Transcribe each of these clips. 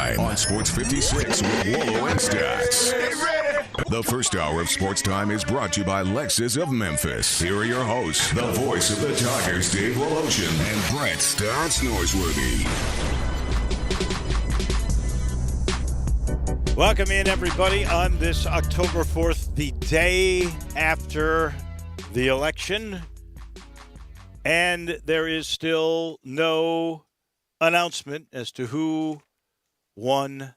Time on Sports 56 with Wolo and Stats. The first hour of Sports Time is brought to you by Lexus of Memphis. Here are your hosts, the voice of the Tigers, Dave Woloshin and Brett Stats Norsworthy. Welcome in, everybody, on this October 4th, the day after the election. And there is still no announcement as to who won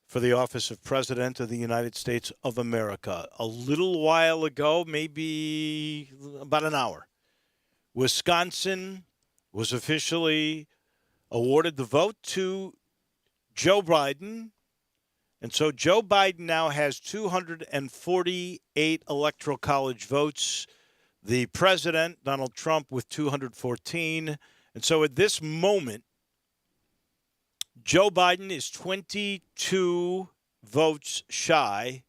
for the office of President of the United States of America. A little while ago, maybe about an hour, Wisconsin was officially awarded the vote to Joe Biden. And so Joe Biden now has 248 Electoral College votes. The president, Donald Trump, with 214. And so at this moment, Joe Biden is 22 votes shy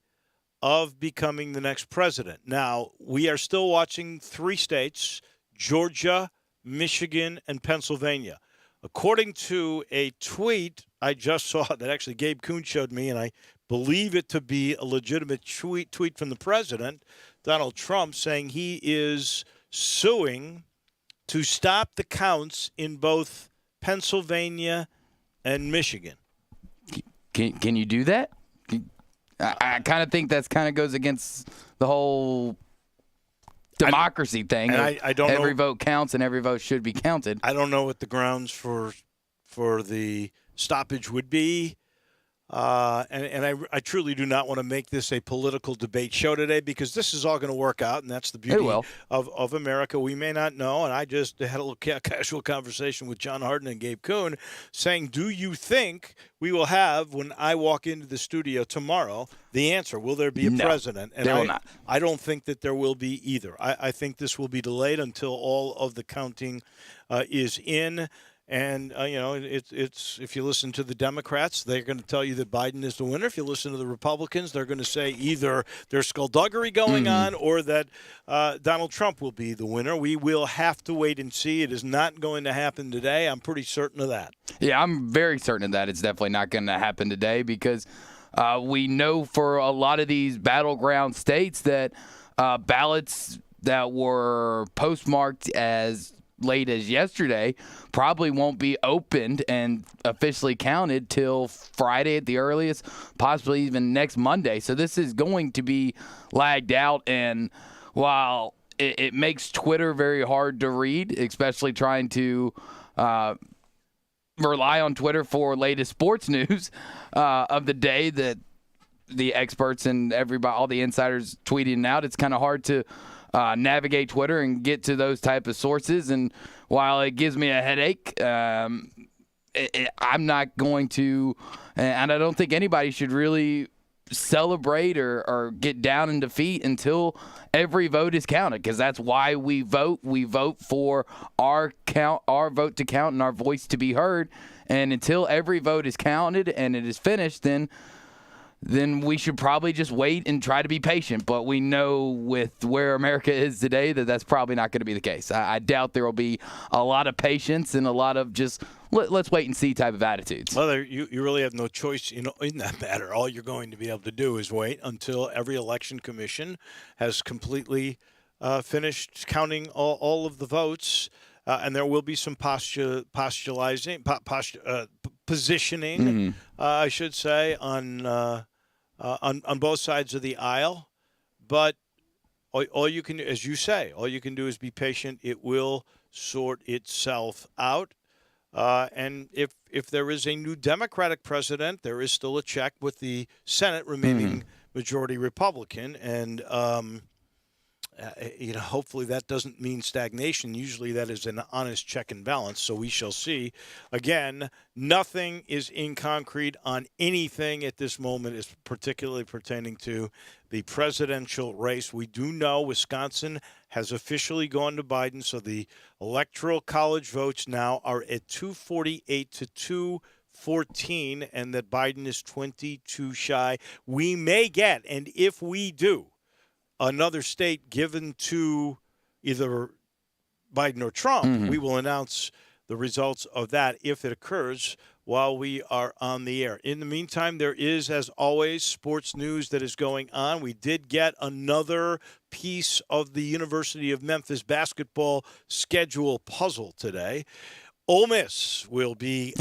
of becoming the next president. Now, we are still watching three states, Georgia, Michigan, and Pennsylvania. According to a tweet I just saw that actually Gabe Kuhn showed me, and I believe it to be a legitimate tweet from the president, Donald Trump, saying he is suing to stop the counts in both Pennsylvania and Michigan. Can you do that? I kind of think that kind of goes against the whole democracy thing. And I don't know. Every vote counts and every vote should be counted. I don't know what the grounds for the stoppage would be. And I truly do not want to make this a political debate show today, because this is all going to work out, and that's the beauty of America. We may not know, and I just had a little casual conversation with John Harden and Gabe Kuhn saying, do you think we will have, when I walk into the studio tomorrow, the answer? Will there be a president? And there will not. I don't think that there will be either. I think this will be delayed until all of the counting is in. And, it's if you listen to the Democrats, they're going to tell you that Biden is the winner. If you listen to the Republicans, they're going to say either there's skullduggery going on or that Donald Trump will be the winner. We will have to wait and see. It is not going to happen today. I'm pretty certain of that. Yeah, I'm very certain of that. It's definitely not going to happen today, because we know for a lot of these battleground states that ballots that were postmarked as late as yesterday probably won't be opened and officially counted till Friday at the earliest, possibly even next Monday. So this is going to be lagged out, and while it makes Twitter very hard to read, especially trying to rely on Twitter for latest sports news of the day that the experts and everybody, all the insiders tweeting out, it's kind of hard to navigate Twitter and get to those type of sources. And while it gives me a headache, I'm not going to, and I don't think anybody should really celebrate or get down in defeat until every vote is counted, because that's why we vote. We vote for our vote to count and our voice to be heard. And until every vote is counted and it is finished, then we should probably just wait and try to be patient. But we know with where America is today that that's probably not going to be the case. I doubt there will be a lot of patience and a lot of just let's wait and see type of attitudes. Well, you really have no choice, in that matter. All you're going to be able to do is wait until every election commission has completely finished counting all of the votes. And there will be some positioning, I should say, on both sides of the aisle. But all you can, as you say, all you can do is be patient. It will sort itself out. And if there is a new Democratic president, there is still a check with the Senate remaining majority Republican. And hopefully that doesn't mean stagnation. Usually that is an honest check and balance, so we shall see. Again, nothing is in concrete on anything at this moment, is particularly pertaining to the presidential race. We do know Wisconsin has officially gone to Biden, so the Electoral College votes now are at 248 to 214, and that Biden is 22 shy. We may get, and if we do, another state given to either Biden or Trump. We will announce the results of that if it occurs while we are on the air. In the meantime, there is, as always, sports news that is going on. We did get another piece of the University of Memphis basketball schedule puzzle today. Ole Miss will be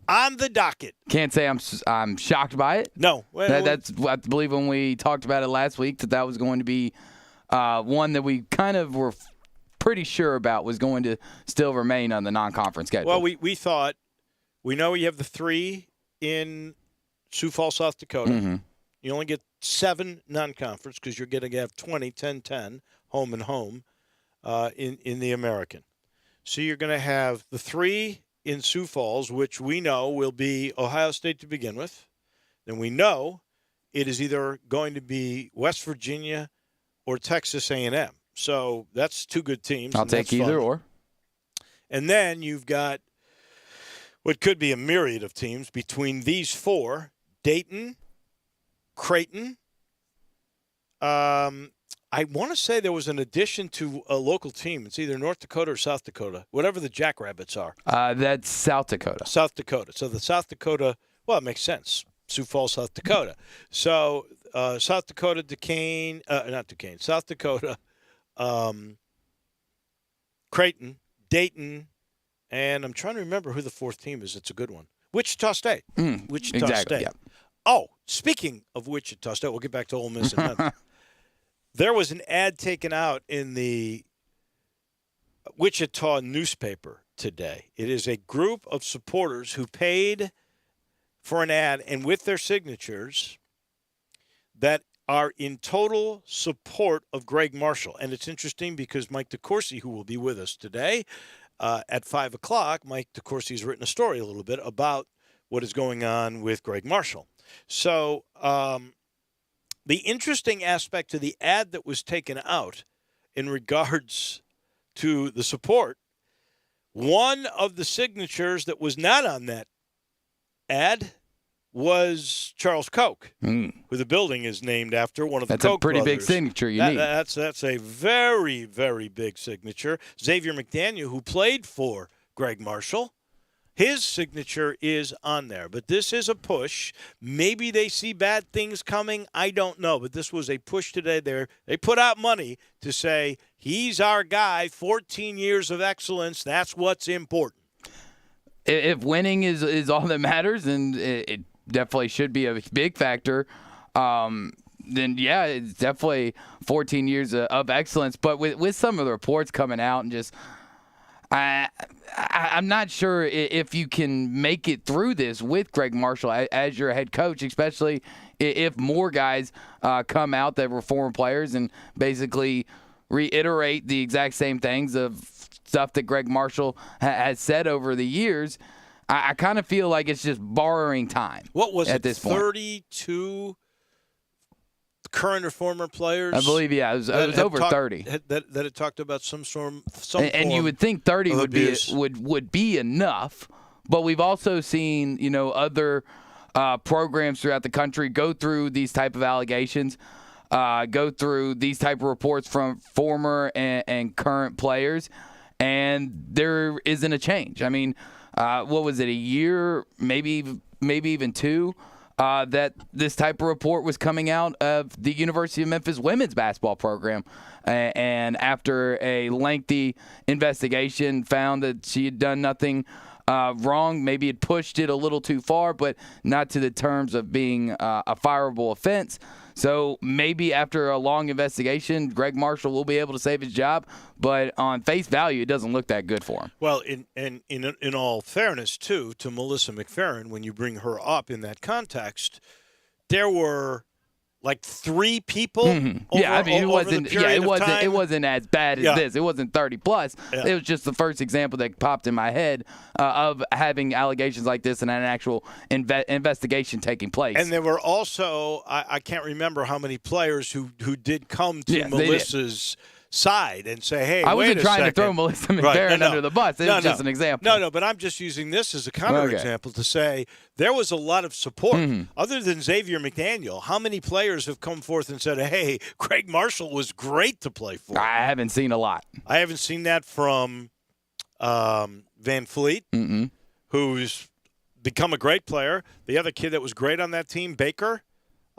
on the docket. Can't say I'm shocked by it. No. That's I believe when we talked about it last week that was going to be one that we kind of were pretty sure about was going to still remain on the non-conference schedule. Well, we thought, we know you have the 3 in Sioux Falls, South Dakota. Mm-hmm. You only get 7 non-conference because you're going to have 20, 10, 10, home and home in the American. So you're going to have the 3 in Sioux Falls, which we know will be Ohio State to begin with. Then we know it is either going to be West Virginia or Texas A&M. So that's 2 good teams. I'll take either or. And then you've got what could be a myriad of teams between these 4: Dayton, Creighton. I want to say there was an addition to a local team. It's either North Dakota or South Dakota, whatever the Jackrabbits are. That's South Dakota. South Dakota. So the South Dakota, well, it makes sense. Sioux Falls, South Dakota. So South Dakota, South Dakota, Creighton, Dayton, and I'm trying to remember who the 4th team is. It's a good one. Wichita State. Wichita exactly, State. yeah. Oh, speaking of Wichita State, we'll get back to Ole Miss in a minute. There was an ad taken out in the Wichita newspaper today. It is a group of supporters who paid for an ad and with their signatures that are in total support of Greg Marshall. And it's interesting because Mike DeCourcy, who will be with us today at 5 o'clock, Mike DeCourcy has written a story a little bit about what is going on with Greg Marshall. So the interesting aspect to the ad that was taken out in regards to the support, one of the signatures that was not on that ad was Charles Koch, who the building is named after, one of the Koch brothers. That's a pretty big signature you need. That's a very, very big signature. Xavier McDaniel, who played for Greg Marshall, his signature is on there. But this is a push. Maybe they see bad things coming. I don't know. But this was a push today. They put out money to say, he's our guy, 14 years of excellence. That's what's important. If winning is all that matters, and it definitely should be a big factor, then, yeah, it's definitely 14 years of excellence. But with some of the reports coming out and just – I'm not sure if you can make it through this with Greg Marshall as your head coach, especially if more guys come out that were former players and basically reiterate the exact same things of stuff that Greg Marshall has said over the years. I kind of feel like it's just borrowing time. What was at this point? 32 current or former players? I believe, yeah, it was over 30. That it talked about some and you would think 30 would be enough, but we've also seen other programs throughout the country go through these type of allegations, go through these type of reports from former and current players, and there isn't a change. I mean, what was it, a year, maybe even 2? That this type of report was coming out of the University of Memphis women's basketball program. And after a lengthy investigation, found that she had done nothing wrong. Maybe had pushed it a little too far, but not to the terms of being a fireable offense. So maybe after a long investigation, Greg Marshall will be able to save his job. But on face value, it doesn't look that good for him. Well, in all fairness, too, to Melissa McFerrin, when you bring her up in that context, there were like 3 people. It wasn't. Time. It wasn't as bad as this. It wasn't 30 plus. Yeah. It was just the first example that popped in my head of having allegations like this and an actual investigation taking place. And there were also I can't remember how many players who did come to Melissa's side and say, hey, I wasn't trying to throw Melissa McFerrin under the bus. It was just an example. No, but I'm just using this as a counterexample to say there was a lot of support. Other than Xavier McDaniel, how many players have come forth and said, hey, Greg Marshall was great to play for? I haven't seen a lot. I haven't seen that from Van Fleet, who's become a great player. The other kid that was great on that team, Baker,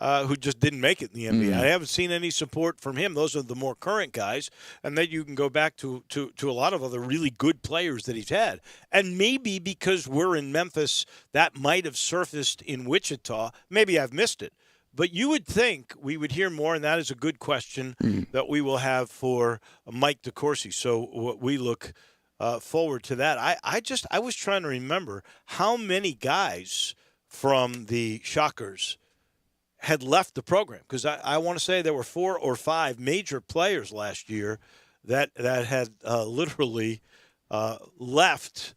who just didn't make it in the NBA. I haven't seen any support from him. Those are the more current guys. And then you can go back to a lot of other really good players that he's had. And maybe because we're in Memphis, that might have surfaced in Wichita. Maybe I've missed it. But you would think we would hear more, and that is a good question that we will have for Mike DeCourcy. So we look forward to that. I was trying to remember how many guys from the Shockers had left the program, because I want to say there were 4 or 5 major players last year that had literally left.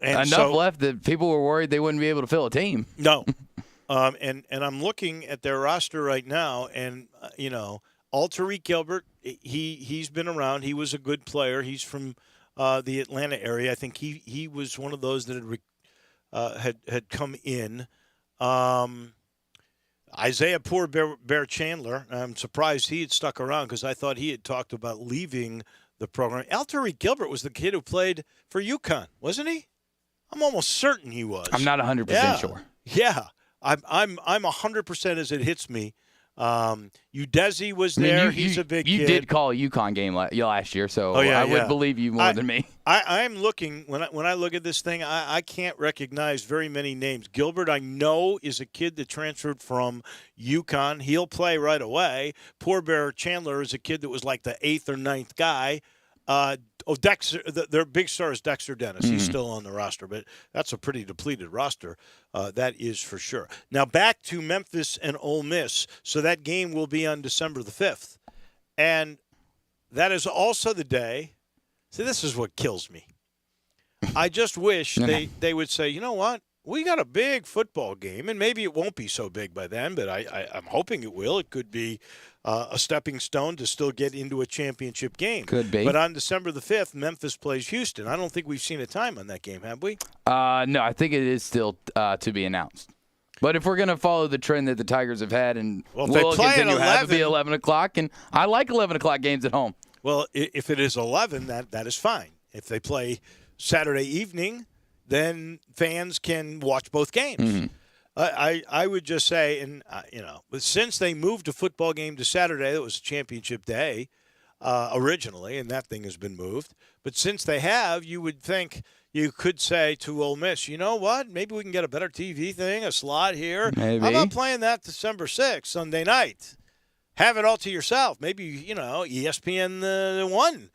And enough left that people were worried they wouldn't be able to fill a team. No. And I'm looking at their roster right now, and Tariq Gilbert, he's been around. He was a good player. He's from the Atlanta area. I think he was one of those that had come in. Isaiah Poor Bear Chandler, I'm surprised he had stuck around because I thought he had talked about leaving the program. Tariq Gilbert was the kid who played for UConn, wasn't he? I'm almost certain he was. I'm not 100% sure. Yeah. I'm 100% as it hits me. Udezi was there. He's a big kid. You did call a UConn game last year, so I would believe you more than me. I'm looking when I look at this thing. I can't recognize very many names. Gilbert, I know, is a kid that transferred from UConn. He'll play right away. Poor Bear Chandler is a kid that was like the 8th or 9th guy. Dexter, their big star is Dexter Dennis. He's still on the roster, but that's a pretty depleted roster. That is for sure. Now back to Memphis and Ole Miss. So that game will be on December the 5th. And that is also the day. See, this is what kills me. I just wish they would say, you know what? We got a big football game, and maybe it won't be so big by then, but I'm hoping it will. It could be a stepping stone to still get into a championship game. Could be. But on December the 5th, Memphis plays Houston. I don't think we've seen a time on that game, have we? No, I think it is still to be announced. But if we're going to follow the trend that the Tigers have had, and we'll continue to have it be 11 o'clock, and I like 11 o'clock games at home. Well, if it is 11, that is fine. If they play Saturday evening, then fans can watch both games. I would just say, and but since they moved a football game to Saturday, that was championship day originally, and that thing has been moved. But since they have, you would think you could say to Ole Miss, you know what? Maybe we can get a better TV thing, a slot here. Maybe. How about playing that December 6th, Sunday night? Have it all to yourself. Maybe, ESPN 1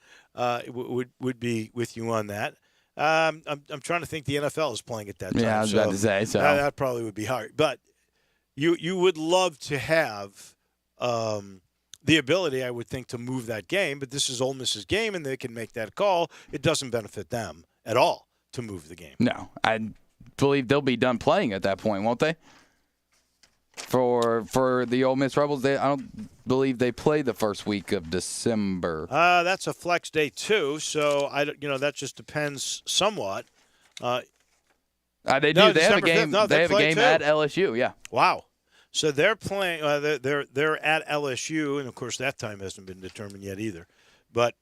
would be with you on that. I'm trying to think the NFL is playing at that time. Yeah, I was about to say. So that probably would be hard. But you would love to have the ability, I would think, to move that game. But this is Ole Miss's game, and they can make that call. It doesn't benefit them at all to move the game. No, I believe they'll be done playing at that point, won't they? For the Ole Miss Rebels, I don't believe they play the first week of December. That's a flex day too, so that just depends somewhat. They do. They have a game. They have a game at LSU. Yeah. Wow. So they're playing. They're at LSU, and of course that time hasn't been determined yet either. But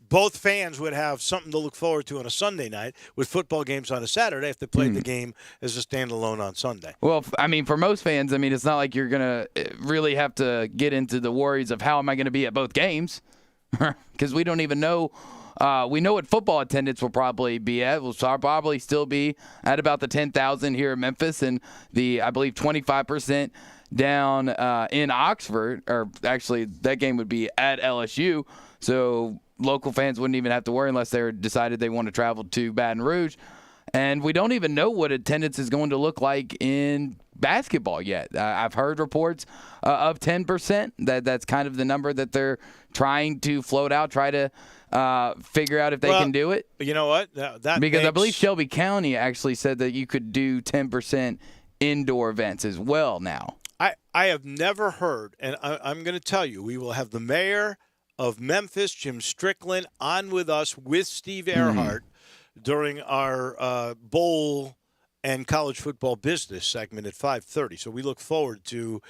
both fans would have something to look forward to on a Sunday night with football games on a Saturday if they played the game as a standalone on Sunday. Well, for most fans, it's not like you're going to really have to get into the worries of how am I going to be at both games because we don't even know. We know what football attendance will probably be at. We'll probably still be at about the 10,000 here in Memphis and I believe 25% down in Oxford. Or actually, that game would be at LSU. So local fans wouldn't even have to worry unless they decided they want to travel to Baton Rouge. And we don't even know what attendance is going to look like in basketball yet. I've heard reports of 10%. That's kind of the number that they're trying to float out, try to figure out if they can do it. You know what? Because I believe Shelby County actually said that you could do 10% indoor events as well now. I have never heard, and I'm going to tell you, we will have the mayor of Memphis, Jim Strickland, on with us with Steve Earhart during our bowl and college football business segment at 5:30. So we look forward to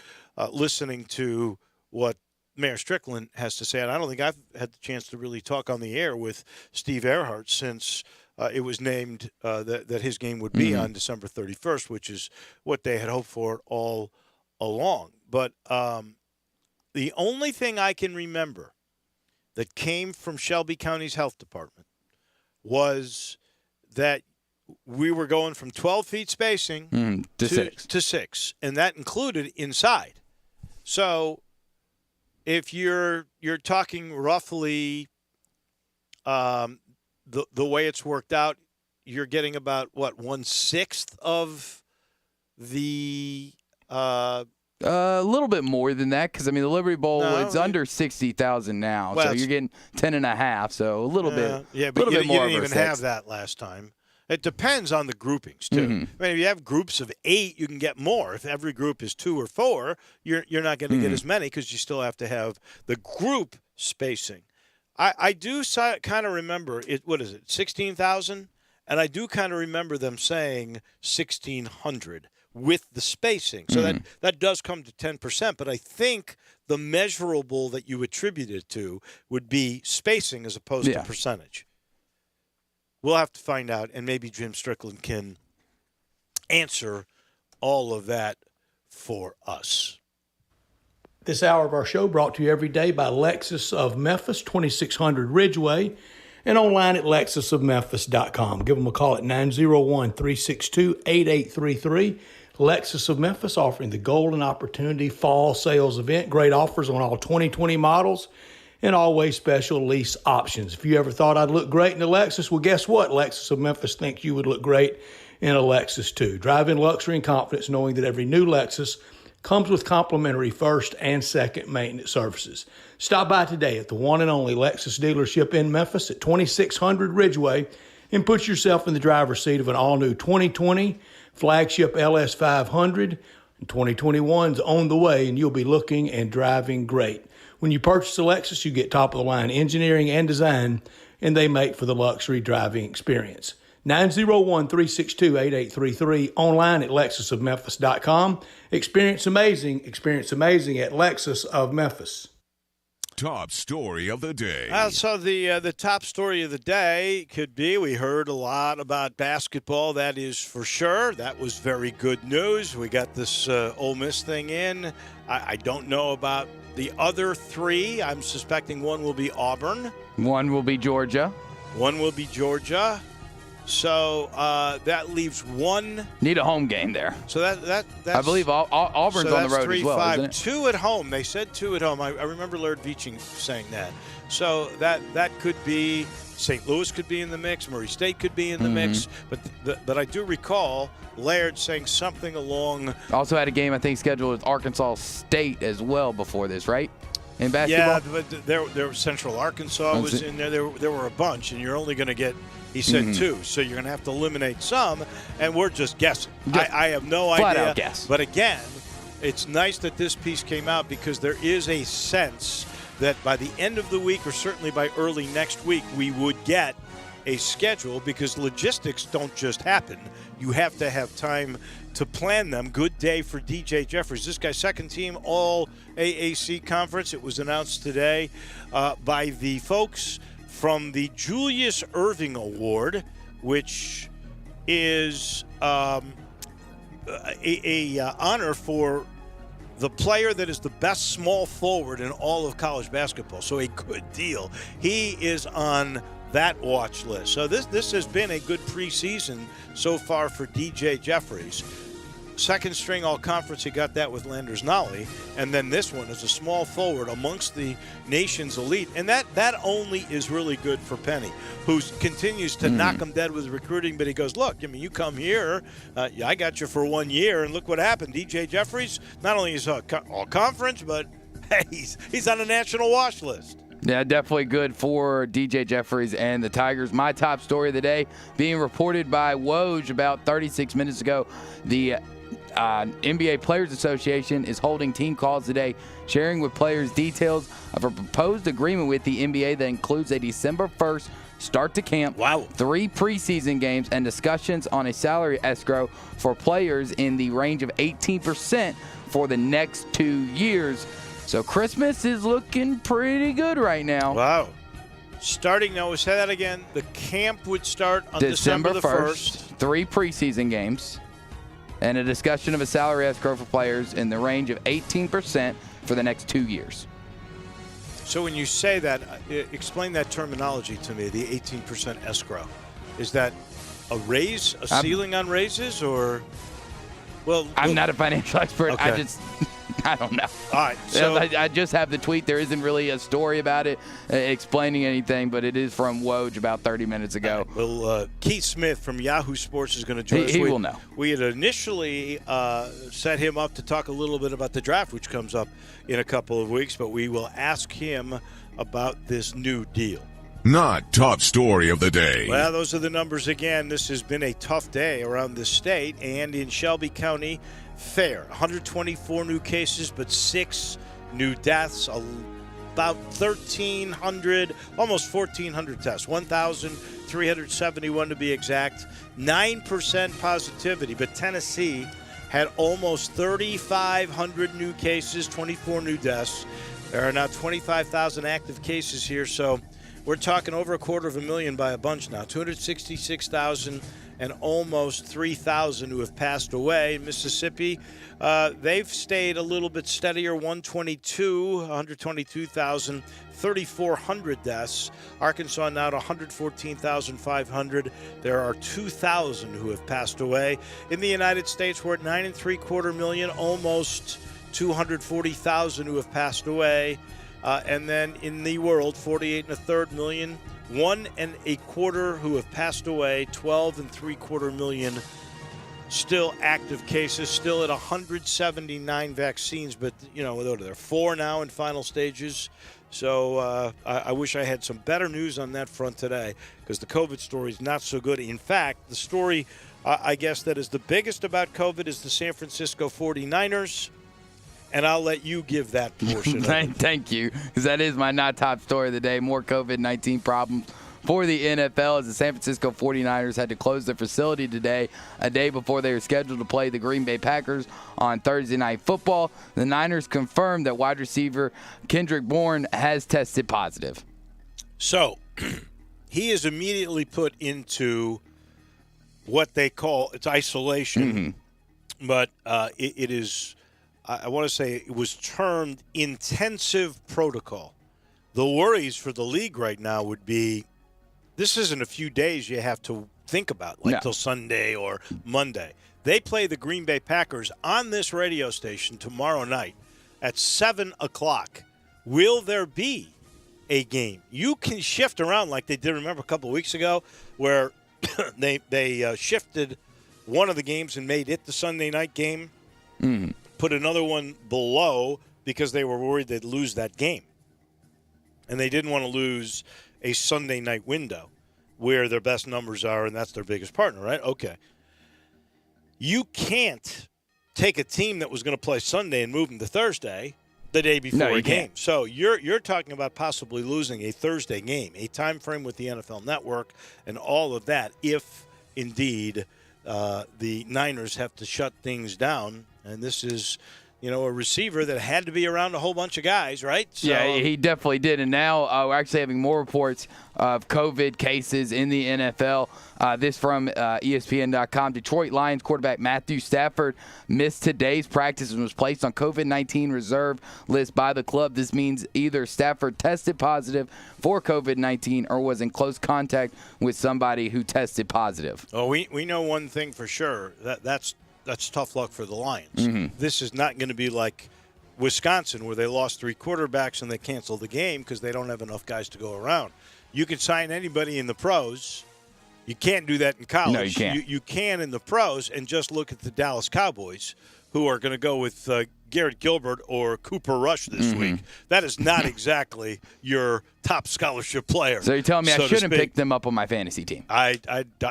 listening to what Mayor Strickland has to say. And I don't think I've had the chance to really talk on the air with Steve Earhart since it was named that his game would be on December 31st, which is what they had hoped for all along. But the only thing I can remember that came from Shelby County's health department was that we were going from 12 feet spacing to 6, and that included inside. So if you're talking roughly the way it's worked out, you're getting about, 1/6 of the a little bit more than that, because, I mean, the Liberty Bowl, it's under 60,000 now, so you're getting 10.5, so a little bit. Yeah, but you didn't even have that last time. It depends on the groupings, too. I mean, if you have groups of 8, you can get more. If every group is 2 or 4, you're not going to get as many because you still have to have the group spacing. I do kind of remember, 16,000? And I do kind of remember them saying 1,600 with the spacing. So that does come to 10%, but I think the measurable that you attribute it to would be spacing as opposed to percentage. We'll have to find out, and maybe Jim Strickland can answer all of that for us. This hour of our show brought to you every day by Lexus of Memphis, 2600 Ridgeway, and online at lexusofmemphis.com. Give them a call at 901-362-8833. Lexus of Memphis offering the Golden Opportunity Fall Sales Event. Great offers on all 2020 models and always special lease options. If you ever thought I'd look great in a Lexus, well, guess what? Lexus of Memphis thinks you would look great in a Lexus, too. Drive in luxury and confidence knowing that every new Lexus comes with complimentary first and second maintenance services. Stop by today at the one and only Lexus dealership in Memphis at 2600 Ridgeway and put yourself in the driver's seat of an all-new 2020 flagship LS500. 2021's on the way, and you'll be looking and driving great. When you purchase a Lexus, you get top-of-the-line engineering and design, and they make for the luxury driving experience. 901-362-8833, online at lexusofmemphis.com. Experience amazing at Lexus of Memphis. Top story of the day. So the top story of the day could be, we heard a lot about basketball, that is for sure. That was very good news. We got this Ole Miss thing in. I don't know about the other 3. I'm suspecting one will be Auburn. One will be Georgia. So that leaves one. Need a home game there. So that's I believe Auburn's so on the road 3, as well, 5, isn't it? 2 at home. They said 2 at home. I remember Laird Veaching saying that. So that could be St. Louis could be in the mix. Murray State could be in the mix. But I do recall Laird saying something along. Also had a game I think scheduled with Arkansas State as well before this, right? In basketball. Yeah, but there was Central Arkansas was in there. There were a bunch, and you're only going to get. He said 2, so you're going to have to eliminate some, and we're just guessing. I have no idea. Flat out guess. But again, it's nice that this piece came out because there is a sense that by the end of the week or certainly by early next week, we would get a schedule because logistics don't just happen. You have to have time to plan them. Good day for DJ Jeffries. This guy's second team all AAC conference. It was announced today by the folks from the Julius Irving Award, which is a honor for the player that is the best small forward in all of college basketball. So a good deal. He is on that watch list. So this has been a good preseason so far for DJ Jeffries. Second string all-conference, he got that with Landers Nolly. And then this one is a small forward amongst the nation's elite. And that only is really good for Penny, who continues to knock him dead with recruiting. But he goes, look, I mean, you come here, I got you for 1 year, and look what happened. DJ Jeffries, not only is all-conference, but hey, he's on a national watch list. Yeah, definitely good for DJ Jeffries and the Tigers. My top story of the day being reported by Woj about 36 minutes ago. The NBA Players Association is holding team calls today, sharing with players details of a proposed agreement with the NBA that includes a December 1st start to camp, 3 preseason games, and discussions on a salary escrow for players in the range of 18% for the next 2 years. So Christmas is looking pretty good right now. Wow. Starting, no, say that again. The camp would start on December the 1st. 3 preseason games, and a discussion of a salary escrow for players in the range of 18% for the next 2 years. So when you say that, explain that terminology to me, the 18% escrow. Is that a raise, a ceiling on raises, or? Well, I'm not a financial expert. Okay. I don't know. All right. So I just have the tweet. There isn't really a story about it explaining anything, but it is from Woj about 30 minutes ago. Well, Keith Smith from Yahoo Sports is going to join us. He will know. We had initially set him up to talk a little bit about the draft, which comes up in a couple of weeks, but we will ask him about this new deal. Not top story of the day. Well, those are the numbers again. This has been a tough day around the state and in Shelby County. Fair. 124 new cases, but 6 new deaths. About 1,300, almost 1,400 tests. 1,371 to be exact. 9% positivity, but Tennessee had almost 3,500 new cases, 24 new deaths. There are now 25,000 active cases here, so we're talking over 250,000 by a bunch now. 266,000 and almost 3,000 who have passed away. In Mississippi, they've stayed a little bit steadier, 122,000, 3,400 deaths. Arkansas now at 114,500. There are 2,000 who have passed away. In the United States, we're at 9.75 million, almost 240,000 who have passed away. And then in the world, 48.3 million, 1.25 who have passed away, 12.75 million still active cases, still at 179 vaccines, but there are 4 now in final stages. So I wish I had some better news on that front today, because the COVID story is not so good. In fact, the story, I guess, that is the biggest about COVID is the San Francisco 49ers. And I'll let you give that portion. Thank you, because that is my not top story of the day. More COVID-19 problems for the NFL as the San Francisco 49ers had to close their facility today, a day before they were scheduled to play the Green Bay Packers on Thursday Night Football. The Niners confirmed that wide receiver Kendrick Bourne has tested positive. So he is immediately put into what they call isolation, but it is – I want to say it was termed intensive protocol. The worries for the league right now would be this isn't a few days you have to think about, till Sunday or Monday. They play the Green Bay Packers on this radio station tomorrow night at 7 o'clock. Will there be a game? You can shift around like they did, remember, a couple of weeks ago where they shifted one of the games and made it the Sunday night game. Put another one below because they were worried they'd lose that game. And they didn't want to lose a Sunday night window where their best numbers are, and that's their biggest partner, right? Okay. You can't take a team that was going to play Sunday and move them to Thursday the day before a game. Can't. So you're talking about possibly losing a Thursday game, a time frame with the NFL Network and all of that, if indeed the Niners have to shut things down. And this is, a receiver that had to be around a whole bunch of guys, right? So, yeah, he definitely did. And now we're actually having more reports of COVID cases in the NFL. This from ESPN.com. Detroit Lions quarterback Matthew Stafford missed today's practice and was placed on COVID-19 reserve list by the club. This means either Stafford tested positive for COVID-19 or was in close contact with somebody who tested positive. Oh, we know one thing for sure. That's tough luck for the Lions. This is not going to be like Wisconsin, where they lost 3 quarterbacks and they canceled the game because they don't have enough guys to go around. You can sign anybody in the pros. You can't do that in college. No, you can't. You can in the pros, and just look at the Dallas Cowboys, who are going to go with Garrett Gilbert or Cooper Rush this week. That is not exactly your top scholarship player. So you're telling me I shouldn't pick them up on my fantasy team?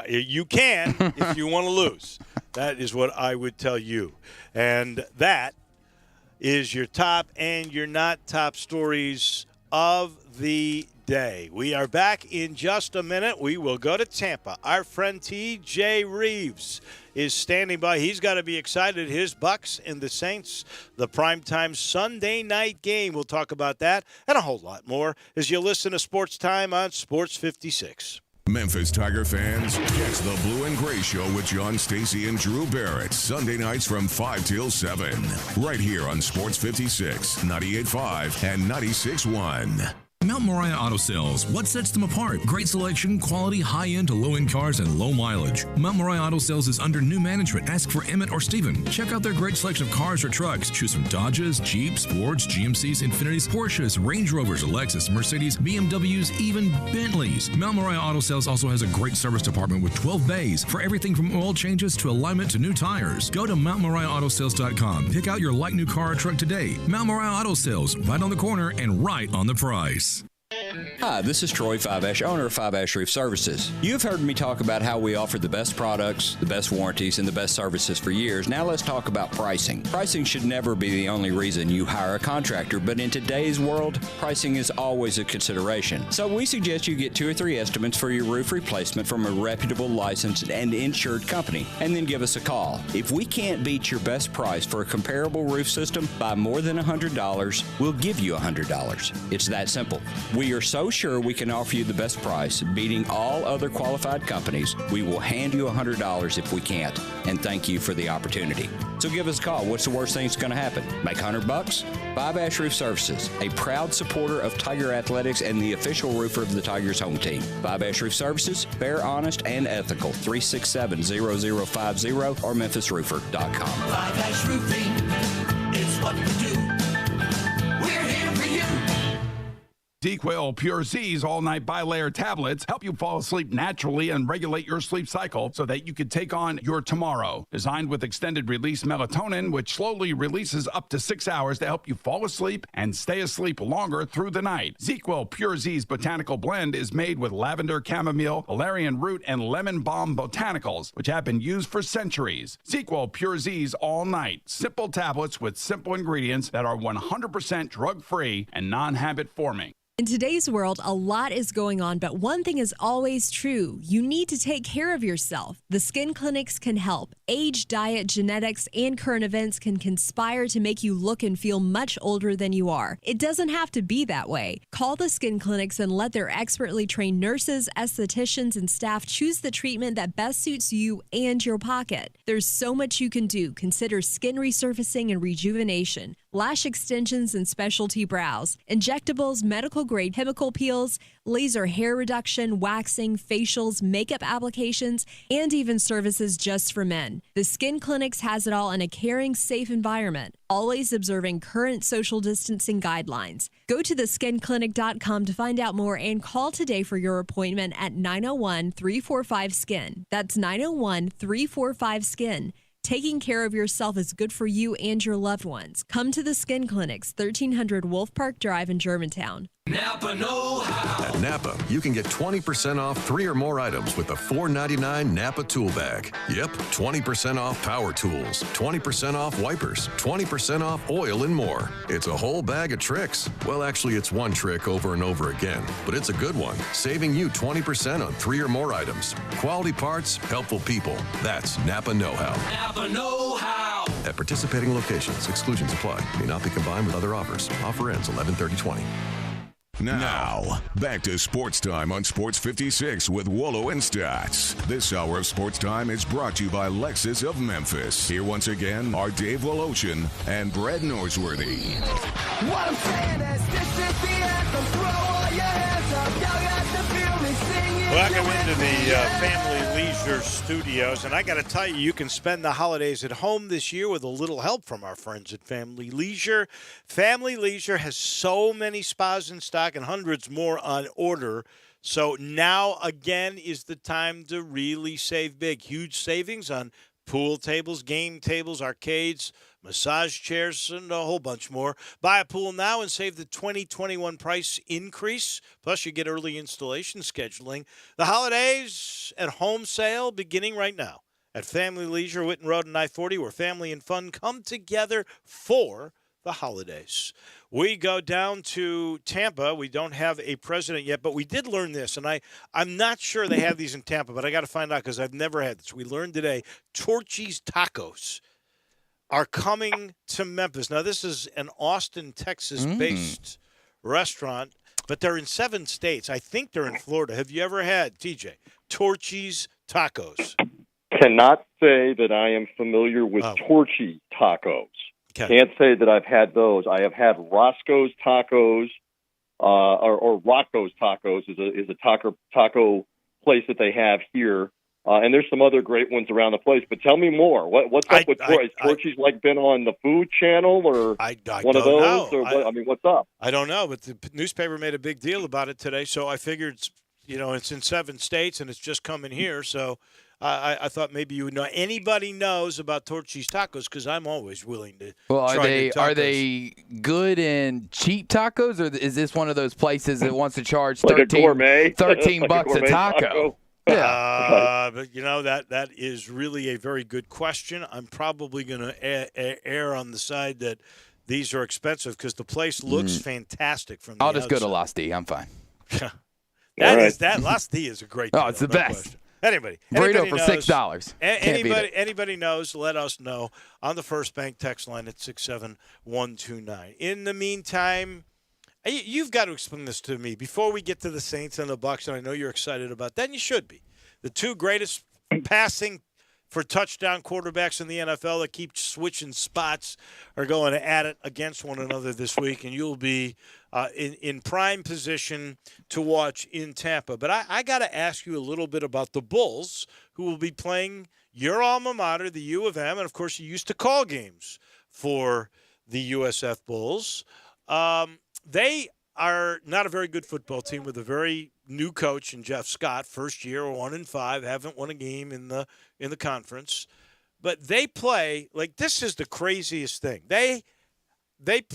You can if you want to lose. That is what I would tell you. And that is your top and your not top stories of the day. We are back in just a minute. We will go to Tampa. Our friend T.J. Reeves is standing by. He's got to be excited. His Bucks and the Saints, the primetime Sunday night game. We'll talk about that and a whole lot more as you listen to Sports Time on Sports 56. Memphis Tiger fans, catch the Blue and Gray Show with John Stacy and Drew Barrett, Sunday nights from 5 till 7, right here on Sports 56, 98.5, and 96.1. Mount Moriah Auto Sales. What sets them apart? Great selection, quality, high-end to low-end cars, and low mileage. Mount Moriah Auto Sales is under new management. Ask for Emmett or Steven. Check out their great selection of cars or trucks. Choose from Dodges, Jeeps, Fords, GMCs, Infinitis, Porsches, Range Rovers, Lexus, Mercedes, BMWs, even Bentleys. Mount Moriah Auto Sales also has a great service department with 12 bays for everything from oil changes to alignment to new tires. Go to MountMoriahAutoSales.com. Pick out your like new car or truck today. Mount Moriah Auto Sales, right on the corner and right on the price. Hi, this is Troy Fiveash, owner of Fiveash Roof Services. You've heard me talk about how we offer the best products, the best warranties, and the best services for years. Now let's talk about pricing. Pricing should never be the only reason you hire a contractor, but in today's world, pricing is always a consideration. So we suggest you get 2 or 3 estimates for your roof replacement from a reputable, licensed, and insured company, and then give us a call. If we can't beat your best price for a comparable roof system by more than $100, we'll give you $100. It's that simple. We are so sure we can offer you the best price, beating all other qualified companies. We will hand you $100 if we can't, and thank you for the opportunity. So give us a call. What's the worst thing that's going to happen? Make $100? Fiveash Roof Services, a proud supporter of Tiger Athletics and the official roofer of the Tigers home team. Fiveash Roof Services, fair, honest, and ethical. 367-0050 or memphisroofer.com. Fiveash Roofing, it's what we do. We're here for you. DQuil Pure Z's all-night bilayer tablets help you fall asleep naturally and regulate your sleep cycle so that you can take on your tomorrow. Designed with extended-release melatonin, which slowly releases up to 6 hours to help you fall asleep and stay asleep longer through the night. ZQuil Pure Z's botanical blend is made with lavender, chamomile, valerian root, and lemon balm botanicals, which have been used for centuries. ZQuil Pure Z's all night. Simple tablets with simple ingredients that are 100% drug-free and non-habit forming. In today's world, a lot is going on, but one thing is always true. You need to take care of yourself. The skin clinics can help. Age, diet, genetics, and current events can conspire to make you look and feel much older than you are. It doesn't have to be that way. Call the skin clinics and let their expertly trained nurses, estheticians, and staff choose the treatment that best suits you and your pocket. There's so much you can do. Consider skin resurfacing and rejuvenation, lash extensions and specialty brows, injectables, medical grade chemical peels, laser hair reduction, waxing, facials, makeup applications, and even services just for men. The Skin Clinics has it all in a caring, safe environment, always observing current social distancing guidelines. Go to theskinclinic.com to find out more and call today for your appointment at 901-345-SKIN. That's 901-345-SKIN. Taking care of yourself is good for you and your loved ones. Come to the Skin Clinics, 1300 Wolf Park Drive in Germantown. Napa know-how. At Napa, you can get 20% off 3 or more items with a $4.99 Napa tool bag. Yep, 20% off power tools, 20% off wipers, 20% off oil, and more. It's a whole bag of tricks. Well, actually, it's one trick over and over again, but it's a good one, saving you 20% on 3 or more items. Quality parts, helpful people. That's Napa know-how. Napa know-how. At participating locations, exclusions apply. May not be combined with other offers. Offer ends 11/30/20. Now, back to Sports Time on Sports 56 with Wolo and Stats. This hour of Sports Time is brought to you by Lexus of Memphis. Here once again are Dave Woloshin and Brett Norsworthy. What I'm saying is, this is the anthem. Throw all your hands up. Y'all got to feel me singing. Welcome into the Family Leisure Studios, and I got to tell you, you can spend the holidays at home this year with a little help from our friends at Family Leisure. Family Leisure has so many spas in stock and hundreds more on order. So now, again, is the time to really save big. Huge savings on pool tables, game tables, arcades, massage chairs, and a whole bunch more. Buy a pool now and save the 2021 price increase. Plus, you get early installation scheduling. The holidays at home sale beginning right now at Family Leisure, Witten Road and I-40, where family and fun come together for the holidays. We go down to Tampa. We don't have a president yet, but we did learn this, and I'm not sure they have these in Tampa, but I got to find out because I've never had this. We learned today Torchy's Tacos are coming to Memphis. Now, this is an Austin, Texas-based restaurant, but they're in 7 states. I think they're in Florida. Have you ever had, TJ, Torchy's Tacos? Cannot say that I am familiar with Torchy Tacos. Okay. Can't say that I've had those. I have had Roscoe's Tacos, or Rocco's Tacos is a taco place that they have here. And there's some other great ones around the place. But tell me more. What's up with Torchy? Has Torchy's been on the Food Channel or one of those? Or what's up? I don't know, but the newspaper made a big deal about it today. So I figured, it's in 7 states and it's just coming here. So I thought maybe you would know. Anybody knows about Torchy's Tacos? Because I'm always willing to. Well, are they good and cheap tacos, or is this one of those places that wants to charge $13 bucks a taco? Yeah, but that is really a very good question. I'm probably going to err on the side that these are expensive because the place looks fantastic from the I'll just go to Las D. I'm fine. That Las D is a great deal. Oh, it's the best. Question. Anybody burrito for knows, $6. Anybody knows, let us know on the First Bank text line at 67129. In the meantime, you've got to explain this to me before we get to the Saints and the Bucs, and I know you're excited about that, and you should be. The 2 greatest passing for touchdown quarterbacks in the NFL that keep switching spots are going at it against one another this week, and you'll be in prime position to watch in Tampa. But I got to ask you a little bit about the Bulls, who will be playing your alma mater, the U of M, and, of course, you used to call games for the USF Bulls. They are not a very good football team with a very new coach in Jeff Scott. First year, 1-5, haven't won a game in the conference. But they play this is the craziest thing. They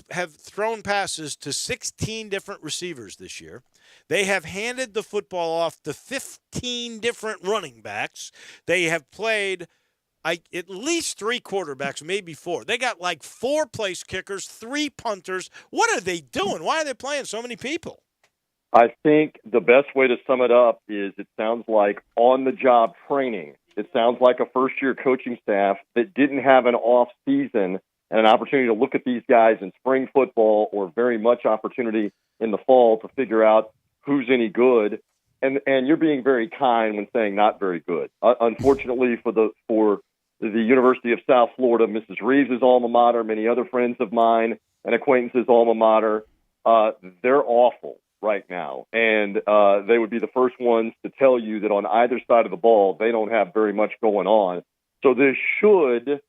have thrown passes to 16 different receivers this year. They have handed the football off to 15 different running backs. They have played at least 3 quarterbacks, maybe 4. They got 4 place kickers, 3 punters. What are they doing? Why are they playing so many people? I think the best way to sum it up is it sounds like on-the-job training. It sounds like a first-year coaching staff that didn't have an off season and an opportunity to look at these guys in spring football or very much opportunity in the fall to figure out who's any good. And you're being very kind when saying not very good. Unfortunately for the University of South Florida, Mrs. Reeves' alma mater, many other friends of mine and acquaintances' alma mater, they're awful right now. And they would be the first ones to tell you that on either side of the ball, they don't have very much going on. So this should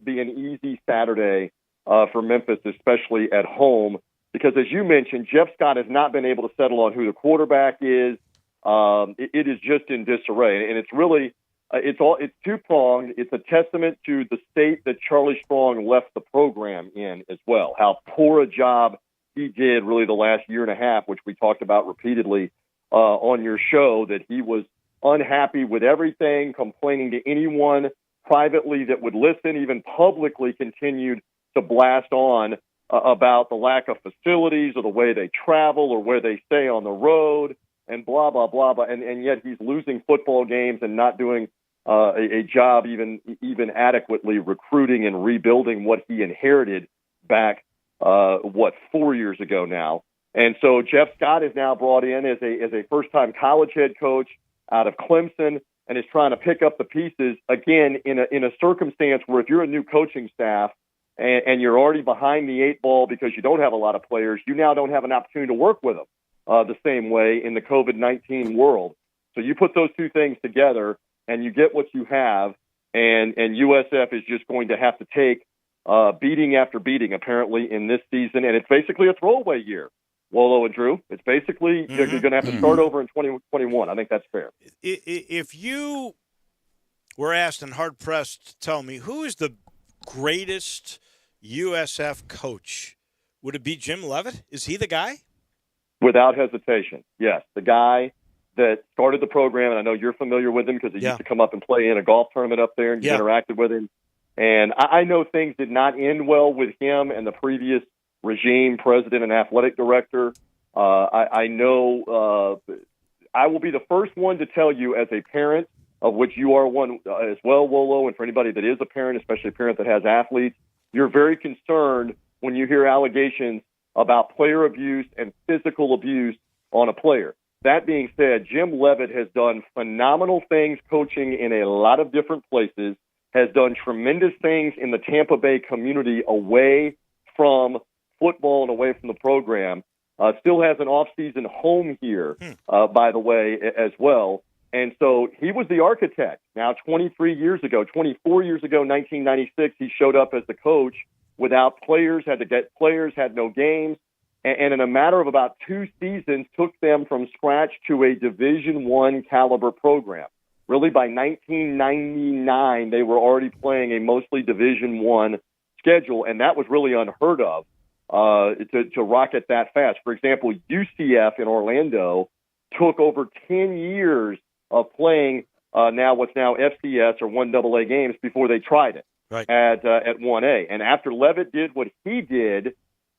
be an easy Saturday for Memphis, especially at home, because as you mentioned, Jeff Scott has not been able to settle on who the quarterback is. It is just in disarray. And it's really it's two-pronged. It's a testament to the state that Charlie Strong left the program in as well, how poor a job he did really the last year and a half, which we talked about repeatedly on your show, that he was unhappy with everything, complaining to anyone privately that would listen, even publicly continued to blast on about the lack of facilities or the way they travel or where they stay on the road and blah, blah, blah, blah. And yet he's losing football games and not doing a job even adequately recruiting and rebuilding what he inherited back, 4 years ago now. And so Jeff Scott is now brought in as a first-time college head coach out of Clemson and is trying to pick up the pieces, again, in a circumstance where if you're a new coaching staff and you're already behind the 8 ball because you don't have a lot of players, you now don't have an opportunity to work with them the same way in the COVID-19 world. So you put those two things together and you get what you have, and USF is just going to have to take beating after beating, apparently, in this season, and it's basically a throwaway year. Wolo and Drew, it's basically you're going to have to start over in 2021. I think that's fair. If you were asked and hard-pressed to tell me who is the greatest USF coach, would it be Jim Leavitt? Is he the guy? Without hesitation, yes. The guy that started the program, and I know you're familiar with him because he used to come up and play in a golf tournament up there, and you interacted with him. And I know things did not end well with him and the previous regime, president and athletic director. I know I will be the first one to tell you, as a parent, of which you are one as well, Wolo, and for anybody that is a parent, especially a parent that has athletes, you're very concerned when you hear allegations about player abuse and physical abuse on a player. That being said, Jim Leavitt has done phenomenal things coaching in a lot of different places, has done tremendous things in the Tampa Bay community away from football and away from the program. Still has an off-season home here, by the way, as well. And so he was the architect. Now, 24 years ago, 1996, he showed up as the coach without players, had to get players, had no games, and in a matter of about 2 seasons, took them from scratch to a Division I caliber program. Really, by 1999, they were already playing a mostly Division I schedule, and that was really unheard of to rocket that fast. For example, UCF in Orlando took over 10 years of playing what's now FCS or 1AA games before they tried it at 1A. And after Leavitt did what he did,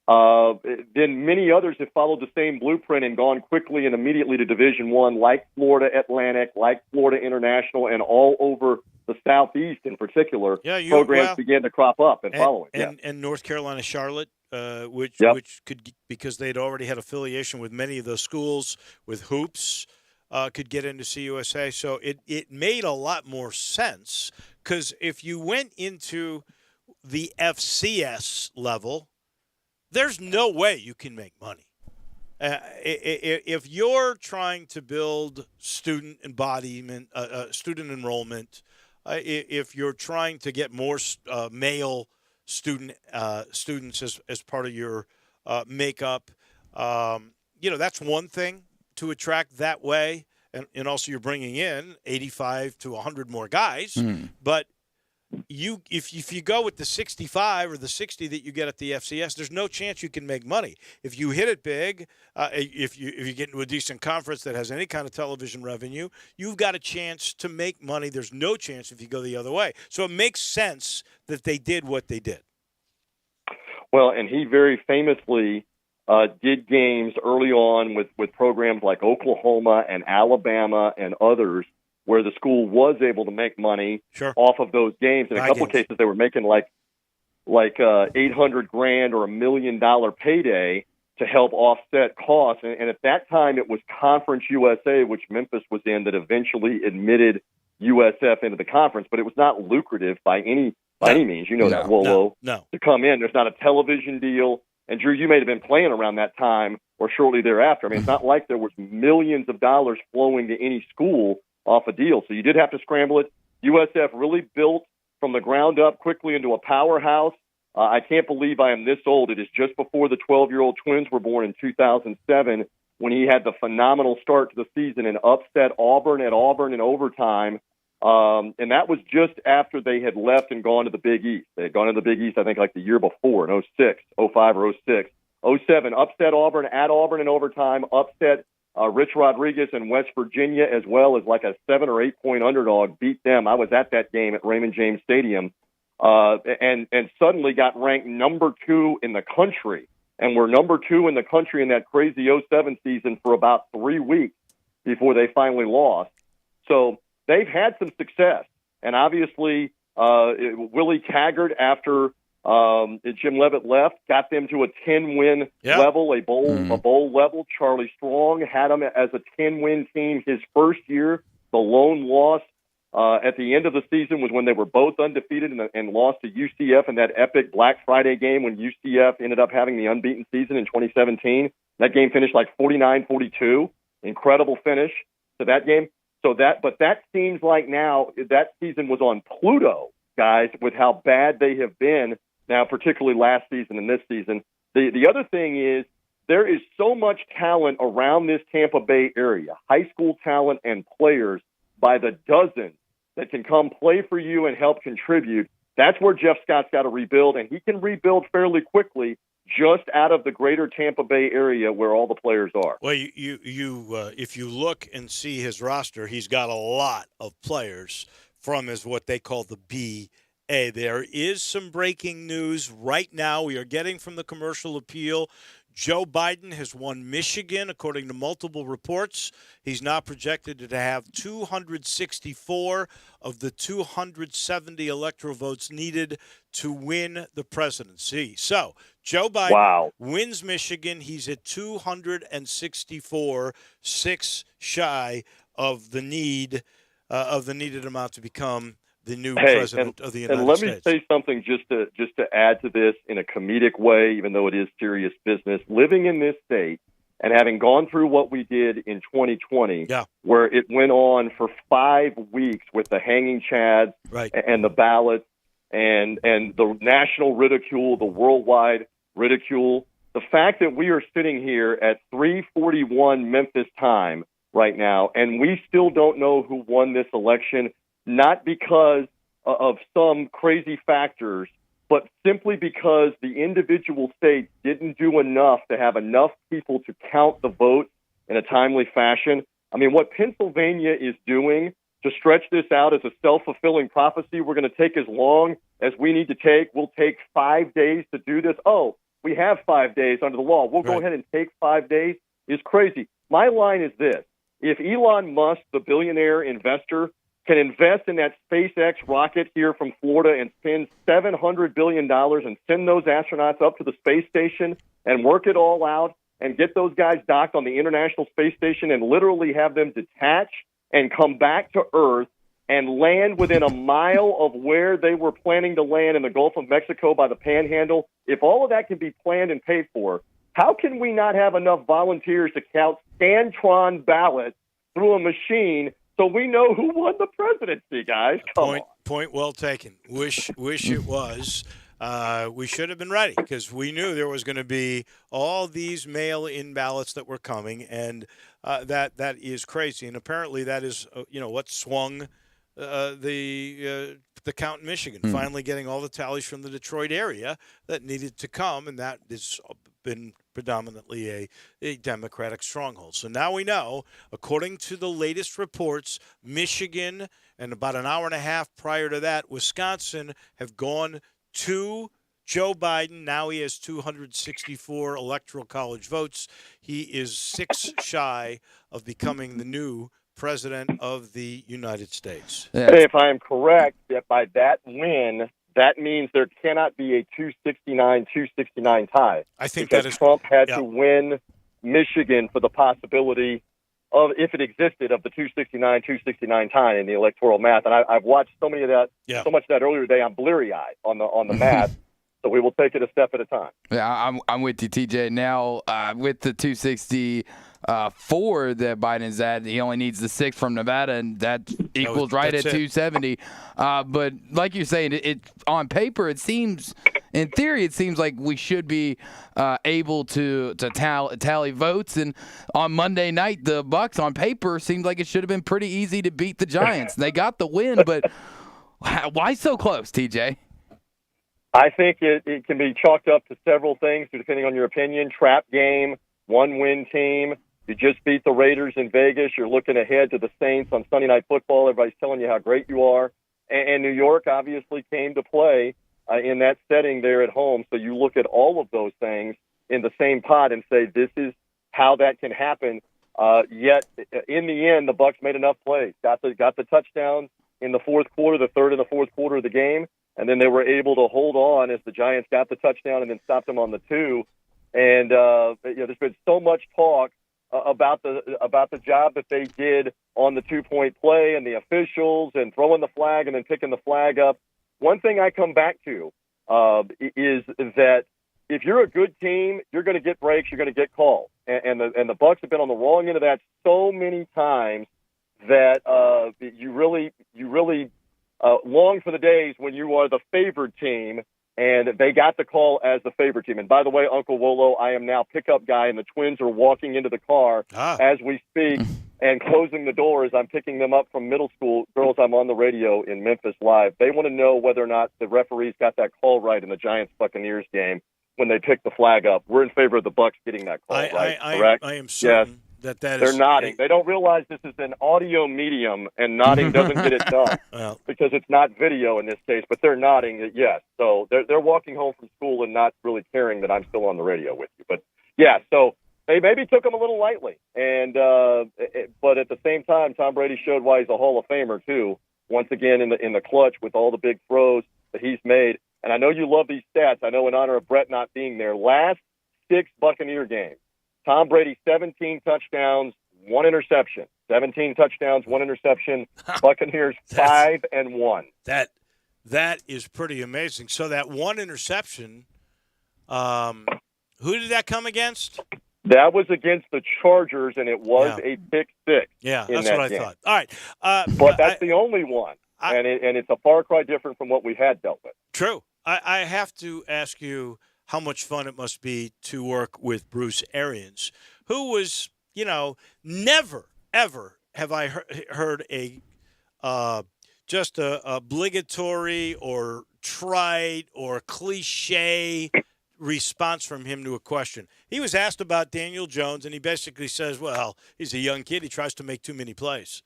then many others have followed the same blueprint and gone quickly and immediately to Division I, like Florida Atlantic, like Florida International, and all over the Southeast in particular. Programs began to crop up and following. And North Carolina Charlotte, which could, because they'd already had affiliation with many of those schools with hoops, could get into CUSA. So it made a lot more sense, because if you went into the FCS level, there's no way you can make money. If you're trying to build student embodiment, student enrollment, if you're trying to get more male students as part of your makeup, that's one thing to attract that way, and also you're bringing in 85 to 100 more guys. But if you go with the 65 or the 60 that you get at the FCS, there's no chance you can make money. If you hit it big, if you get into a decent conference that has any kind of television revenue, you've got a chance to make money. There's no chance if you go the other way. So it makes sense that they did what they did. Well, and he very famously did games early on with programs like Oklahoma and Alabama and others, where the school was able to make money off of those games. In a couple of cases, they were making like $800,000 or $1 million payday to help offset costs. And at that time, it was Conference USA, which Memphis was in, that eventually admitted USF into the conference. But it was not lucrative by any means. You know that, Wolo. No. To come in, there's not a television deal. And Drew, you may have been playing around that time or shortly thereafter. I mean, it's not like there was millions of dollars flowing to any school off a deal. So you did have to scramble it. USF really built from the ground up quickly into a powerhouse. I can't believe I am this old. It is just before the 12-year-old twins were born in 2007 when he had the phenomenal start to the season and upset Auburn at Auburn in overtime. And that was just after they had left and gone to the Big East. They had gone to the Big East, I think, like the year before, in 06, 05 or 06. 07, upset Auburn at Auburn in overtime, upset Rich Rodriguez in West Virginia, as well as like a 7 or 8 point underdog, beat them. I was at that game at Raymond James Stadium, and suddenly got ranked number 2 in the country. And were number 2 in the country in that crazy 07 season for about 3 weeks before they finally lost. So they've had some success. And obviously, Willie Taggart, after Jim Leavitt left, got them to a 10-win level, a bowl level. Charlie Strong had them as a 10-win team his first year. The lone loss at the end of the season was when they were both undefeated and lost to UCF in that epic Black Friday game when UCF ended up having the unbeaten season in 2017. That game finished like 49-42. Incredible finish to that game. But that seems like now that season was on Pluto, guys, with how bad they have been now, particularly last season and this season. The other thing is there is so much talent around this Tampa Bay area, high school talent and players by the dozens that can come play for you and help contribute. That's where Jeff Scott's got to rebuild, and he can rebuild fairly quickly just out of the greater Tampa Bay area where all the players are. Well, if you look and see his roster, he's got a lot of players from what they call the B Hey, there is some breaking news right now. We are getting from the commercial appeal. Joe Biden has won Michigan, according to multiple reports. He's now projected to have 264 of the 270 electoral votes needed to win the presidency. So, Joe Biden wins Michigan. He's at 264, 6 shy of the needed amount to become the new president of the United States. And let me say something just to add to this in a comedic way, even though it is serious business. Living in this state and having gone through what we did in 2020, where it went on for 5 weeks with the hanging chads and the ballots and the national ridicule, the worldwide ridicule, the fact that we are sitting here at 3:41 Memphis time right now, and we still don't know who won this election, not because of some crazy factors, but simply because the individual states didn't do enough to have enough people to count the vote in a timely fashion. I mean, what Pennsylvania is doing to stretch this out as a self-fulfilling prophecy, we're going to take as long as we need to take. We'll take 5 days to do this. Oh, we have 5 days under the law. We'll go ahead and take 5 days is crazy. My line is this. If Elon Musk, the billionaire investor, can invest in that SpaceX rocket here from Florida and spend $700 billion and send those astronauts up to the space station and work it all out and get those guys docked on the International Space Station and literally have them detach and come back to Earth and land within a mile of where they were planning to land in the Gulf of Mexico by the Panhandle, if all of that can be planned and paid for, how can we not have enough volunteers to count Scantron ballots through a machine so we know who won the presidency, guys? Point well taken. Wish it was. We should have been ready because we knew there was going to be all these mail-in ballots that were coming, and that is crazy. And apparently that is what swung the count in Michigan, finally getting all the tallies from the Detroit area that needed to come, and that has been predominantly a Democratic stronghold. So now we know, according to the latest reports, Michigan and about an hour and a half prior to that, Wisconsin have gone to Joe Biden. Now he has 264 electoral college votes. He is 6 shy of becoming the new president of the United States. If I am correct, that by that win, that means there cannot be a 269 tie. I think because that is Trump had to win Michigan for the possibility of, if it existed, of the 269 tie in the electoral math. And I've watched so much of that earlier today. I'm bleary-eyed on the math. So we will take it a step at a time. Yeah, I'm with you, TJ. Now, with the 264 that Biden's at, he only needs the 6 from Nevada, and that equals right at 270. But like you're saying, it on paper, it seems, in theory, it seems like we should be able to tally votes. And on Monday night, the Bucs, on paper, seemed like it should have been pretty easy to beat the Giants. They got the win, but why so close, TJ? I think it can be chalked up to several things, depending on your opinion. Trap game, one-win team. You just beat the Raiders in Vegas. You're looking ahead to the Saints on Sunday Night Football. Everybody's telling you how great you are. And New York obviously came to play in that setting there at home. So you look at all of those things in the same pot and say, this is how that can happen. Yet, in the end, the Bucs made enough plays. Got the touchdown in the fourth quarter, the third and the fourth quarter of the game. And then they were able to hold on as the Giants got the touchdown and then stopped them on the 2. And there's been so much talk about the job that they did on the 2-point play and the officials and throwing the flag and then picking the flag up. One thing I come back to is that if you're a good team, you're going to get breaks, you're going to get calls. And the Bucs have been on the wrong end of that so many times that you really long for the days when you are the favored team, and they got the call as the favored team. And by the way, Uncle Wolo, I am now pickup guy, and the twins are walking into the car as we speak and closing the door as I'm picking them up from middle school. Girls, I'm on the radio in Memphis Live. They want to know whether or not the referees got that call right in the Giants-Buccaneers game when they picked the flag up. We're in favor of the Bucs getting that call right, correct? I am certain. Yes. They're nodding. They don't realize this is an audio medium, and nodding doesn't get it done because it's not video in this case. But they're nodding that yes. So they're walking home from school and not really caring that I'm still on the radio with you. But yeah, so they maybe took him a little lightly, and but at the same time, Tom Brady showed why he's a Hall of Famer too. Once again, in the clutch with all the big throws that he's made. And I know you love these stats. I know in honor of Brett not being there, last 6 Buccaneer games, Tom Brady, 17 touchdowns, 1 interception. 17 touchdowns, 1 interception. Buccaneers 5-1. That is pretty amazing. So that 1 interception, who did that come against? That was against the Chargers, and it was a pick-6. Yeah, that's what I thought. All right. But that's the only one, and it's a far cry different from what we had dealt with. True. I have to ask you how much fun it must be to work with Bruce Arians, who was, never, ever have I heard a just a obligatory or trite or cliche response from him to a question. He was asked about Daniel Jones, and he basically says, well, he's a young kid. He tries to make too many plays.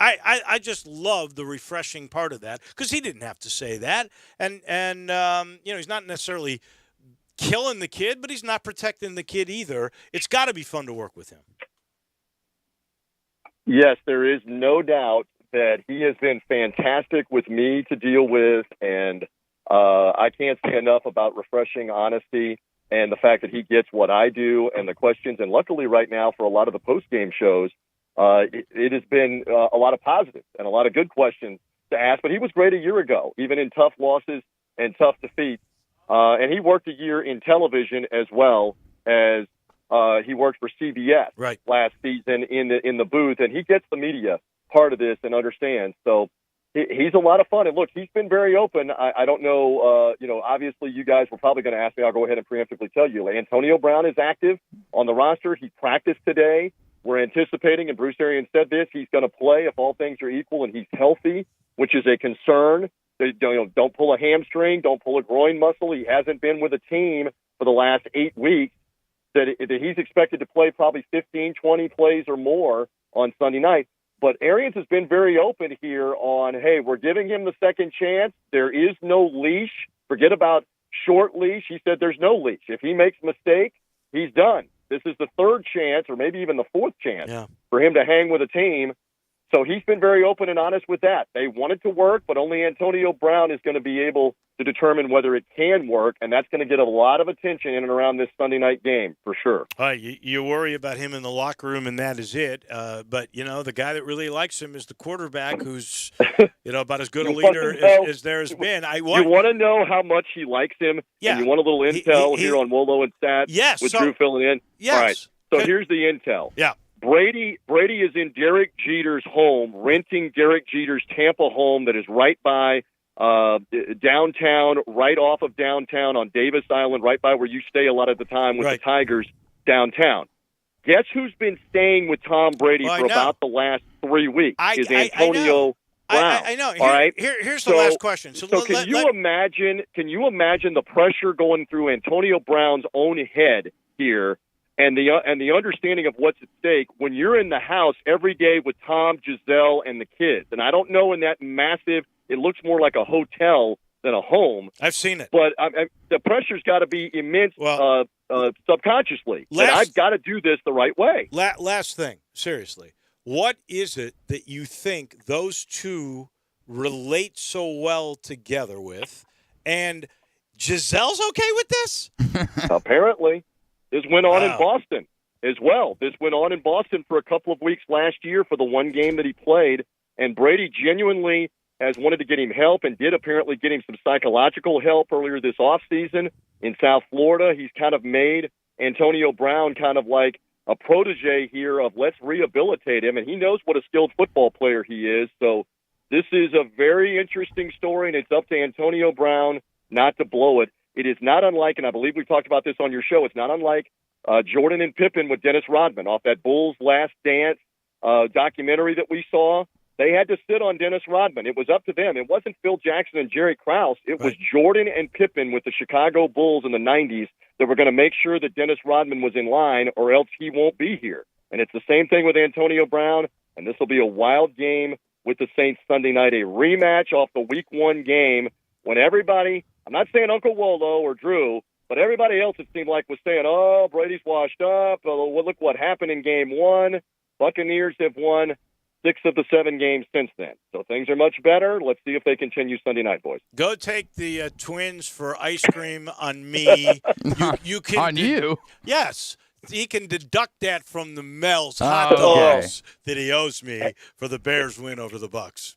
I just love the refreshing part of that because he didn't have to say that. And he's not necessarily killing the kid, but he's not protecting the kid either. It's got to be fun to work with him. Yes, there is no doubt that he has been fantastic with me to deal with, and I can't say enough about refreshing honesty and the fact that he gets what I do and the questions. And luckily right now for a lot of the post-game shows, it has been a lot of positives and a lot of good questions to ask. But he was great a year ago, even in tough losses and tough defeats. And he worked a year in television as well as he worked for CBS last season in the booth. And he gets the media part of this and understands. So he's a lot of fun. And look, he's been very open. I don't know, obviously you guys were probably going to ask me. I'll go ahead and preemptively tell you. Antonio Brown is active on the roster. He practiced today. We're anticipating, and Bruce Arians said this, he's going to play if all things are equal and he's healthy, which is a concern. Don't pull a hamstring, don't pull a groin muscle. He hasn't been with a team for the last 8 weeks. That he's expected to play probably 15, 20 plays or more on Sunday night. But Arians has been very open here on, hey, we're giving him the second chance. There is no leash. Forget about short leash. He said there's no leash. If he makes a mistake, he's done. This is the 3rd chance or maybe even the 4th chance for him to hang with a team. So he's been very open and honest with that. They want it to work, but only Antonio Brown is going to be able to determine whether it can work, and that's going to get a lot of attention in and around this Sunday night game for sure. You worry about him in the locker room, and that is it. But, the guy that really likes him is the quarterback who's, about as good a leader as there has been. You want to know how much he likes him? Yeah. And you want a little intel here on Wolo and Stats with Drew filling in? Yes. All right. So here's the intel. Yeah. Brady is in Derek Jeter's home, renting Derek Jeter's Tampa home that is right by downtown, right off of downtown on Davis Island, right by where you stay a lot of the time with the Tigers downtown. Guess who's been staying with Tom Brady for about the last 3 weeks? Is Antonio Brown. I know. All right. Here's the last question. So can you imagine the pressure going through Antonio Brown's own head here? And the understanding of what's at stake when you're in the house every day with Tom, Giselle, and the kids. And I don't know in that massive, it looks more like a hotel than a home. I've seen it. But the pressure's got to be immense subconsciously. I've got to do this the right way. Last thing, seriously. What is it that you think those two relate so well together with? And Giselle's okay with this? Apparently. This went on in Boston as well. This went on in Boston for a couple of weeks last year for the one game that he played, and Brady genuinely has wanted to get him help and did apparently get him some psychological help earlier this offseason in South Florida. He's kind of made Antonio Brown kind of like a protege here of let's rehabilitate him, and he knows what a skilled football player he is. So this is a very interesting story, and it's up to Antonio Brown not to blow it. It is not unlike, and I believe we talked about this on your show, it's not unlike Jordan and Pippen with Dennis Rodman off that Bulls Last Dance documentary that we saw. They had to sit on Dennis Rodman. It was up to them. It wasn't Phil Jackson and Jerry Krause. It was Jordan and Pippen with the Chicago Bulls in the 90s that were going to make sure that Dennis Rodman was in line or else he won't be here. And it's the same thing with Antonio Brown, and this will be a wild game with the Saints Sunday night, a rematch off the Week 1 game when everybody, I'm not saying Uncle Wolo or Drew, but everybody else, it seemed like, was saying, oh, Brady's washed up. Oh, look what happened in Game 1. Buccaneers have won 6 of the 7 games since then. So things are much better. Let's see if they continue Sunday night, boys. Go take the Twins for ice cream on me. You can on you? Yes. He can deduct that from the Mel's hot dogs that he owes me for the Bears win over the Bucs.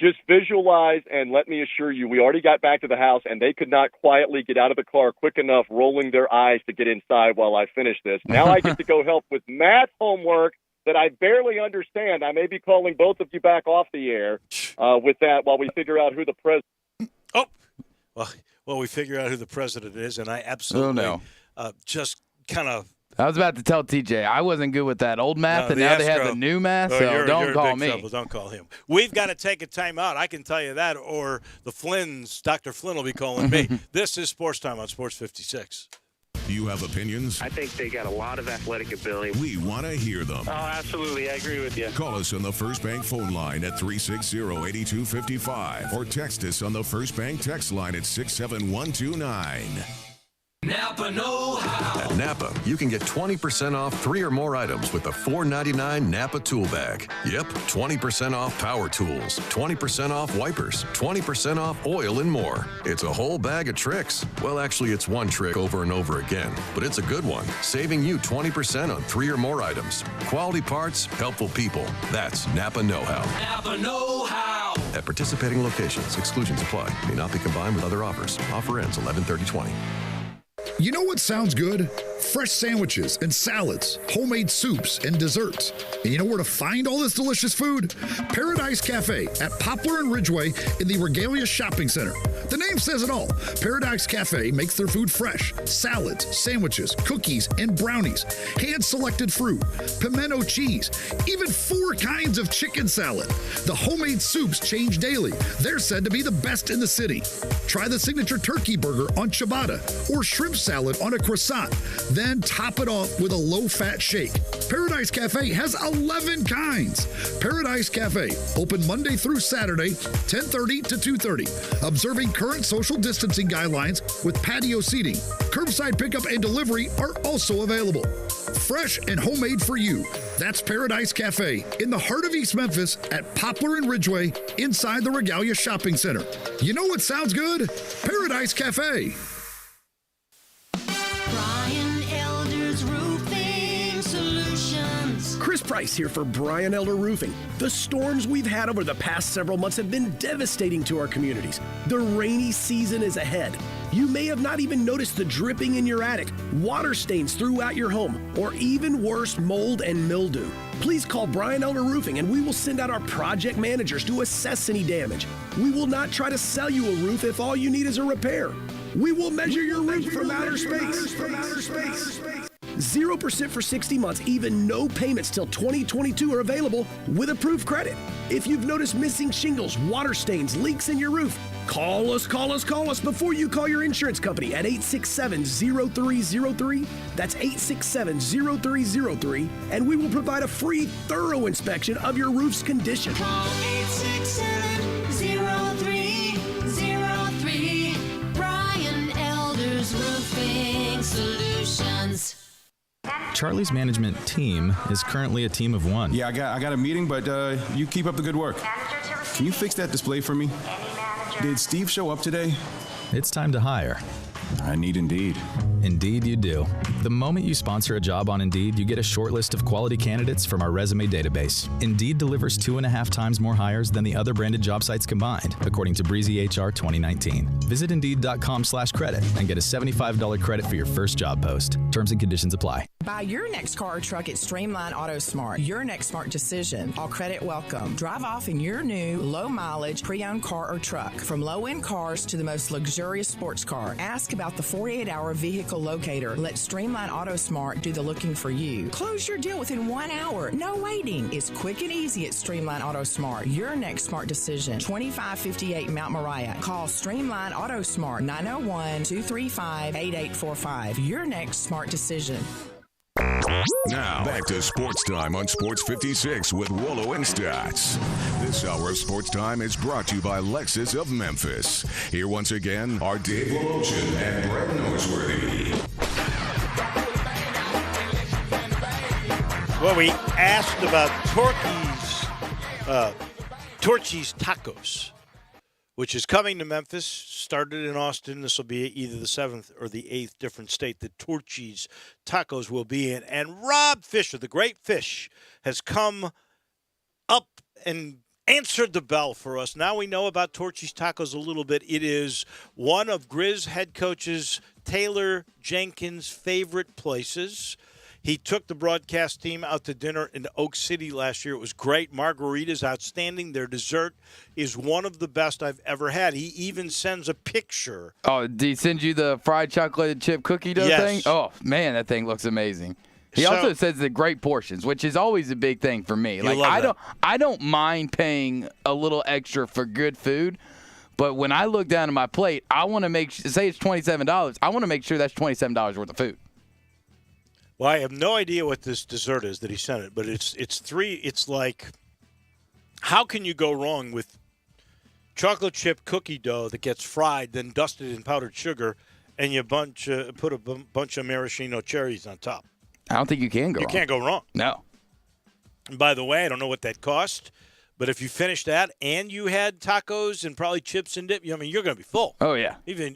Just visualize, and let me assure you, we already got back to the house, and they could not quietly get out of the car quick enough, rolling their eyes to get inside while I finish this. Now I get to go help with math homework that I barely understand. I may be calling both of you back off the air with that while we figure out who the president. Oh, well, we figure out who the president is, and I absolutely just kind of. I was about to tell TJ I wasn't good with that old math, and now they have the new math, so don't call me. Trouble. Don't call him. We've got to take a timeout. I can tell you that, or the Flynn's, Dr. Flynn will be calling me. This is Sports Time on Sports 56. You have opinions? I think they got a lot of athletic ability. We want to hear them. Oh, absolutely. I agree with you. Call us on the First Bank phone line at 360-8255 or text us on the First Bank text line at 67129. Napa know-how. At Napa, you can get 20% off 3 or more items with the $4.99 Napa tool bag. Yep, 20% off power tools, 20% off wipers, 20% off oil, and more. It's a whole bag of tricks. Well, actually, it's one trick over and over again, but it's a good one, saving you 20% on 3 or more items. Quality parts, helpful people. That's Napa know-how. Napa know-how. At participating locations, exclusions apply. May not be combined with other offers. Offer ends 11/30/20. You know what sounds good? Fresh sandwiches and salads, homemade soups and desserts. And you know where to find all this delicious food? Paradise Cafe at Poplar and Ridgeway in the Regalia Shopping Center. The name says it all. Paradise Cafe makes their food fresh. Salads, sandwiches, cookies, and brownies. Hand-selected fruit, pimento cheese, even 4 kinds of chicken salad. The homemade soups change daily. They're said to be the best in the city. Try the signature turkey burger on ciabatta or shrimp salad on a croissant. Then top it off with a low-fat shake. Paradise Cafe has 11 kinds. Paradise Cafe, open Monday through Saturday, 10:30 to 2:30. Observing current social distancing guidelines with patio seating. Curbside pickup and delivery are also available. Fresh and homemade for you. That's Paradise Cafe in the heart of East Memphis at Poplar and Ridgeway inside the Regalia Shopping Center. You know what sounds good? Paradise Cafe. Chris Price here for Brian Elder Roofing. The storms we've had over the past several months have been devastating to our communities. The rainy season is ahead. You may have not even noticed the dripping in your attic, water stains throughout your home, or even worse, mold and mildew. Please call Brian Elder Roofing and we will send out our project managers to assess any damage. We will not try to sell you a roof if all you need is a repair. We will measure your roof from outer space. 0% for 60 months, even no payments till 2022 are available with approved credit. If you've noticed missing shingles, water stains, leaks in your roof, call us before you call your insurance company at 867-0303. That's 867-0303, and we will provide a free, thorough inspection of your roof's condition. Call 867-0303. Brian Elder's Roofing Solutions. Charlie's management team is currently a team of 1. Yeah, I got a meeting, but you keep up the good work. Can you fix that display for me? Did Steve show up today? It's time to hire. I need Indeed. Indeed you do. The moment you sponsor a job on Indeed, you get a short list of quality candidates from our resume database. Indeed delivers 2.5 times more hires than the other branded job sites combined, according to Breezy HR 2019. Visit Indeed.com/credit and get a $75 credit for your first job post. Terms and conditions apply. Buy your next car or truck at Streamline Auto Smart. Your next smart decision. All credit welcome. Drive off in your new, low-mileage, pre-owned car or truck. From low-end cars to the most luxurious sports car. Ask about the 48-hour vehicle locator. Let Streamline Auto Smart do the looking for you. Close your deal within 1 hour. No waiting. It's quick and easy at Streamline Auto Smart. Your next smart decision. 2558 Mount Moriah. Call Streamline Auto Smart 901-235-8845. Your next smart decision. Now, back to Sports Time on Sports 56 with Wolo and Stats. This hour of Sports Time is brought to you by Lexus of Memphis. Here once again are Dave Woloshin and Brett Norsworthy. Well, we asked about Torchy's Tacos, which is coming to Memphis, started in Austin. This will be either the 7th or the 8th different state that Torchy's Tacos will be in. And Rob Fisher, the great Fish, has come up and answered the bell for us. Now we know about Torchy's Tacos a little bit. It is one of Grizz head coaches Taylor Jenkins' favorite places. He took the broadcast team out to dinner in Oak City last year. It was great. Margarita's outstanding. Their dessert is one of the best I've ever had. He even sends a picture. Oh, did he send you the fried chocolate chip cookie dough thing? Oh, man, that thing looks amazing. He also says the great portions, which is always a big thing for me. Like I don't mind paying a little extra for good food, but when I look down at my plate, I want to say it's $27. I want to make sure that's $27 worth of food. Well, I have no idea what this dessert is that he sent it, but it's like, how can you go wrong with chocolate chip cookie dough that gets fried, then dusted in powdered sugar, and you put a bunch of maraschino cherries on top? I don't think you can go wrong. You can't go wrong. No. And by the way, I don't know what that cost, but if you finish that and you had tacos and probably chips and dip, you're going to be full. Oh, yeah. Even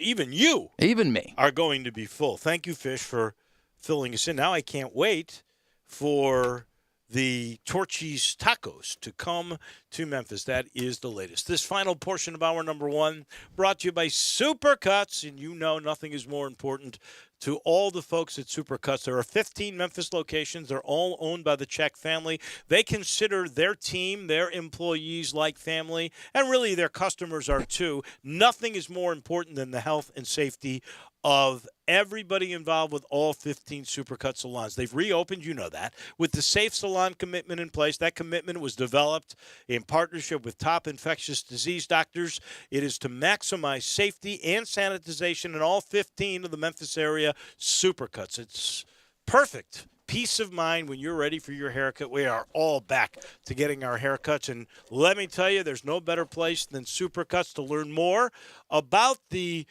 me are going to be full. Thank you, Fish, for filling us in. Now I can't wait for the Torchy's Tacos to come to Memphis. That is the latest. This final portion of hour number 1 brought to you by Supercuts, and you know nothing is more important to all the folks at Supercuts. There are 15 Memphis locations. They're all owned by the Czech family. They consider their team, their employees like family, and really their customers are too. Nothing is more important than the health and safety of everybody involved with all 15 Supercut salons. They've reopened, you know that, with the Safe Salon commitment in place. That commitment was developed in partnership with top infectious disease doctors. It is to maximize safety and sanitization in all 15 of the Memphis area Supercuts. It's perfect peace of mind when you're ready for your haircut. We are all back to getting our haircuts, and let me tell you, there's no better place than Supercuts to learn more about the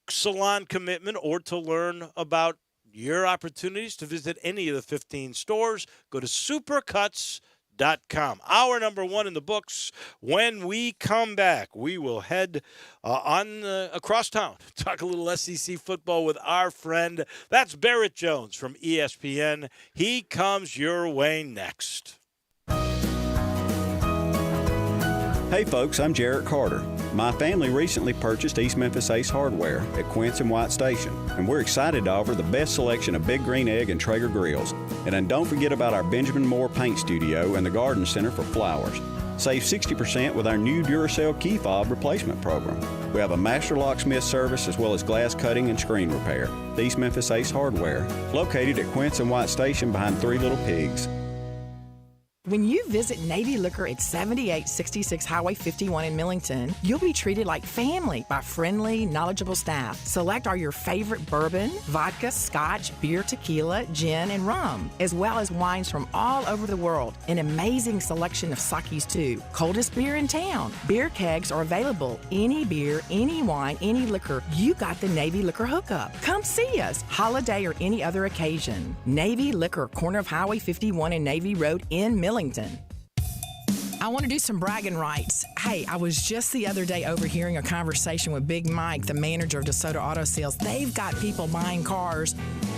salon commitment or to learn about your opportunities to visit any of the 15 stores. Go to supercuts.com. Hour number 1 in the books. When we come back, we will head across town, talk a little SEC football with our friend. That's Barrett Jones from ESPN. He comes your way next. Hey folks, I'm Jarrett Carter. My family recently purchased East Memphis Ace Hardware at Quince and White Station, and we're excited to offer the best selection of Big Green Egg and Traeger grills. And then don't forget about our Benjamin Moore Paint Studio and the Garden Center for flowers. Save 60% with our new Duracell key fob replacement program. We have a master locksmith service as well as glass cutting and screen repair. The East Memphis Ace Hardware, located at Quince and White Station behind Three Little Pigs. When you visit Navy Liquor at 7866 Highway 51 in Millington, you'll be treated like family by friendly, knowledgeable staff. Select are your favorite bourbon, vodka, scotch, beer, tequila, gin, and rum, as well as wines from all over the world. An amazing selection of sakis, too. Coldest beer in town. Beer kegs are available. Any beer, any wine, any liquor. You got the Navy Liquor hookup. Come see us, holiday or any other occasion. Navy Liquor, corner of Highway 51 and Navy Road in Millington. I want to do some bragging rights. Hey, I was just the other day overhearing a conversation with Big Mike, the manager of DeSoto Auto Sales. They've got people buying cars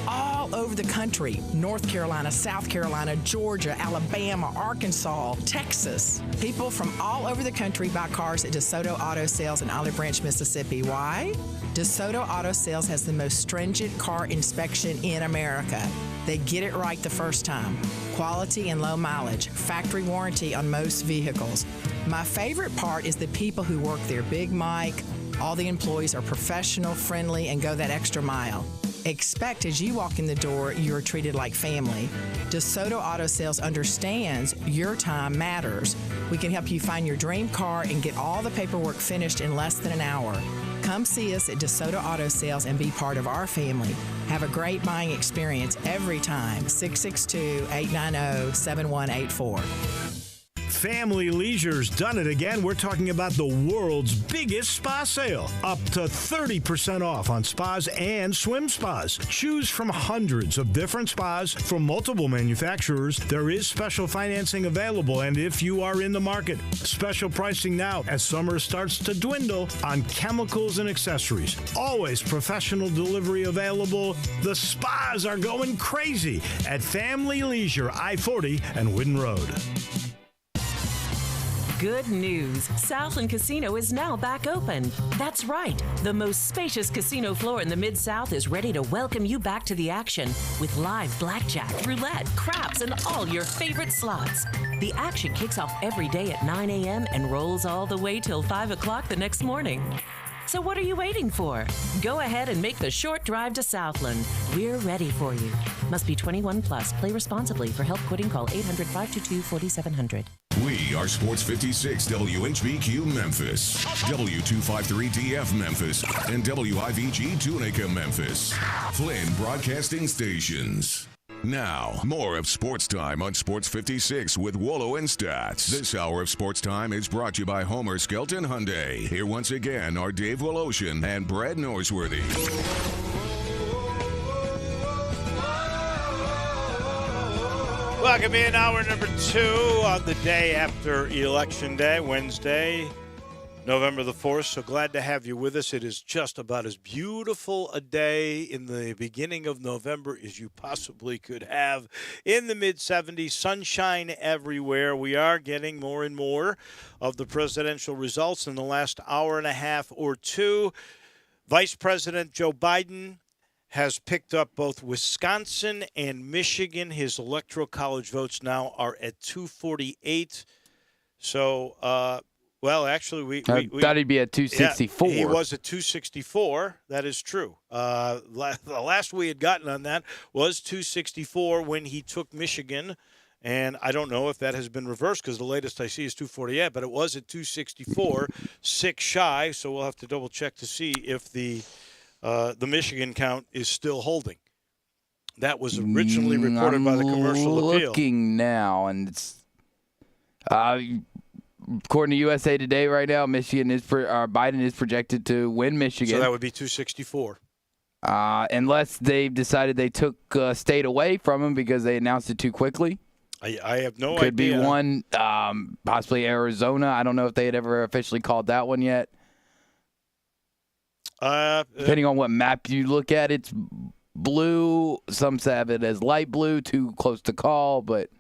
all over the country. North Carolina, South Carolina, Georgia, Alabama, Arkansas, Texas. People from all over the country buy cars at DeSoto Auto Sales in Olive Branch, Mississippi. Why? DeSoto Auto Sales has the most stringent car inspection in America. They get it right the first time. Quality and low mileage. Factory warranty on most vehicles. My favorite part is the people who work there. Big Mike, all the employees are professional, friendly, and go that extra mile. Expect as you walk in the door, you're treated like family. DeSoto Auto Sales understands your time matters. We can help you find your dream car and get all the paperwork finished in less than an hour. Come see us at DeSoto Auto Sales and be part of our family. Have a great buying experience every time. 662-890-7184. Family Leisure's done it again. We're talking about the world's biggest spa sale. Up to 30% off on spas and swim spas. Choose from hundreds of different spas from multiple manufacturers. There is special financing available, and if you are in the market, special pricing now as summer starts to dwindle on chemicals and accessories. Always professional delivery available. The spas are going crazy at Family Leisure, I-40 and Whidden Road. Good news. Southland Casino is now back open. That's right. The most spacious casino floor in the Mid-South is ready to welcome you back to the action with live blackjack, roulette, craps, and all your favorite slots. The action kicks off every day at 9 a.m. and rolls all the way till 5 o'clock the next morning. So what are you waiting for? Go ahead and make the short drive to Southland. We're ready for you. Must be 21 plus. Play responsibly. For help quitting, call 800-522-4700. We are Sports 56 WHBQ Memphis, W253DF Memphis, and WIVG Tunica Memphis. Flynn Broadcasting Stations. Now, more of Sports Time on Sports 56 with Wolo and Stats. This hour of Sports Time is brought to you by Homer Skelton Hyundai. Here once again are Dave Woloshin and Brad Norsworthy. Welcome in hour number 2 on the day after Election Day, Wednesday, November the 4th. So glad to have you with us. It is just about as beautiful a day in the beginning of November as you possibly could have. In the mid-70s, sunshine everywhere. We are getting more and more of the presidential results in the last hour and a half or two. Vice President Joe Biden has picked up both Wisconsin and Michigan. His electoral college votes now are at 248. So, well, actually, we thought he'd be at 264. Yeah, he was at 264. That is true. The last we had gotten on that was 264 when he took Michigan. And I don't know if that has been reversed because the latest I see is 248, but it was at 264, 6 shy. So we'll have to double check to see if the Michigan count is still holding. That was originally reported by the commercial appeal. Looking now, and it's according to USA Today right now, Biden is projected to win Michigan. So that would be 264. Unless they've decided they took state away from him because they announced it too quickly. I have no idea. Could be one, possibly Arizona. I don't know if they had ever officially called that one yet. Depending on what map you look at, it's blue. Some have it as light blue, too close to call, but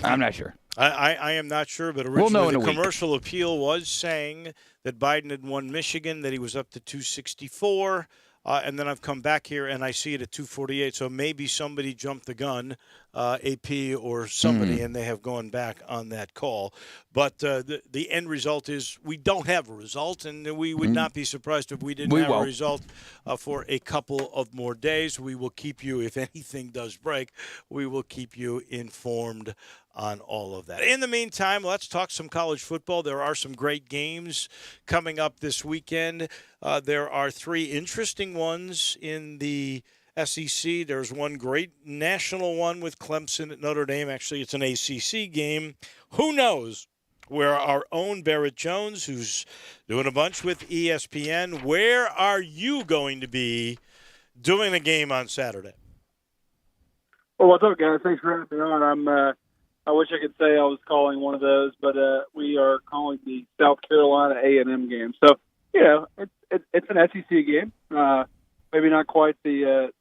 I'm not sure. I am not sure, but originally the commercial appeal was saying that Biden had won Michigan, that he was up to 264, and then I've come back here and I see it at 248. So maybe somebody jumped the gun, AP or somebody, and they have gone back on that call. But the end result is we don't have a result, and we would not be surprised if we didn't have a result for a couple of more days. We will keep you, if anything does break, we will keep you informed on all of that. In the meantime, let's talk some college football. There are some great games coming up this weekend. There are 3 interesting ones in the SEC. There's one great national one with Clemson at Notre Dame. Actually, it's an ACC game. Who knows where our own Barrett Jones, who's doing a bunch with ESPN, where are you going to be doing a game on Saturday? Well, what's up, guys? Thanks for having me on. I wish I could say I was calling one of those, but we are calling the South Carolina A&M game. So, you know, it's an SEC game. Maybe not quite the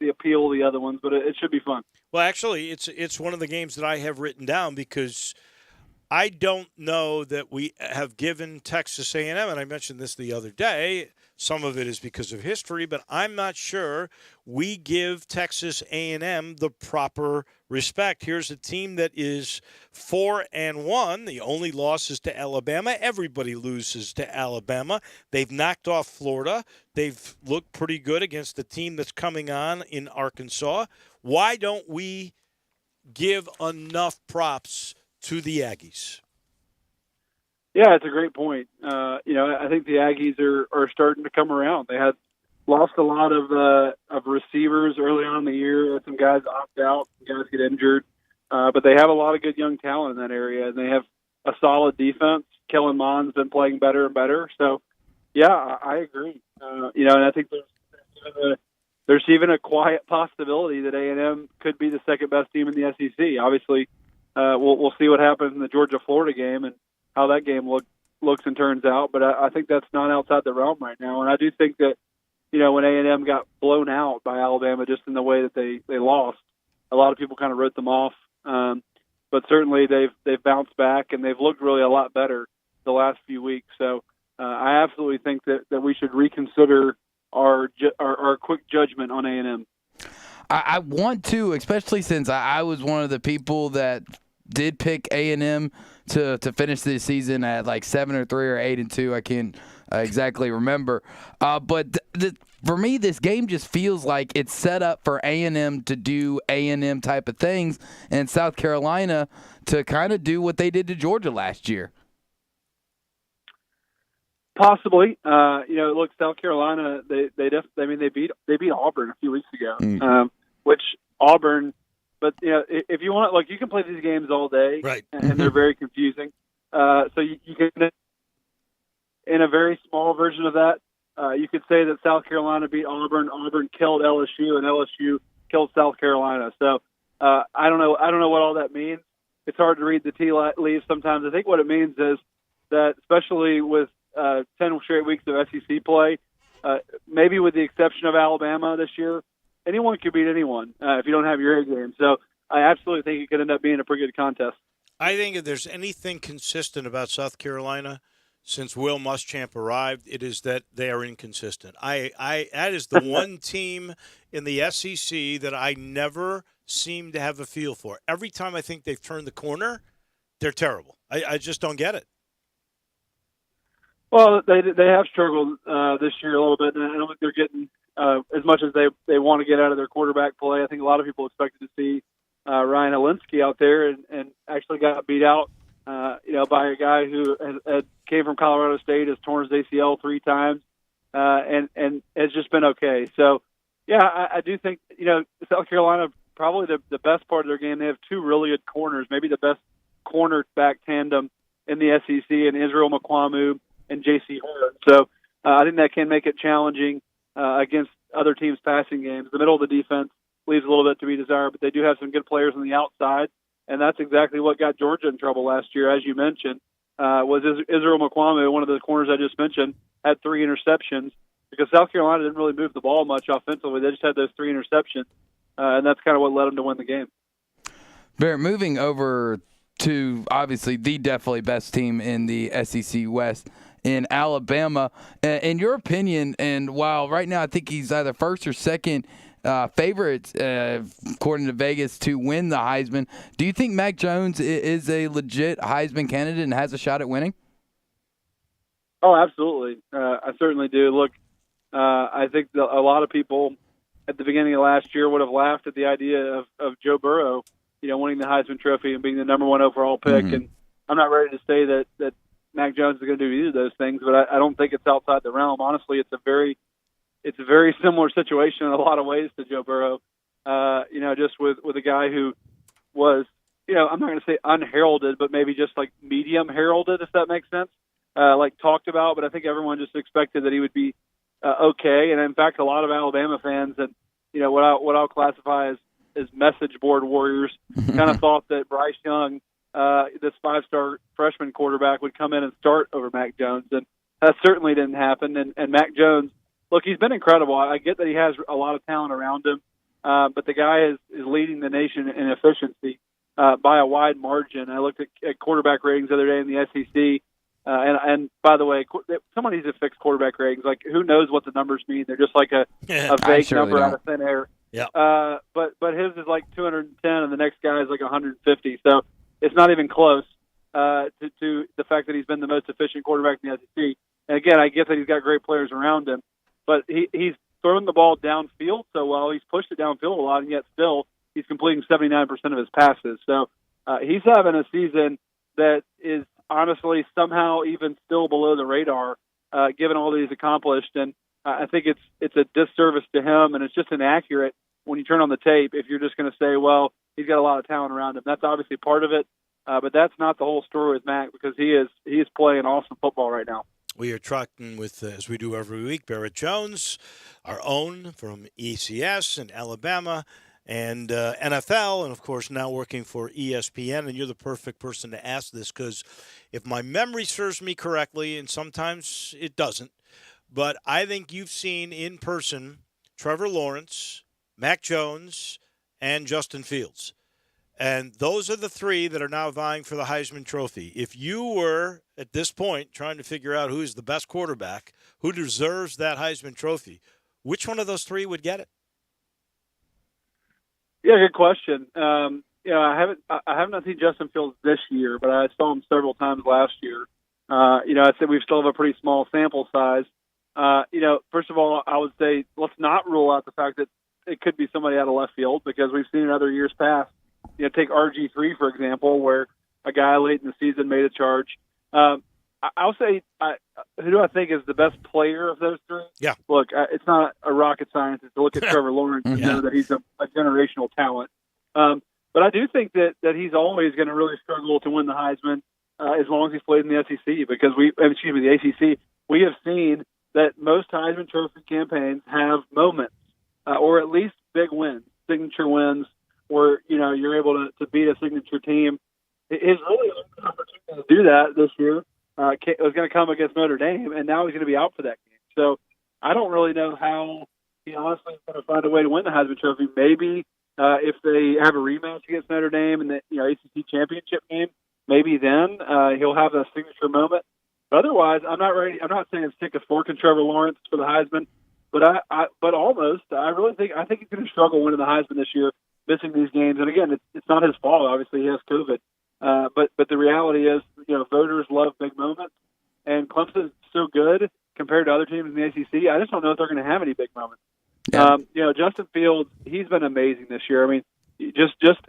appeal of the other ones, but it should be fun. Well, actually, it's one of the games that I have written down because I don't know that we have given Texas A&M, and I mentioned this the other day. Some of it is because of history, but I'm not sure we give Texas A&M the proper respect. Here's a team that is 4-1. The only loss is to Alabama. Everybody loses to Alabama. They've knocked off Florida. They've looked pretty good against the team that's coming on in Arkansas. Why don't we give enough props to the Aggies? Yeah, it's a great point. I think the Aggies are starting to come around. They had lost a lot of receivers early on in the year. Had some guys opt out, some guys get injured, but they have a lot of good young talent in that area, and they have a solid defense. Kellen Mond's been playing better and better. So, yeah, I agree. And I think there's even a quiet possibility that A&M could be the second best team in the SEC. Obviously, we'll see what happens in the Georgia-Florida game and how that game looks and turns out. But I think that's not outside the realm right now. And I do think that, when A&M got blown out by Alabama just in the way that they lost, a lot of people kind of wrote them off. But certainly they've bounced back, and they've looked really a lot better the last few weeks. So I absolutely think that we should reconsider our quick judgment on A&M. I want to, especially since I was one of the people that did pick A&M to finish this season at like 7-3 or 8-2. I can't exactly remember. But for me, this game just feels like it's set up for A&M to do A&M type of things, and South Carolina to kind of do what they did to Georgia last year. Possibly. Look, South Carolina, they beat Auburn a few weeks ago, which Auburn. But if you want, you can play these games all day, right? And they're very confusing. So you can, in a very small version of that, you could say that South Carolina beat Auburn. Auburn killed LSU, and LSU killed South Carolina. So I don't know what all that means. It's hard to read the tea leaves sometimes. I think what it means is that, especially with 10 straight weeks of SEC play, maybe with the exception of Alabama this year, anyone could beat anyone if you don't have your A game. So I absolutely think it could end up being a pretty good contest. I think if there's anything consistent about South Carolina since Will Muschamp arrived, it is that they are inconsistent. That is the one team in the SEC that I never seem to have a feel for. Every time I think they've turned the corner, they're terrible. I just don't get it. Well, they have struggled this year a little bit, and I don't think they're getting as much as they want to get out of their quarterback play. I think a lot of people expected to see Ryan Alinsky out there and actually got beat out, by a guy who came from Colorado State, has torn his ACL 3 times, and has just been okay. So, yeah, I do think, South Carolina, probably the best part of their game, they have 2 really good corners, maybe the best cornerback tandem in the SEC, and Israel Mukuamu and J.C. Horn. So I think that can make it challenging against other teams' passing games. The middle of the defense leaves a little bit to be desired, but they do have some good players on the outside, and that's exactly what got Georgia in trouble last year, as you mentioned, was Israel Mukuamu, one of the corners I just mentioned, had 3 interceptions because South Carolina didn't really move the ball much offensively. They just had those 3 interceptions, and that's kind of what led them to win the game. Barrett, moving over to obviously the definitely best team in the SEC West in Alabama. In your opinion, and while right now I think he's either first or second favorite, according to Vegas, to win the Heisman, do you think Mac Jones is a legit Heisman candidate and has a shot at winning? Oh, absolutely. I certainly do. Look, I think a lot of people at the beginning of last year would have laughed at the idea of Joe Burrow, winning the Heisman Trophy and being the number 1 overall pick. Mm-hmm. And I'm not ready to say that Mac Jones is going to do either of those things, but I don't think it's outside the realm. Honestly, it's a very similar situation in a lot of ways to Joe Burrow. Just with a guy who was, I'm not going to say unheralded, but maybe just like medium heralded, if that makes sense. Talked about, but I think everyone just expected that he would be okay. And in fact, a lot of Alabama fans and what I'll classify as message board warriors kind of thought that Bryce Young, this 5-star freshman quarterback, would come in and start over Mac Jones, and that certainly didn't happen. And Mac Jones, look, he's been incredible. I get that he has a lot of talent around him, but the guy is leading the nation in efficiency by a wide margin. I looked at quarterback ratings the other day in the SEC, and by the way, someone needs to fix quarterback ratings. Like, who knows what the numbers mean? They're just like a vague number out of thin air. Yeah. But his is like 210, and the next guy is like 150. So it's not even close to the fact that he's been the most efficient quarterback in the SEC. And again, I get that he's got great players around him, but he's throwing the ball downfield so well. He's pushed it downfield a lot, and yet still he's completing 79% of his passes. So he's having a season that is honestly somehow even still below the radar, given all that he's accomplished. And I think it's a disservice to him, and it's just inaccurate when you turn on the tape if you're just going to say, well, he's got a lot of talent around him. That's obviously part of it, but that's not the whole story with Mac, because he is playing awesome football right now. We are talking with, as we do every week, Barrett Jones, our own from ECS in Alabama and NFL, and, of course, now working for ESPN. And you're the perfect person to ask this because if my memory serves me correctly, and sometimes it doesn't, but I think you've seen in person Trevor Lawrence, Mac Jones, and Justin Fields. And those are the three that are now vying for the Heisman Trophy. If you were, at this point, trying to figure out who is the best quarterback, who deserves that Heisman Trophy, which one of those three would get it? Yeah, good question. I haven't seen Justin Fields this year, but I saw him several times last year. I'd say we still have a pretty small sample size. First of all, I would say let's not rule out the fact that it could be somebody out of left field, because we've seen in other years past. Take RG3, for example, where a guy late in the season made a charge. I'll say, who do I think is the best player of those three? Yeah. Look, it's not a rocket science to look at Trevor Lawrence and know that he's a generational talent. But I do think that he's always going to really struggle to win the Heisman as long as he's played in the SEC, because the ACC. We have seen that most Heisman Trophy campaigns have moments, or at least big wins, signature wins, where you're able to beat a signature team. His really only opportunity to do that this year was going to come against Notre Dame, and now he's going to be out for that game. So I don't really know how he honestly is going to find a way to win the Heisman Trophy. Maybe if they have a rematch against Notre Dame in the ACC championship game, maybe then he'll have a signature moment. But otherwise, I'm not ready. I'm not saying stick a fork in Trevor Lawrence for the Heisman, but almost. I think he's going to struggle winning the Heisman this year, missing these games. And again, it's not his fault. Obviously, he has COVID. But the reality is, voters love big moments, and Clemson's so good compared to other teams in the ACC. I just don't know if they're going to have any big moments. Yeah. Justin Fields, he's been amazing this year. I mean,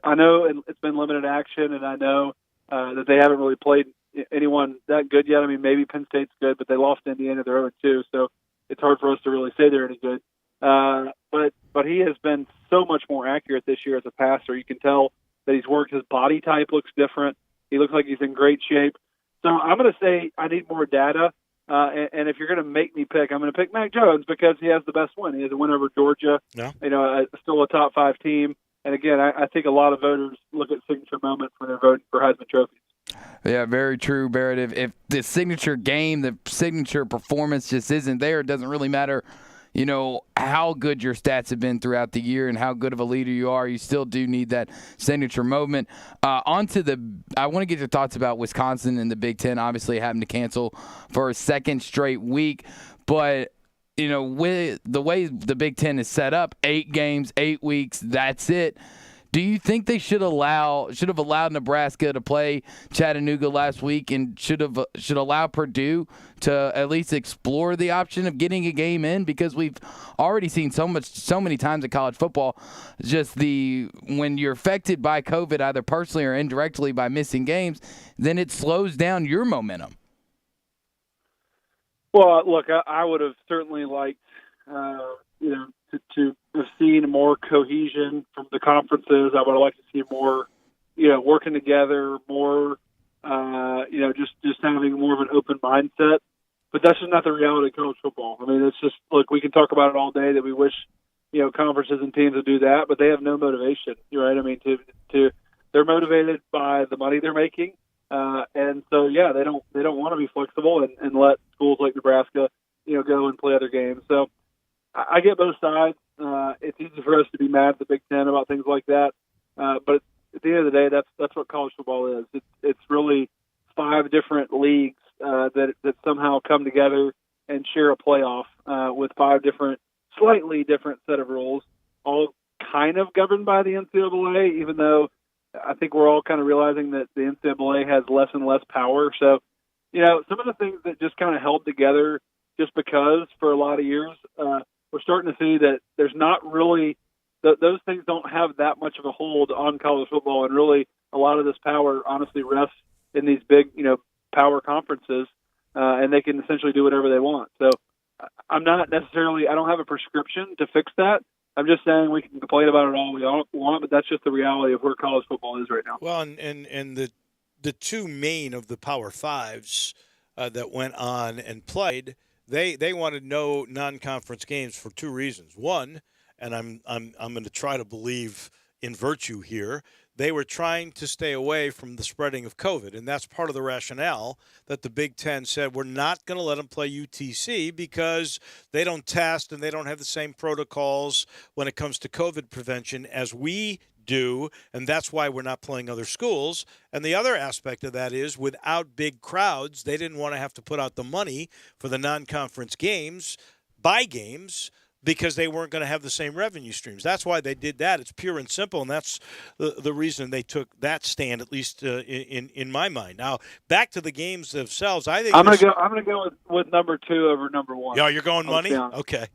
I know it's been limited action, and I know that they haven't really played anyone that good yet. I mean, maybe Penn State's good, but they lost to Indiana. They're 0-2, so it's hard for us to really say they're any good. But he has been so much more accurate this year as a passer. You can tell that he's worked. His body type looks different. He looks like he's in great shape. So I'm going to say I need more data. And if you're going to make me pick, I'm going to pick Mac Jones because he has the best win. He has a win over Georgia, still a top 5 team. And again, I think a lot of voters look at signature moments when they're voting for Heisman trophies. Yeah, very true, Barrett. If the signature game, the signature performance just isn't there, it doesn't really matter, how good your stats have been throughout the year and how good of a leader you are. You still do need that signature moment. I want to get your thoughts about Wisconsin and the Big Ten, obviously having to cancel for a second straight week. But, with the way the Big Ten is set up, 8 games, 8 weeks, that's it. Do you think they should have allowed Nebraska to play Chattanooga last week and should allow Purdue to at least explore the option of getting a game in? Because we've already seen so many times in college football, when you're affected by COVID either personally or indirectly by missing games, then it slows down your momentum. Well, look, I would have certainly liked to have seen more cohesion from the conferences. I would have liked to see more, working together, more, just having more of an open mindset. But that's just not the reality of college football. I mean, it's just, look, we can talk about it all day that we wish, conferences and teams would do that, but they have no motivation, right? I mean, they're motivated by the money they're making. And so, yeah, they don't want to be flexible and let schools like Nebraska, go and play other games. So I get both sides. It's easy for us to be mad at the Big Ten about things like that. But at the end of the day, that's what college football is. It's really 5 different leagues that somehow come together and share a playoff with 5 different, slightly different set of rules, all kind of governed by the NCAA, even though I think we're all kind of realizing that the NCAA has less and less power. So, some of the things that just kind of held together just because for a lot of years, we're starting to see that there's not really those things don't have that much of a hold on college football, and really a lot of this power honestly rests in these big, power conferences, and they can essentially do whatever they want. So I don't have a prescription to fix that. I'm just saying we can complain about it all we want, but that's just the reality of where college football is right now. Well, and the two main of the Power Fives that went on and played, they wanted no non-conference games for two reasons. One, and I'm going to try to believe in virtue here, they were trying to stay away from the spreading of COVID, and that's part of the rationale that the Big Ten said we're not going to let them play UTC because they don't test and they don't have the same protocols when it comes to COVID prevention as we do, and that's why we're not playing other schools. And the other aspect of that is without big crowds, they didn't want to have to put out the money for the non-conference games, buy games, because they weren't going to have the same revenue streams. That's why they did that. It's pure and simple, and that's the reason they took that stand, at least in my mind. Now, back to the games themselves, I think I'm going to go with number 2 over number 1. Yeah, you're going money? Okay.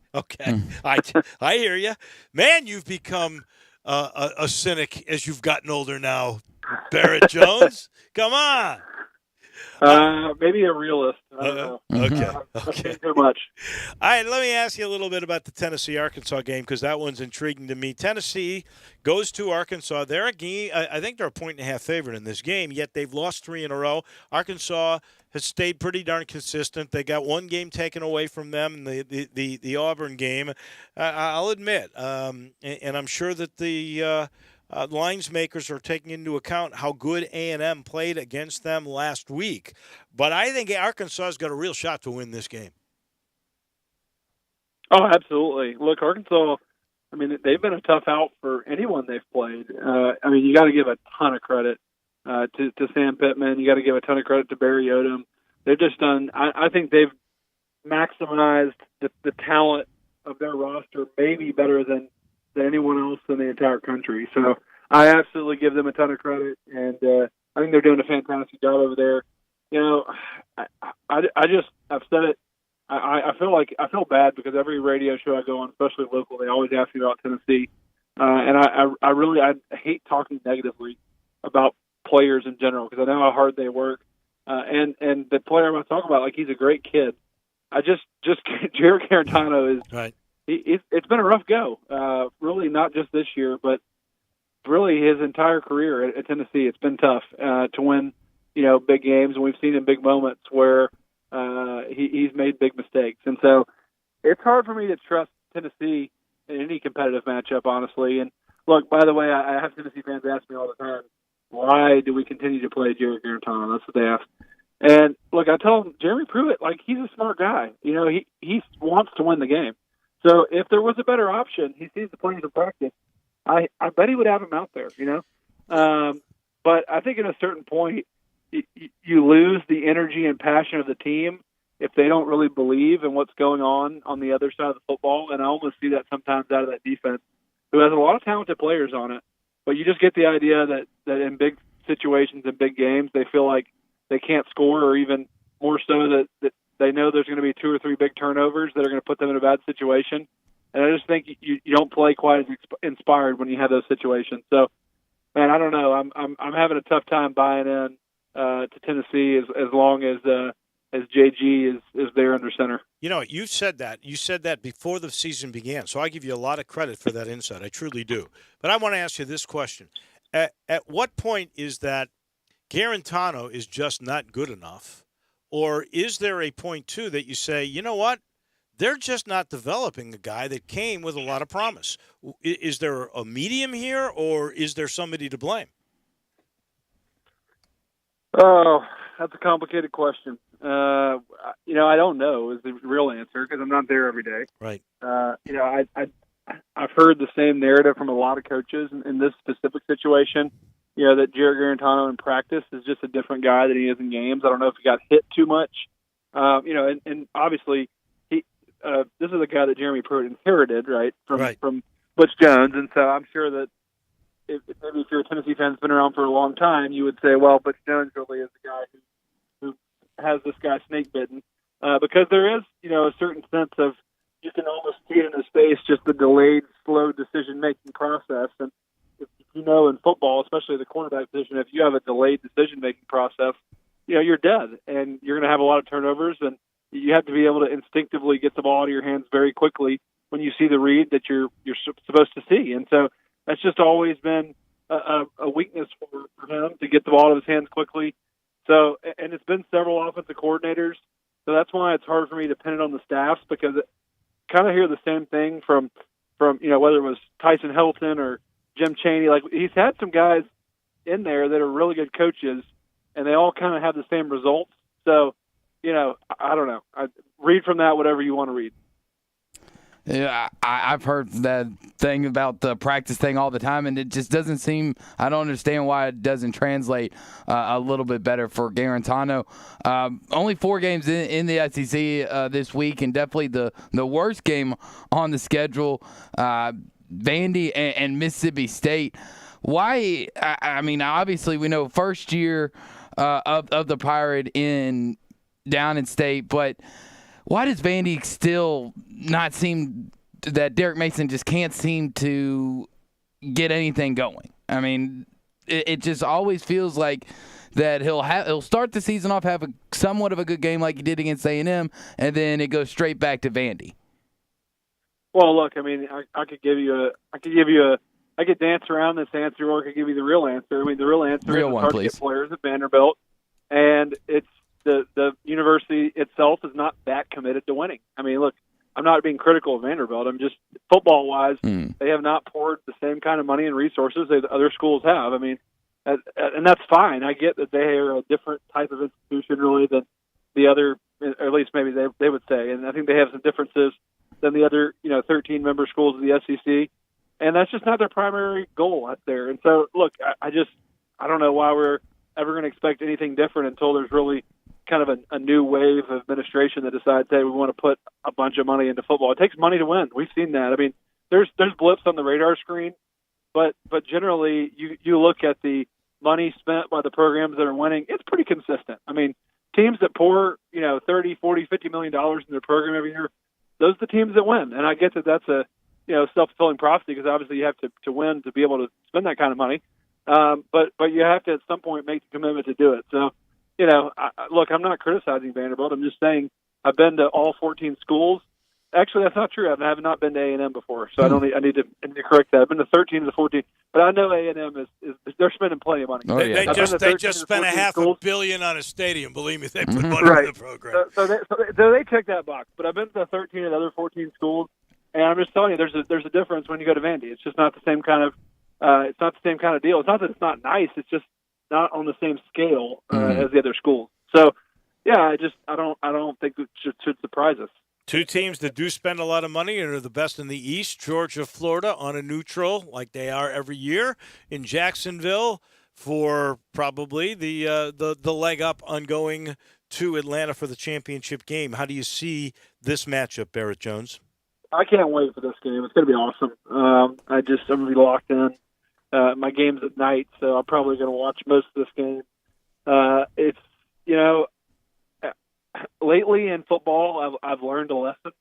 I hear you. Man, you've become a cynic as you've gotten older now, Barrett Jones. Come on. Maybe a realist. I don't know. Okay. Too much. All right, let me ask you a little bit about the Tennessee-Arkansas game because that one's intriguing to me. Tennessee goes to Arkansas. They're a game. I think they're a 1.5 favorite in this game, yet they've lost 3 in a row. Arkansas has stayed pretty darn consistent. They got one game taken away from them, the Auburn game. I'll admit, and I'm sure that the lines makers are taking into account how good A&M played against them last week. But I think Arkansas has got a real shot to win this game. Oh, absolutely. Look, Arkansas, I mean, they've been a tough out for anyone they've played. I mean, you got to give a ton of credit to Sam Pittman. You got to give a ton of credit to Barry Odom. They've just done, I think they've maximized the talent of their roster maybe better than anyone else in the entire country. So I absolutely give them a ton of credit, and I think they're doing a fantastic job over there. You know, I've said it. I feel bad because every radio show I go on, especially local, they always ask me about Tennessee, and I hate talking negatively about players in general because I know how hard they work. And the player I'm going to talk about, like, he's a great kid. Jared Garantano is right. It's been a rough go, really, not just this year, but really his entire career at Tennessee. It's been tough to win, big games, and we've seen in big moments where he's made big mistakes. And so it's hard for me to trust Tennessee in any competitive matchup, honestly. And look, by the way, I have Tennessee fans ask me all the time, why do we continue to play Jared Garantano? That's what they ask. And look, I tell them, Jeremy Pruitt, like, he's a smart guy. He wants to win the game. So if there was a better option, he sees the players in practice, I bet he would have him out there, But I think at a certain point, you lose the energy and passion of the team if they don't really believe in what's going on the other side of the football. And I almost see that sometimes out of that defense, who has a lot of talented players on it. But you just get the idea that in big situations and big games, they feel like they can't score, or even more so that they know there's going to be 2 or 3 big turnovers that are going to put them in a bad situation. And I just think you don't play quite as inspired when you have those situations. So, man, I don't know. I'm having a tough time buying in to Tennessee as long as JG is there under center. You said that. You said that before the season began, so I give you a lot of credit for that insight. I truly do. But I want to ask you this question. At what point is that Garantano is just not good enough? Or is there a point, too, that you say, you know what? They're just not developing a guy that came with a lot of promise. Is there a medium here, or is there somebody to blame? Oh, that's a complicated question. I don't know is the real answer because I'm not there every day. Right. I've heard the same narrative from a lot of coaches in this specific situation. That Jared Garantano in practice is just a different guy than he is in games. I don't know if he got hit too much. And obviously this is a guy that Jeremy Pruitt inherited, right, from Butch Jones. And so I'm sure that if you're a Tennessee fan that's been around for a long time, you would say, well, Butch Jones really is the guy who has this guy snake bitten, because there is, a certain sense of, you can almost see it in his face, just the delayed, slow decision-making process. And in football, especially the cornerback position, if you have a delayed decision-making process, you're dead, and you're going to have a lot of turnovers, and you have to be able to instinctively get the ball out of your hands very quickly when you see the read that you're supposed to see. And so that's just always been a weakness for him, to get the ball out of his hands quickly. So, and it's been several offensive coordinators, so that's why it's hard for me to pin it on the staffs, because it kind of hear the same thing from whether it was Tyson Helton or Jim Chaney. Like, he's had some guys in there that are really good coaches, and they all kind of have the same results. So, I don't know. Read from that whatever you want to read. Yeah, I've heard that thing about the practice thing all the time, and it just doesn't seem – I don't understand why it doesn't translate a little bit better for Garantano. Only 4 games in the SEC this week, and definitely the worst game on the schedule, Vandy and Mississippi State. Why – I mean, obviously we know first year of the Pirate down in state, but – why does Vandy still not seem that Derek Mason just can't seem to get anything going? I mean, it just always feels like that he'll start the season off, have somewhat of a good game like he did against A&M, and then it goes straight back to Vandy. Well, look, I mean, I could dance around this answer, or I could give you the real answer. I mean, the real answer is hard to get players at Vanderbilt, and it's the university itself is not that committed to winning. I mean, look, I'm not being critical of Vanderbilt. I'm just, football-wise, they have not poured the same kind of money and resources that other schools have. I mean, and that's fine. I get that they are a different type of institution, really, than the other, or at least maybe they would say. And I think they have some differences than the other, 13-member schools of the SEC. And that's just not their primary goal out there. And so, look, I don't know why we're ever going to expect anything different until there's really kind of a new wave of administration that decides, hey, we want to put a bunch of money into football. It takes money to win. We've seen that. I mean, there's blips on the radar screen, but generally you look at the money spent by the programs that are winning, it's pretty consistent. I mean, teams that pour, $30, $40, $50 million in their program every year, those are the teams that win. And I get that that's a self-fulfilling prophecy, because obviously you have to win to be able to spend that kind of money. But you have to at some point make the commitment to do it. So, look, I'm not criticizing Vanderbilt. I'm just saying I've been to all 14 schools. Actually, that's not true. I have not been to A&M before, so I need to correct that. I've been to 13 of the 14, but I know A&M is they're spending plenty of money. Oh, yeah. They just spent $500 million on a stadium. Believe me, they put money in the program. So they check that box. But I've been to 13 of the other 14 schools, and I'm just telling you, there's a difference when you go to Vandy. It's just not the same kind of deal. It's not that it's not nice. It's just not on the same scale as the other schools. So, yeah, I don't think it should surprise us. 2 teams that do spend a lot of money and are the best in the East, Georgia, Florida, on a neutral like they are every year in Jacksonville for probably the leg up on going to Atlanta for the championship game. How do you see this matchup, Barrett Jones? I can't wait for this game. It's going to be awesome. I'm going to be locked in. My game's at night, so I'm probably going to watch most of this game. It's, lately in football, I've learned a lesson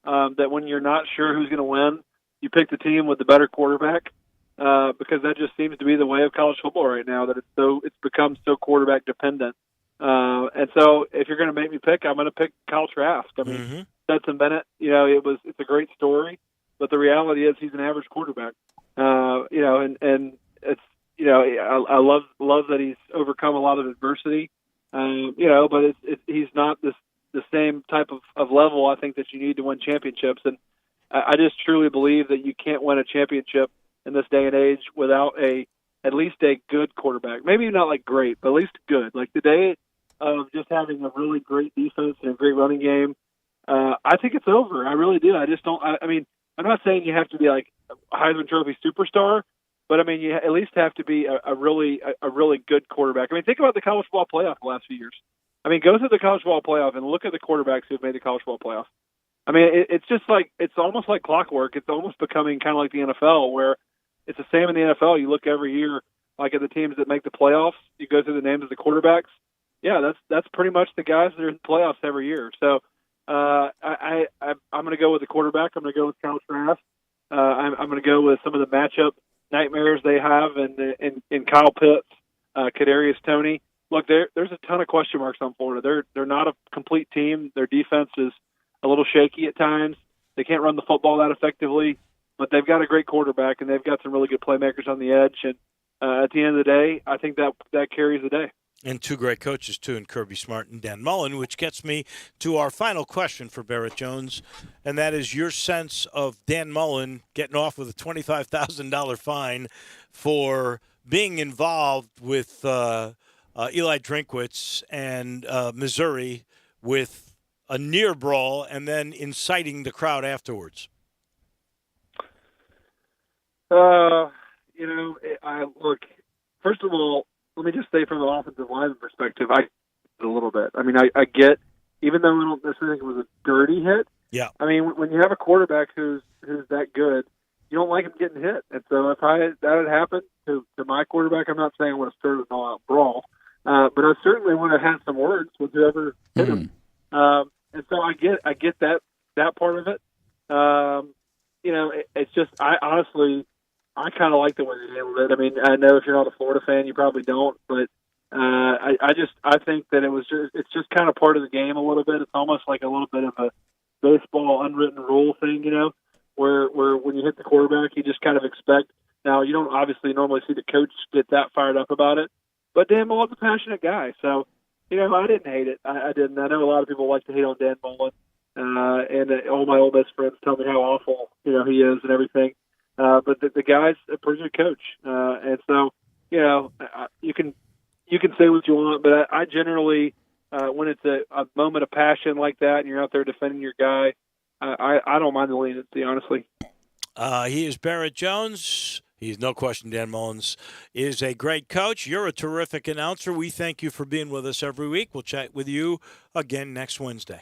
that when you're not sure who's going to win, you pick the team with the better quarterback, because that just seems to be the way of college football right now, that it's become so quarterback dependent. And so if you're going to make me pick, I'm going to pick Kyle Trask. I mean, Stetson Bennett, it's a great story, but the reality is he's an average quarterback. And it's, I love that he's overcome a lot of adversity, but he's not the same type of level, I think, that you need to win championships. And I just truly believe that you can't win a championship in this day and age without at least a good quarterback. Maybe not like great, but at least good. Like the day of just having a really great defense and a great running game, I think it's over. I really do. I just don't. I mean, I'm not saying you have to be like a Heisman Trophy superstar, but I mean, you at least have to be a really good quarterback. I mean, think about the college football playoff the last few years. I mean, go through the college football playoff and look at the quarterbacks who've made the college football playoff. I mean, it's just like, it's almost like clockwork. It's almost becoming kind of like the NFL, where it's the same in the NFL. You look every year, like at the teams that make the playoffs, you go through the names of the quarterbacks. Yeah, that's pretty much the guys that are in the playoffs every year. So I'm going to go with the quarterback. I'm going to go with Kyle Trask. I'm going to go with some of the matchup nightmares they have in Kyle Pitts, Kadarius Toney. look, there's a ton of question marks on Florida. They're not a complete team. Their defense is a little shaky at times. They can't run the football that effectively, but they've got a great quarterback, and they've got some really good playmakers on the edge. And at the end of the day, I think that carries the day. And two great coaches, too, in Kirby Smart and Dan Mullen, which gets me to our final question for Barrett Jones, and that is your sense of Dan Mullen getting off with a $25,000 fine for being involved with Eli Drinkwitz and Missouri with a near brawl and then inciting the crowd afterwards. Look, first of all, let me just say from an offensive lineman perspective, I a little bit. I mean, I get, even though I don't necessarily think it was a dirty hit. Yeah. I mean, when you have a quarterback who's that good, you don't like him getting hit. And so if that had happened to my quarterback, I'm not saying I would have started an all-out brawl, but I certainly would have had some words with whoever hit him. And so I get that part of it. It's just, I honestly, I kind of like the way they handled it. I mean, I know if you're not a Florida fan, you probably don't, but I think that it's just kind of part of the game a little bit. It's almost like a little bit of a baseball unwritten rule thing, where when you hit the quarterback, you just kind of expect. Now, you don't obviously normally see the coach get that fired up about it, but Dan Mullen's a passionate guy, so I didn't hate it. I didn't. I know a lot of people like to hate on Dan Mullen, and all my Ole Miss friends tell me how awful he is and everything. But the guy's a pretty good coach, and so you can say what you want, but I generally, when it's a moment of passion like that, and you're out there defending your guy, I don't mind the leniency, honestly. He is Barrett Jones. He's no question Dan Mullins is a great coach. You're a terrific announcer. We thank you for being with us every week. We'll chat with you again next Wednesday.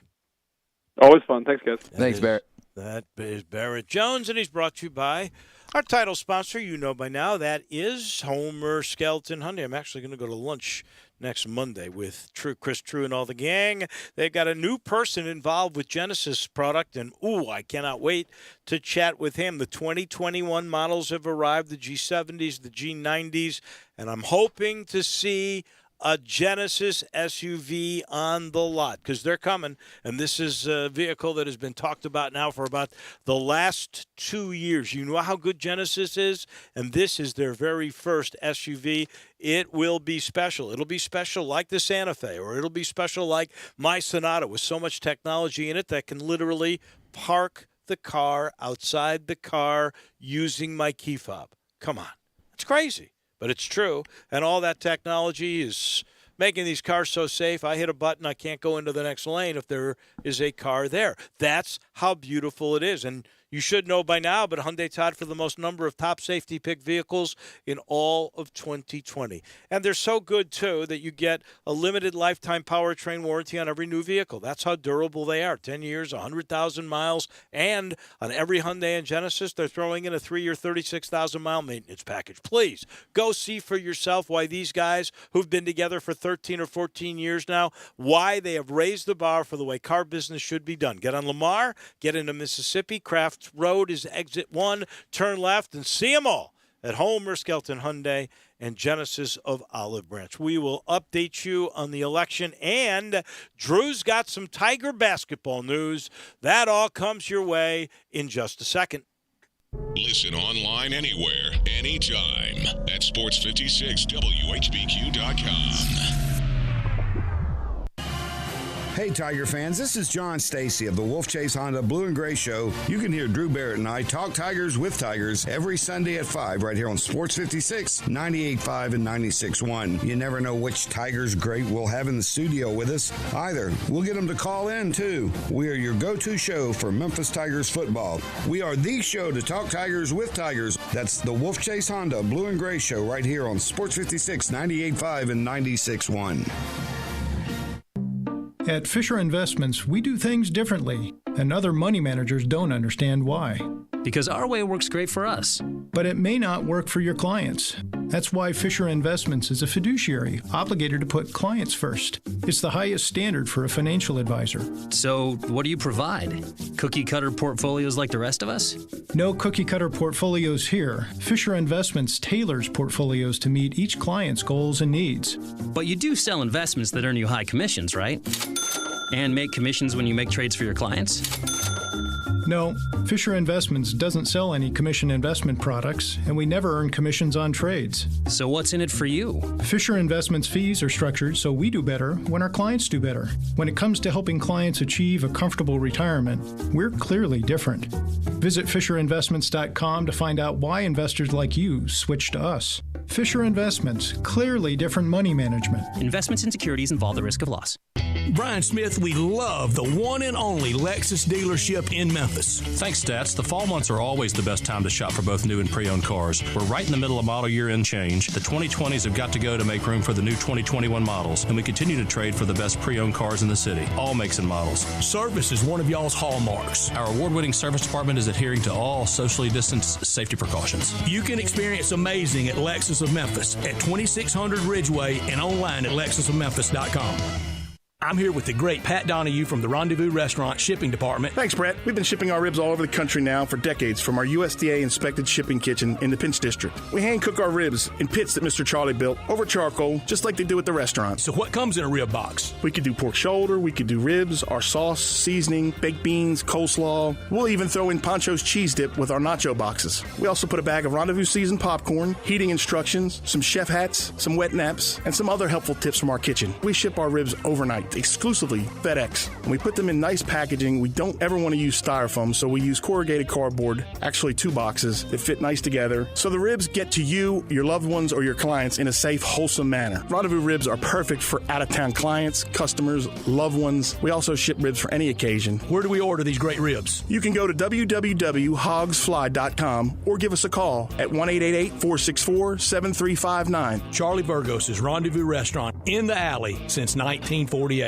Always fun. Thanks, guys. Thanks, Barrett. That is Barrett Jones, and he's brought to you by our title sponsor. You know by now, that is Homer Skelton Hyundai. I'm actually going to go to lunch next Monday with Chris True and all the gang. They've got a new person involved with Genesis product, and I cannot wait to chat with him. The 2021 models have arrived, the G70s, the G90s, and I'm hoping to see a Genesis SUV on the lot because they're coming, and this is a vehicle that has been talked about now for about the last 2 years. You know how good Genesis is, and this is their very first SUV. It will be special. It'll be special like the Santa Fe, or it'll be special like my Sonata with so much technology in it that can literally park the car outside the car using my key fob. Come on. It's crazy. But it's true, and all that technology is making these cars so safe. I hit a button, I can't go into the next lane if there is a car there. That's how beautiful it is. And you should know by now, but Hyundai tied for the most number of top safety pick vehicles in all of 2020. And they're so good, too, that you get a limited lifetime powertrain warranty on every new vehicle. That's how durable they are. 10 years, 100,000 miles. And on every Hyundai and Genesis, they're throwing in a 3-year, 36,000-mile maintenance package. Please, go see for yourself why these guys who've been together for 13 or 14 years now, why they have raised the bar for the way car business should be done. Get on Lamar, get into Mississippi, Craft Road is exit 1, turn left, and see them all at Homer Skelton Hyundai and Genesis of Olive Branch. We will update you on the election, and Drew's got some Tiger basketball news. That all comes your way in just a second. Listen online anywhere, anytime at sports56whbq.com. Hey, Tiger fans, this is John Stacy of the Wolf Chase Honda Blue and Gray Show. You can hear Drew Barrett and I talk Tigers with Tigers every Sunday at 5 right here on Sports 56, 98.5 and 96.1. You never know which Tigers great we'll have in the studio with us either. We'll get them to call in, too. We are your go-to show for Memphis Tigers football. We are the show to talk Tigers with Tigers. That's the Wolf Chase Honda Blue and Gray Show right here on Sports 56, 98.5 and 96.1. At Fisher Investments, we do things differently, and other money managers don't understand why. Because our way works great for us. But it may not work for your clients. That's why Fisher Investments is a fiduciary obligated to put clients first. It's the highest standard for a financial advisor. So, what do you provide? Cookie-cutter portfolios like the rest of us? No cookie-cutter portfolios here. Fisher Investments tailors portfolios to meet each client's goals and needs. But you do sell investments that earn you high commissions, right? And make commissions when you make trades for your clients? No, Fisher Investments doesn't sell any commission investment products, and we never earn commissions on trades. So what's in it for you? Fisher Investments fees are structured so we do better when our clients do better. When it comes to helping clients achieve a comfortable retirement, we're clearly different. Visit FisherInvestments.com to find out why investors like you switch to us. Fisher Investments, clearly different money management. Investments in securities involve the risk of loss. Brian Smith, we love the one and only Lexus dealership in Memphis. Thanks, Stats. The fall months are always the best time to shop for both new and pre-owned cars. We're right in the middle of model year end change. The 2020s have got to go to make room for the new 2021 models, and we continue to trade for the best pre-owned cars in the city, all makes and models. Service is one of y'all's hallmarks. Our award-winning service department is adhering to all socially distanced safety precautions. You can experience amazing at Lexus of Memphis at 2600 Ridgeway and online at lexusofmemphis.com. I'm here with the great Pat Donahue from the Rendezvous Restaurant Shipping Department. Thanks, Brett. We've been shipping our ribs all over the country now for decades from our USDA-inspected shipping kitchen in the Pinch District. We hand-cook our ribs in pits that Mr. Charlie built over charcoal, just like they do at the restaurant. So what comes in a rib box? We could do pork shoulder, we could do ribs, our sauce, seasoning, baked beans, coleslaw. We'll even throw in Pancho's cheese dip with our nacho boxes. We also put a bag of Rendezvous seasoned popcorn, heating instructions, some chef hats, some wet naps, and some other helpful tips from our kitchen. We ship our ribs overnight, exclusively FedEx. And we put them in nice packaging. We don't ever want to use styrofoam, so we use corrugated cardboard, actually 2 boxes that fit nice together, so the ribs get to you, your loved ones, or your clients in a safe, wholesome manner. Rendezvous ribs are perfect for out-of-town clients, customers, loved ones. We also ship ribs for any occasion. Where do we order these great ribs? You can go to www.hogsfly.com or give us a call at 1-888-464-7359. Charlie Burgos' Rendezvous Restaurant in the alley since 1948.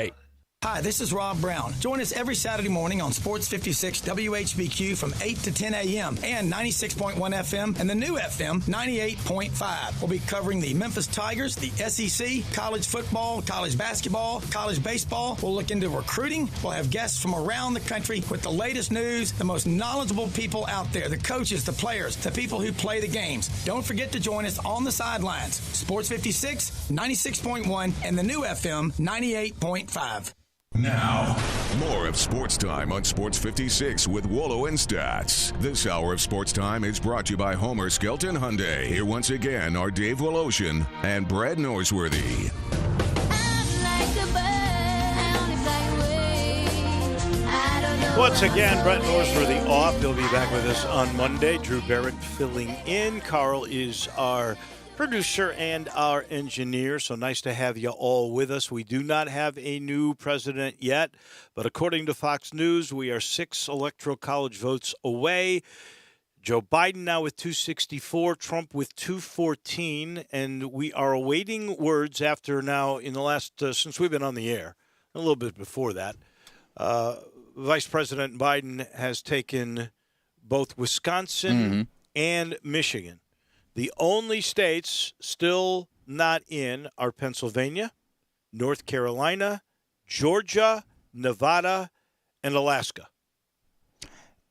Hi, this is Rob Brown. Join us every Saturday morning on Sports 56 WHBQ from 8 to 10 a.m. and 96.1 FM and the new FM 98.5. We'll be covering the Memphis Tigers, the SEC, college football, college basketball, college baseball. We'll look into recruiting. We'll have guests from around the country with the latest news, the most knowledgeable people out there, the coaches, the players, the people who play the games. Don't forget to join us on the sidelines. Sports 56, 96.1, and the new FM 98.5. Now, more of Sports Time on Sports 56 with Wolo and Stats. This hour of Sports Time is brought to you by Homer Skelton Hyundai. Here once again are Dave Woloshin and Brad Norsworthy. Once again, Brett Norsworthy off. He'll be back with us on Monday. Drew Barrett filling in. Carl is our producer and our engineer, so nice to have you all with us. We do not have a new president yet, but according to Fox News, we are 6 electoral college votes away. Joe Biden now with 264, Trump with 214, and we are awaiting words after now in the last, since we've been on the air, a little bit before that, Vice President Biden has taken both Wisconsin and Michigan. The only states still not in are Pennsylvania, North Carolina, Georgia, Nevada, and Alaska.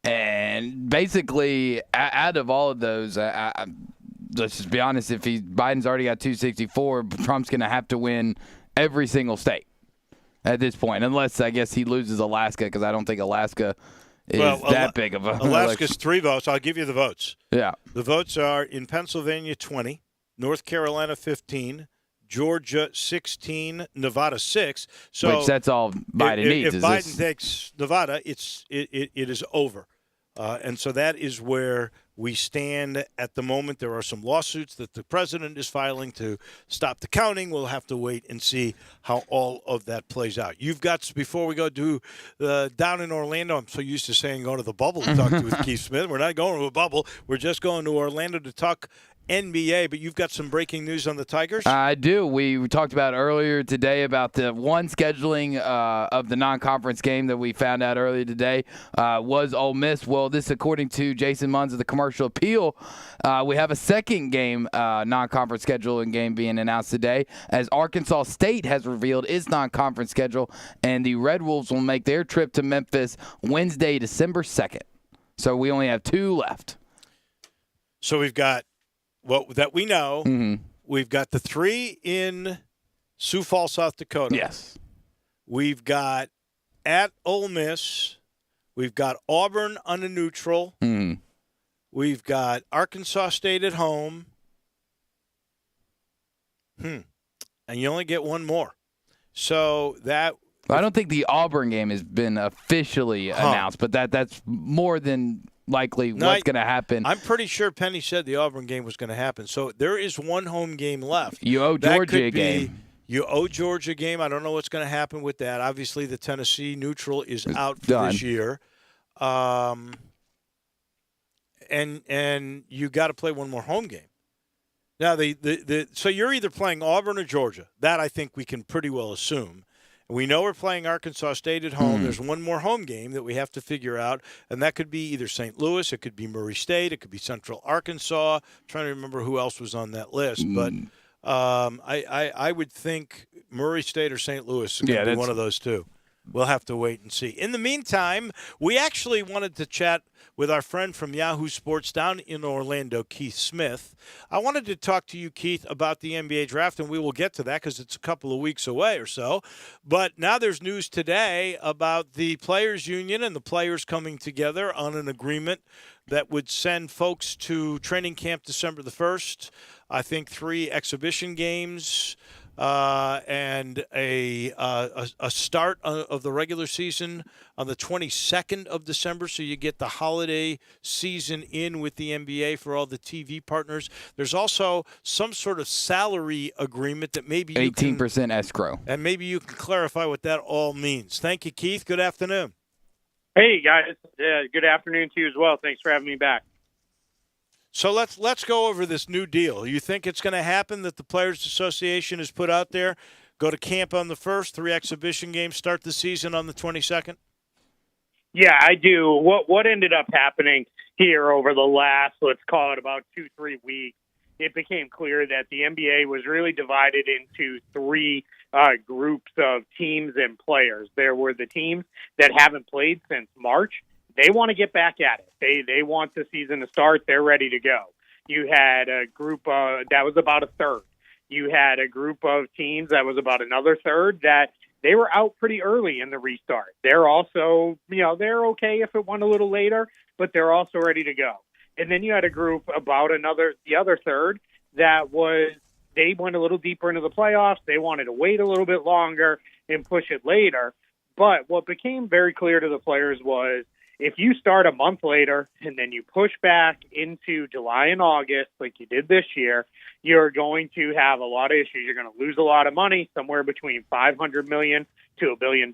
And basically, out of all of those, let's just be honest, if Biden's already got 264, Trump's going to have to win every single state at this point, unless, I guess, he loses Alaska, because I don't think Alaska is that big of a Alaska's 3 votes. I'll give you the votes. Yeah. The votes are in Pennsylvania 20, North Carolina 15, Georgia 16, Nevada 6. So which that's all Biden needs. If Biden takes Nevada, it is over. And so that is where we stand at the moment. There are some lawsuits that the president is filing to stop the counting. We'll have to wait and see how all of that plays out. You've got, before we go to down in Orlando, I'm so used to saying go to the bubble to talk to with Keith Smith. We're not going to a bubble. We're just going to Orlando to talk NBA, but you've got some breaking news on the Tigers? I do. We talked about earlier today about the one scheduling of the non-conference game that we found out earlier today was Ole Miss. Well, this according to Jason Munz of the Commercial Appeal, we have a second game, non-conference scheduling game being announced today, as Arkansas State has revealed its non-conference schedule, and the Red Wolves will make their trip to Memphis Wednesday, December 2nd. So we only have 2 left. So we've got that we know. Mm-hmm. We've got the 3 in Sioux Falls, South Dakota. Yes. We've got at Ole Miss. We've got Auburn on a neutral. Mm-hmm. We've got Arkansas State at home. And you only get one more. So that. I don't think the Auburn game has been officially announced, but that's more than likely what's going to happen. I'm pretty sure Penny said the Auburn game was going to happen. So there is one home game left. You owe Georgia a game. You owe Georgia a game. I don't know what's going to happen with that. Obviously, the Tennessee neutral is out for this year. And you got to play one more home game. Now, so you're either playing Auburn or Georgia. That I think we can pretty well assume. We know we're playing Arkansas State at home. There's one more home game that we have to figure out, and that could be either St. Louis, it could be Murray State, it could be Central Arkansas. I'm trying to remember who else was on that list, but I would think Murray State or St. Louis is going to be one of those two. We'll have to wait and see. In the meantime, we actually wanted to chat with our friend from Yahoo Sports down in Orlando, Keith Smith. I wanted to talk to you, Keith, about the NBA draft, and we will get to that because it's a couple of weeks away or so. But now there's news today about the Players Union and the players coming together on an agreement that would send folks to training camp December the 1st. I think 3 exhibition games. And a start of the regular season on the 22nd of December, so you get the holiday season in with the NBA for all the TV partners. There's also some sort of salary agreement that maybe 18% escrow. And maybe you can clarify what that all means. Thank you, Keith. Good afternoon. Hey, guys. Good afternoon to you as well. Thanks for having me back. So let's go over this new deal. You think it's going to happen that the Players Association has put out there, go to camp on the 1st, 3 exhibition games, start the season on the 22nd? Yeah, I do. What ended up happening here over the last, let's call it about 2-3 weeks, it became clear that the NBA was really divided into 3 groups of teams and players. There were the teams that haven't played since March. They want to get back at it. They want the season to start. They're ready to go. You had a group that was about a third. You had a group of teams that was about another third that they were out pretty early in the restart. They're also, they're okay if it went a little later, but they're also ready to go. And then you had a group about the other third that they went a little deeper into the playoffs. They wanted to wait a little bit longer and push it later. But what became very clear to the players was, if you start a month later and then you push back into July and August like you did this year, you're going to have a lot of issues. You're going to lose a lot of money, somewhere between $500 million to $1 billion.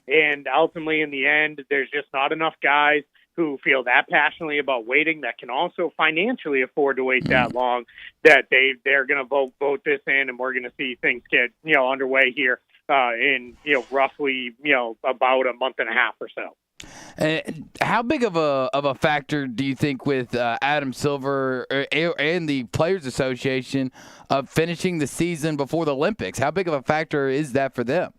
And ultimately, in the end, there's just not enough guys who feel that passionately about waiting that can also financially afford to wait that long that they're going to vote this in, and we're going to see things get underway here in roughly about a month and a half or so. How big of a factor do you think with Adam Silver and the Players Association of finishing the season before the Olympics? How big of a factor is that for them?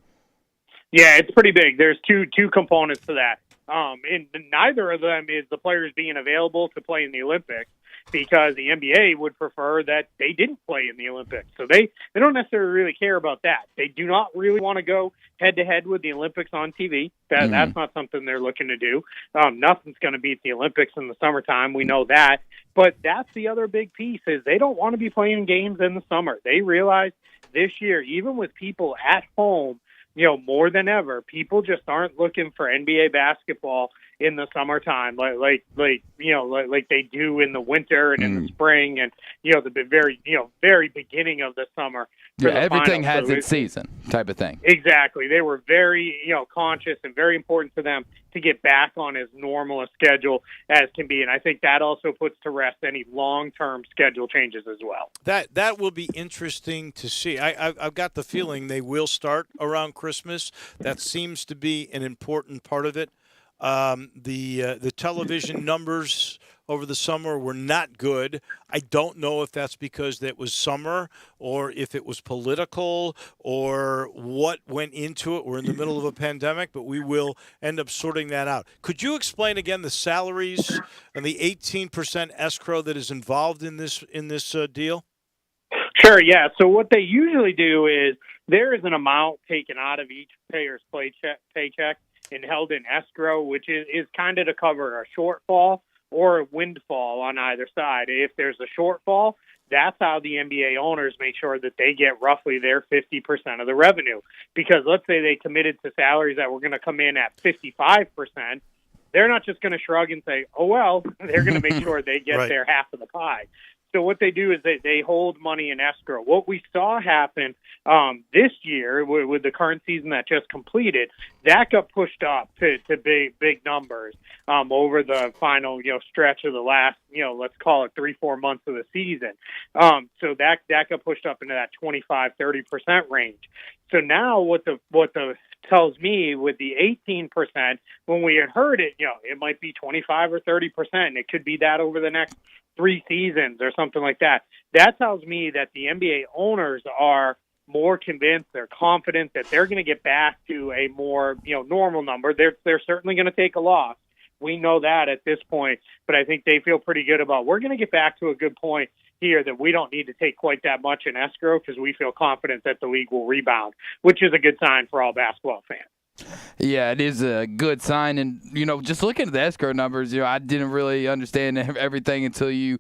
Yeah, it's pretty big. There's two components to that. And neither of them is the players being available to play in the Olympics, because the NBA would prefer that they didn't play in the Olympics. So they don't necessarily really care about that. They do not really want to go head-to-head with the Olympics on TV. That's not something they're looking to do. Nothing's going to beat the Olympics in the summertime. We know that. But that's the other big piece, is they don't want to be playing games in the summer. They realize this year, even with people at home, more than ever, people just aren't looking for NBA basketball in the summertime, like they do in the winter and in the spring, and the very beginning of the summer. Yeah, everything finals. has its season type of thing. Exactly. They were very, conscious and very important to them to get back on as normal a schedule as can be. And I think that also puts to rest any long-term schedule changes as well. That will be interesting to see. I've got the feeling they will start around Christmas. That seems to be an important part of it. The television numbers over the summer were not good. I don't know if that's because it was summer or if it was political or what went into it. We're in the middle of a pandemic, but we will end up sorting that out. Could you explain again the salaries and the 18% escrow that is involved in this deal? Sure, yeah. So what they usually do is there is an amount taken out of each payer's paycheck and held in escrow, which is kind of to cover a shortfall or a windfall on either side. If there's a shortfall, that's how the NBA owners make sure that they get roughly their 50% of the revenue. Because let's say they committed to salaries that were going to come in at 55%, they're not just going to shrug and say, oh, well, they're going to make sure they get Right. their half of the pie. So what they do is they hold money in escrow. What we saw happen this year with the current season that just completed, that got pushed up to big numbers over the final stretch of the last let's call it 3-4 months of the season. So that got pushed up into that 25-30% range. So now what the tells me with the 18%, when we had heard it, it might be 25 or 30%, and it could be that over the next 3 seasons or something like that. That tells me that the NBA owners are more convinced, they're confident that they're going to get back to a more normal number. They're certainly going to take a loss. We know that at this point, but I think they feel pretty good about we're going to get back to a good point here that we don't need to take quite that much in escrow because we feel confident that the league will rebound, which is a good sign for all basketball fans. Yeah, it is a good sign. And, just looking at the escrow numbers, I didn't really understand everything until you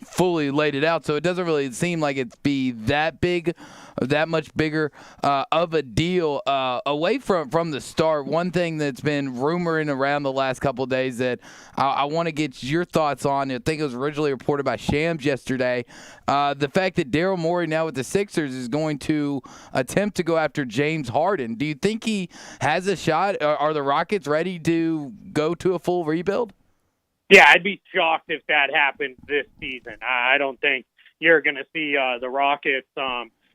fully laid it out. So it doesn't really seem like it'd be that big, that much bigger of a deal. Away from the start, one thing that's been rumoring around the last couple of days that I want to get your thoughts on, I think it was originally reported by Shams yesterday, the fact that Daryl Morey now with the Sixers is going to attempt to go after James Harden. Do you think he has a shot? Are the Rockets ready to go to a full rebuild? Yeah, I'd be shocked if that happened this season. I don't think you're going to see the Rockets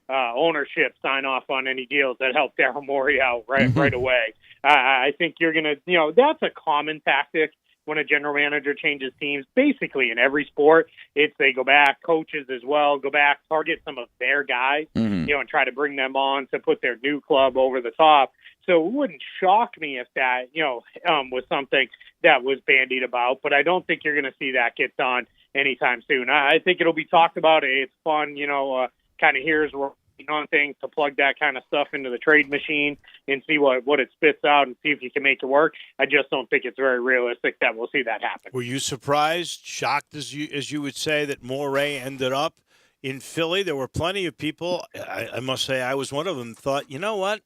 ownership sign off on any deals that help Daryl Morey out right away. I think you're going to, that's a common tactic when a general manager changes teams. Basically, in every sport, it's they go back, coaches as well, go back, target some of their guys, and try to bring them on to put their new club over the top. So it wouldn't shock me if that, was something that was bandied about, but I don't think you're going to see that get done anytime soon. I think it'll be talked about. It's fun, kind of here's on things to plug that kind of stuff into the trade machine and see what it spits out and see if you can make it work. I just don't think it's very realistic that we'll see that happen. Were you surprised, shocked, as you would say, that Morey ended up in Philly? There were plenty of people, I must say I was one of them, thought, you know what?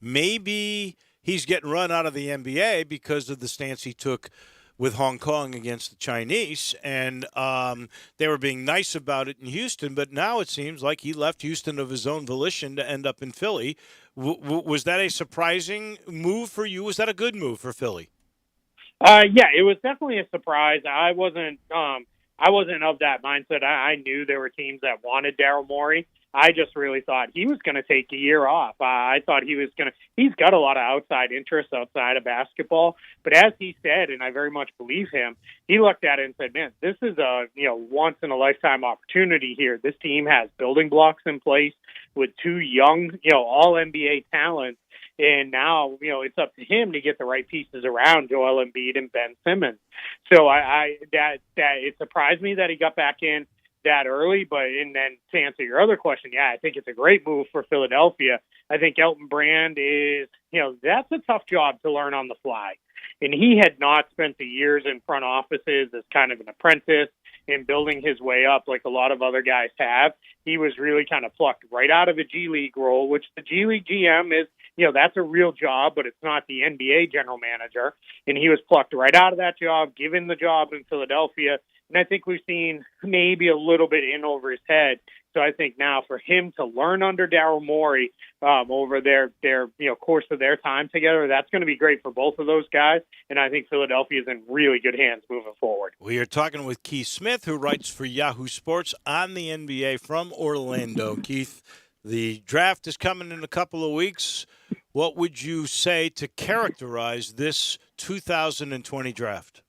Maybe he's getting run out of the NBA because of the stance he took with Hong Kong against the Chinese, and they were being nice about it in Houston, but now it seems like he left Houston of his own volition to end up in Philly. Was that a surprising move for you? Was that a good move for Philly? Yeah, it was definitely a surprise. I wasn't of that mindset. I knew there were teams that wanted Daryl Morey. I just really thought he was going to take a year off. I thought he's got a lot of outside interests outside of basketball. But as he said, and I very much believe him, he looked at it and said, man, this is a, once in a lifetime opportunity here. This team has building blocks in place with 2 young, all NBA talents. And now, it's up to him to get the right pieces around Joel Embiid and Ben Simmons. So it surprised me that he got back in that early, and then to answer your other question, yeah, I think it's a great move for Philadelphia. I think Elton Brand is, that's a tough job to learn on the fly. And he had not spent the years in front offices as kind of an apprentice in building his way up like a lot of other guys have. He was really kind of plucked right out of a G League role, which the G League GM is, that's a real job, but it's not the NBA general manager. And he was plucked right out of that job, given the job in Philadelphia. And I think we've seen maybe a little bit in over his head. So I think now for him to learn under Daryl Morey over their course of their time together, that's going to be great for both of those guys. And I think Philadelphia is in really good hands moving forward. We are talking with Keith Smith, who writes for Yahoo Sports on the NBA from Orlando. Keith, the draft is coming in a couple of weeks. What would you say to characterize this 2020 draft?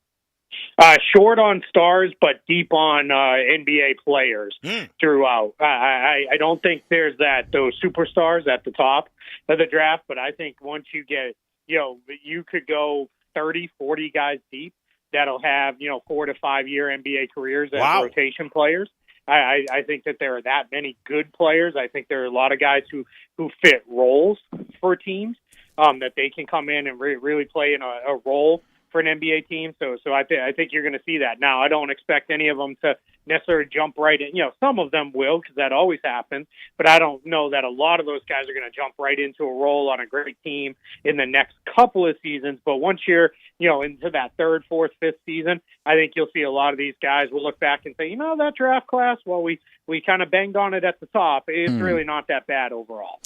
Short on stars, but deep on NBA players throughout. I don't think there's those superstars at the top of the draft, but I think once you get, you could go 30, 40 guys deep that'll have, 4 to 5 year NBA careers as rotation players. I think that there are that many good players. I think there are a lot of guys who fit roles for teams that they can come in and really play in a role for an NBA team. So I think you're going to see that. Now, I don't expect any of them to necessarily jump right in. Some of them will, because that always happens, but I don't know that a lot of those guys are going to jump right into a role on a great team in the next couple of seasons. But once you're, into that third, fourth, fifth season, I think you'll see a lot of these guys will look back and say, that draft class, well, we kind of banged on it at the top. It's really not that bad overall.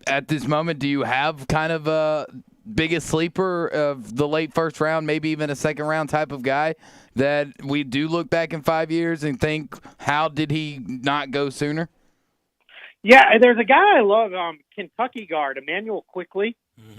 At this moment, do you have kind of a biggest sleeper of the late first round, maybe even a second round type of guy that we do look back in 5 years and think, how did he not go sooner? Yeah, there's a guy I love, Kentucky guard, Emmanuel Quickly.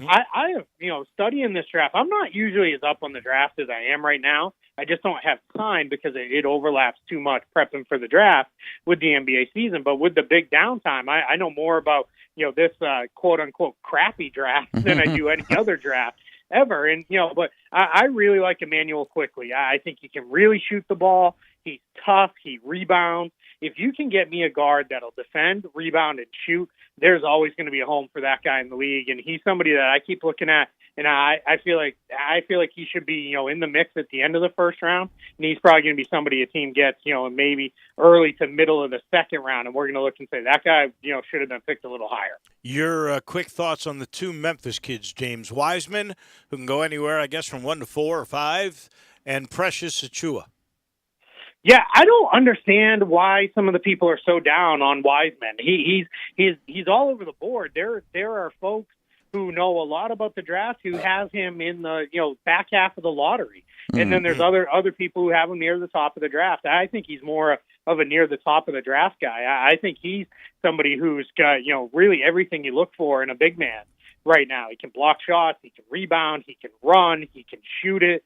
I have, studying this draft, I'm not usually as up on the draft as I am right now. I just don't have time because it overlaps too much prepping for the draft with the NBA season. But with the big downtime, I know more about, this quote-unquote crappy draft than I do any other draft ever. And, but I really like Emmanuel Quickly. I think he can really shoot the ball. He's tough. He rebounds. If you can get me a guard that'll defend, rebound, and shoot, there's always going to be a home for that guy in the league. And he's somebody that I keep looking at, and I feel like he should be, in the mix at the end of the first round. And he's probably going to be somebody a team gets, maybe early to middle of the second round. And we're going to look and say that guy, should have been picked a little higher. Your quick thoughts on the two Memphis kids, James Wiseman, who can go anywhere, I guess, from 1 to 4 or 5, and Precious Achiuwa. Yeah, I don't understand why some of the people are so down on Wiseman. He's all over the board. There are folks who know a lot about the draft who have him in the back half of the lottery, and then there's other people who have him near the top of the draft. I think he's more of a near the top of the draft guy. I think he's somebody who's got really everything you look for in a big man right now. He can block shots, he can rebound, he can run, he can shoot it.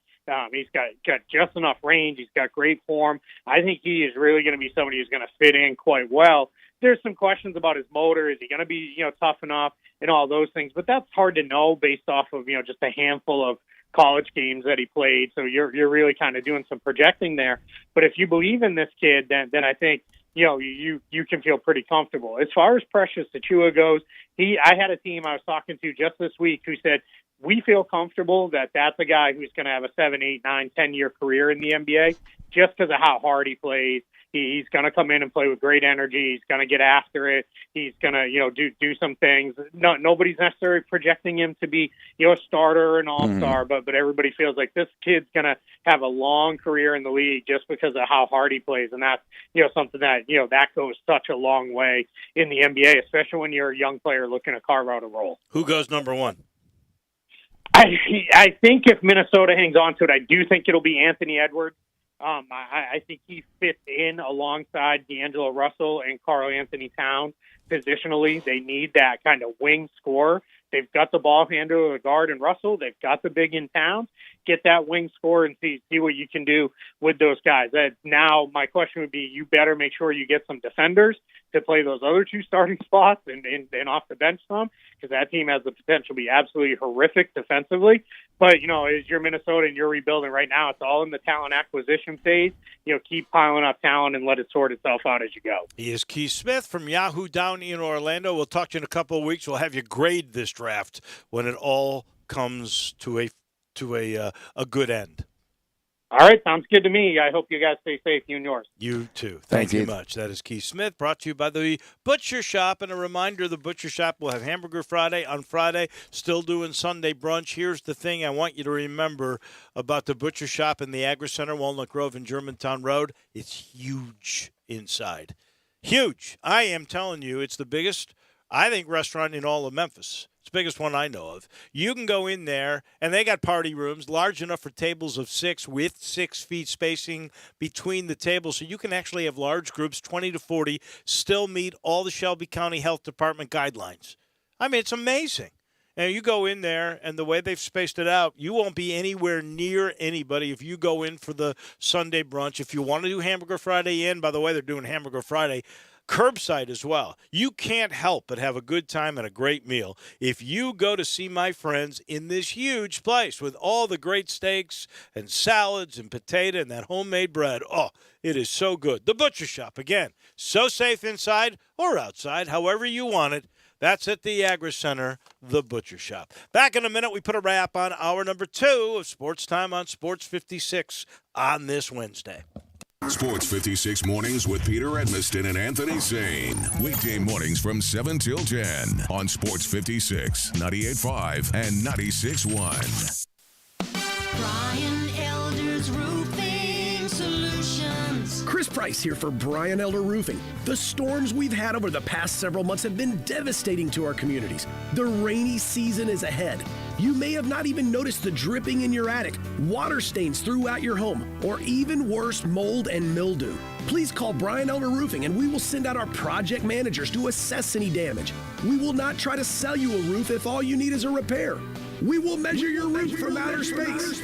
He's got just enough range. He's got great form. I think he is really going to be somebody who's going to fit in quite well. There's some questions about his motor. Is he going to be, tough enough and all those things? But that's hard to know based off of, just a handful of college games that he played. So you're really kind of doing some projecting there. But if you believe in this kid, then I think, you can feel pretty comfortable. As far as Precious Achiuwa goes, I had a team I was talking to just this week who said, we feel comfortable that that's a guy who's going to have a 7, 8, 9, 10-year career in the NBA just because of how hard he plays. He's going to come in and play with great energy. He's going to get after it. He's going to, do some things. Nobody's necessarily projecting him to be, a starter or an all-star, but everybody feels like this kid's going to have a long career in the league just because of how hard he plays. And that's, something that, that goes such a long way in the NBA, especially when you're a young player looking to carve out a role. Who goes number 1? I think if Minnesota hangs on to it, I do think it'll be Anthony Edwards. I think he fits in alongside D'Angelo Russell and Karl Anthony Towns positionally. They need that kind of wing scorer. They've got the ball handler, the guard, and Russell. They've got the big in Towns. Get that wing score and see what you can do with those guys. Now, my question would be, you better make sure you get some defenders to play those other two starting spots and off the bench some, because that team has the potential to be absolutely horrific defensively. But, as you're Minnesota and you're rebuilding right now, it's all in the talent acquisition phase. Keep piling up talent and let it sort itself out as you go. He is Keith Smith from Yahoo down in Orlando. We'll talk to you in a couple of weeks. We'll have you grade this draft when it all comes to a good end. All right, sounds good to me. I hope you guys stay safe, you and yours. You too. Thank you much. That is Keith Smith, brought to you by the Butcher Shop. And a reminder, the Butcher Shop will have Hamburger Friday on Friday, still doing Sunday brunch. Here's the thing I want you to remember about the Butcher Shop in the Agri Center, Walnut Grove and Germantown Road. It's huge inside. Huge. I am telling you, it's the biggest, I think, restaurant in all of Memphis. It's the biggest one I know of. You can go in there, and they got party rooms large enough for tables of 6 with 6 feet spacing between the tables. So you can actually have large groups, 20 to 40, still meet all the Shelby County Health Department guidelines. I mean, it's amazing. And you go in there, and the way they've spaced it out, you won't be anywhere near anybody if you go in for the Sunday brunch. If you want to do Hamburger Friday by the way, they're doing Hamburger Friday curbside as well. You can't help but have a good time and a great meal if you go to see my friends in this huge place with all the great steaks and salads and potato and that homemade bread. Oh, it is so good. The Butcher Shop, again, so safe inside or outside, however you want it. That's at the Agri Center, the Butcher Shop. Back in a minute, we put a wrap on hour number 2 of Sports Time on Sports 56 on this Wednesday. Sports 56 mornings with Peter Edmiston and Anthony Sane. Weekday mornings from 7 till 10 on Sports 56, 98.5 and 96.1. Brian Elder's Roofing Solutions. Chris Price here for Brian Elder Roofing. The storms we've had over the past several months have been devastating to our communities. The rainy season is ahead. You may have not even noticed the dripping in your attic, water stains throughout your home, or even worse, mold and mildew. Please call Brian Elder Roofing and we will send out our project managers to assess any damage. We will not try to sell you a roof if all you need is a repair. We will measure your roof from outer space.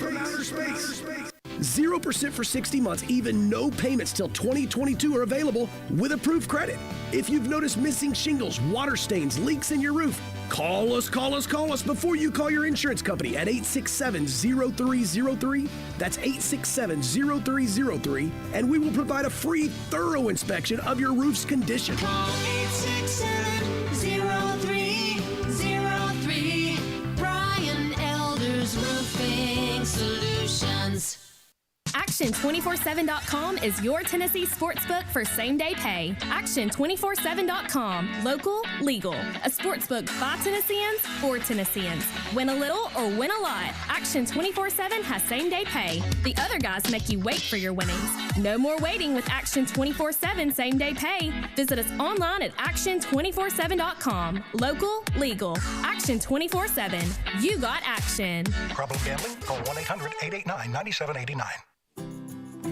0% for 60 months, even no payments till 2022 are available with approved credit. If you've noticed missing shingles, water stains, leaks in your roof, call us before you call your insurance company at 867-0303. That's 867-0303, and we will provide a free, thorough inspection of your roof's condition. Call 867-0303. Brian Elder's Roofing Solutions. Action247.com is your Tennessee sportsbook for same-day pay. Action247.com. Local, legal. A sportsbook by Tennesseans, for Tennesseans. Win a little or win a lot. Action247 has same-day pay. The other guys make you wait for your winnings. No more waiting with Action247 same-day pay. Visit us online at Action247.com. Local, legal. Action247. You got action. Problem gambling? Call 1-800-889-9789.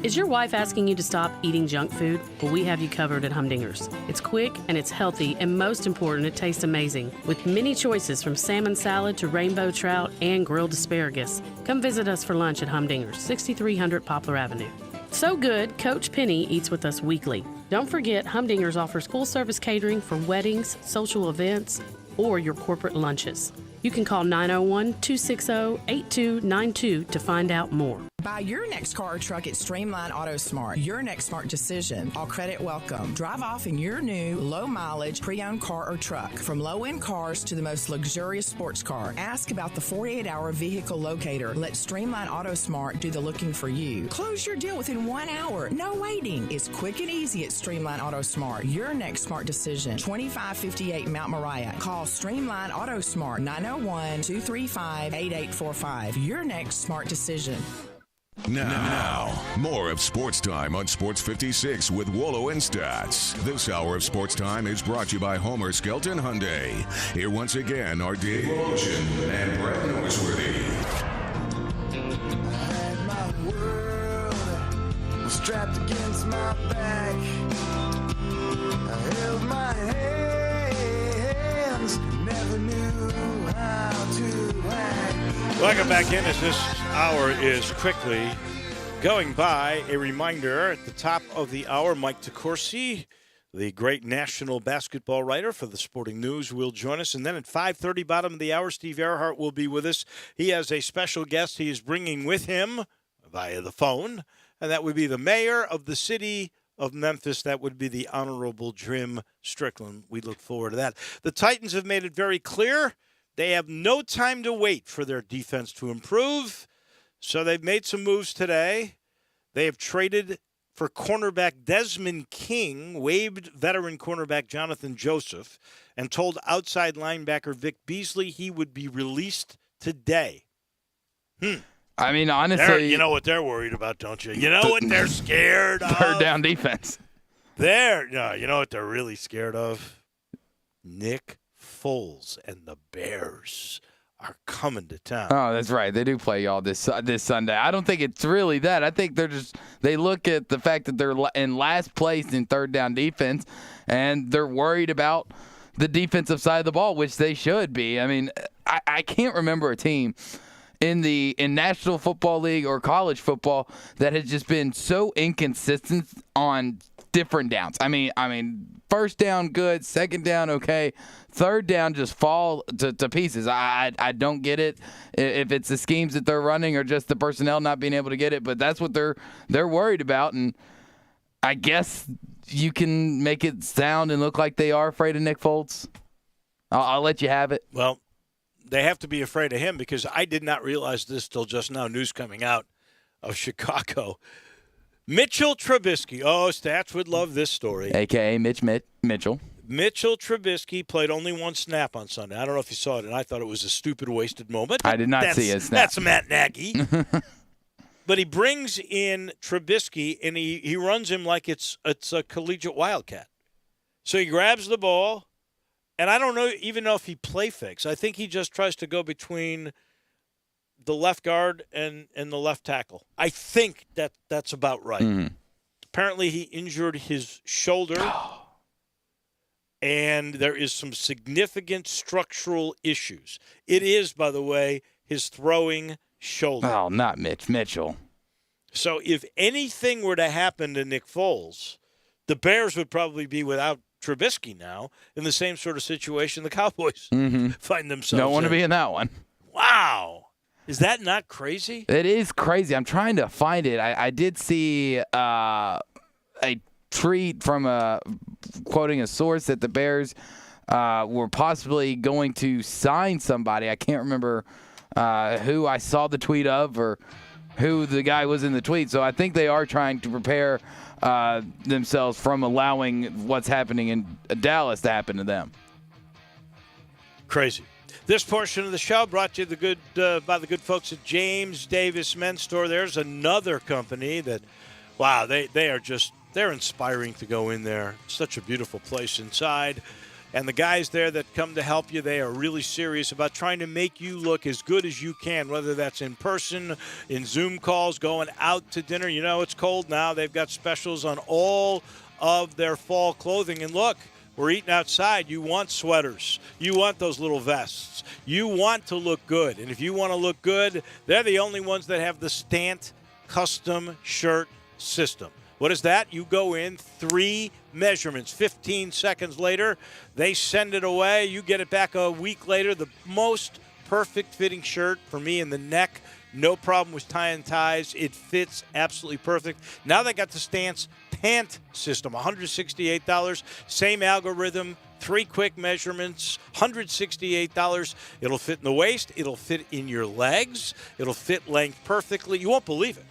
Is your wife asking you to stop eating junk food? Well, we have you covered at Humdingers. It's quick and it's healthy, and most important, it tastes amazing. With many choices from salmon salad to rainbow trout and grilled asparagus. Come visit us for lunch at Humdingers, 6300 Poplar Avenue. So good, Coach Penny eats with us weekly. Don't forget, Humdingers offers full-service catering for weddings, social events, or your corporate lunches. You can call 901-260-8292 to find out more. Buy your next car or truck at Streamline Auto Smart. Your next smart decision. All credit welcome. Drive off in your new low-mileage pre-owned car or truck. From low-end cars to the most luxurious sports car. Ask about the 48-hour vehicle locator. Let Streamline Auto Smart do the looking for you. Close your deal within 1 hour. No waiting. It's quick and easy at Streamline Auto Smart. Your next smart decision. 2558 Mount Moriah. Call Streamline Auto Smart 901-235-8845. Your next smart decision. Now, more of Sports Time on Sports 56 with Wolo and Stats. This hour of Sports Time is brought to you by Homer Skelton Hyundai. Here once again are Dave Ocean and Brett Norsworthy. My world was strapped against my back. I held my hands, never knew how to act. Welcome back in as this hour is quickly going by. A reminder at the top of the hour, Mike DeCourcy, the great national basketball writer for the Sporting News, will join us. And then at 5:30, bottom of the hour, Steve Earhart will be with us. He has a special guest he is bringing with him via the phone, and that would be the mayor of the city of Memphis. That would be the Honorable Jim Strickland. We look forward to that. The Titans have made it very clear they have no time to wait for their defense to improve. So they've made some moves today. They have traded for cornerback Desmond King, waived veteran cornerback Jonathan Joseph, and told outside linebacker Vic Beasley he would be released today. I mean, honestly, you know what they're worried about, don't you? You know what they're scared of? Third down defense. You know what they're really scared of? Nick Foles and the Bears are coming to town. Oh, that's right. They do play y'all this Sunday. I don't think it's really that. I think they look at the fact that they're in last place in third down defense, and they're worried about the defensive side of the ball, which they should be. I mean, I can't remember a team in National Football League or college football that has just been so inconsistent on different downs. I mean, first down good, second down okay, third down just fall to pieces. I don't get it if it's the schemes that they're running or just the personnel not being able to get it, but that's what they're worried about, and I guess you can make it sound and look like they are afraid of Nick Foles. I'll let you have it. Well, they have to be afraid of him because I did not realize this till just now. News coming out of Chicago. Mitchell Trubisky. Oh, Stats would love this story. A.K.A. Mitchell. Mitchell Trubisky played only one snap on Sunday. I don't know if you saw it, and I thought it was a stupid, wasted moment. I did not see a snap. That's Matt Nagy. But he brings in Trubisky, and he runs him like it's a collegiate Wildcat. So he grabs the ball, and I don't even know if he play fakes. I think he just tries to go between the left guard and the left tackle. I think that's about right. Mm-hmm. Apparently he injured his shoulder, and there is some significant structural issues. It is, by the way, his throwing shoulder. Oh, not Mitchell. So if anything were to happen to Nick Foles, the Bears would probably be without Trubisky now in the same sort of situation the Cowboys find themselves in. Don't want to be in that one. Wow. Is that not crazy? It is crazy. I'm trying to find it. I did see a tweet from quoting a source that the Bears were possibly going to sign somebody. I can't remember who I saw the tweet of or who the guy was in the tweet. So I think they are trying to prepare themselves from allowing what's happening in Dallas to happen to them. Crazy. This portion of the show brought to you by the good folks at James Davis Men's Store. There's another company that, wow, they're inspiring to go in there. Such a beautiful place inside. And the guys there that come to help you, they are really serious about trying to make you look as good as you can, whether that's in person, in Zoom calls, going out to dinner. You know, it's cold now. They've got specials on all of their fall clothing. And look, we're eating outside. You want sweaters. You want those little vests. You want to look good. And if you want to look good, they're the only ones that have the Stant custom shirt system. What is that? You go in 3 measurements. 15 seconds later, they send it away. You get it back a week later. The most perfect fitting shirt for me in the neck. No problem with tying ties. It fits absolutely perfect. Now they got the Stance pant system, $168. Same algorithm, 3 quick measurements, $168. It'll fit in the waist. It'll fit in your legs. It'll fit length perfectly. You won't believe it.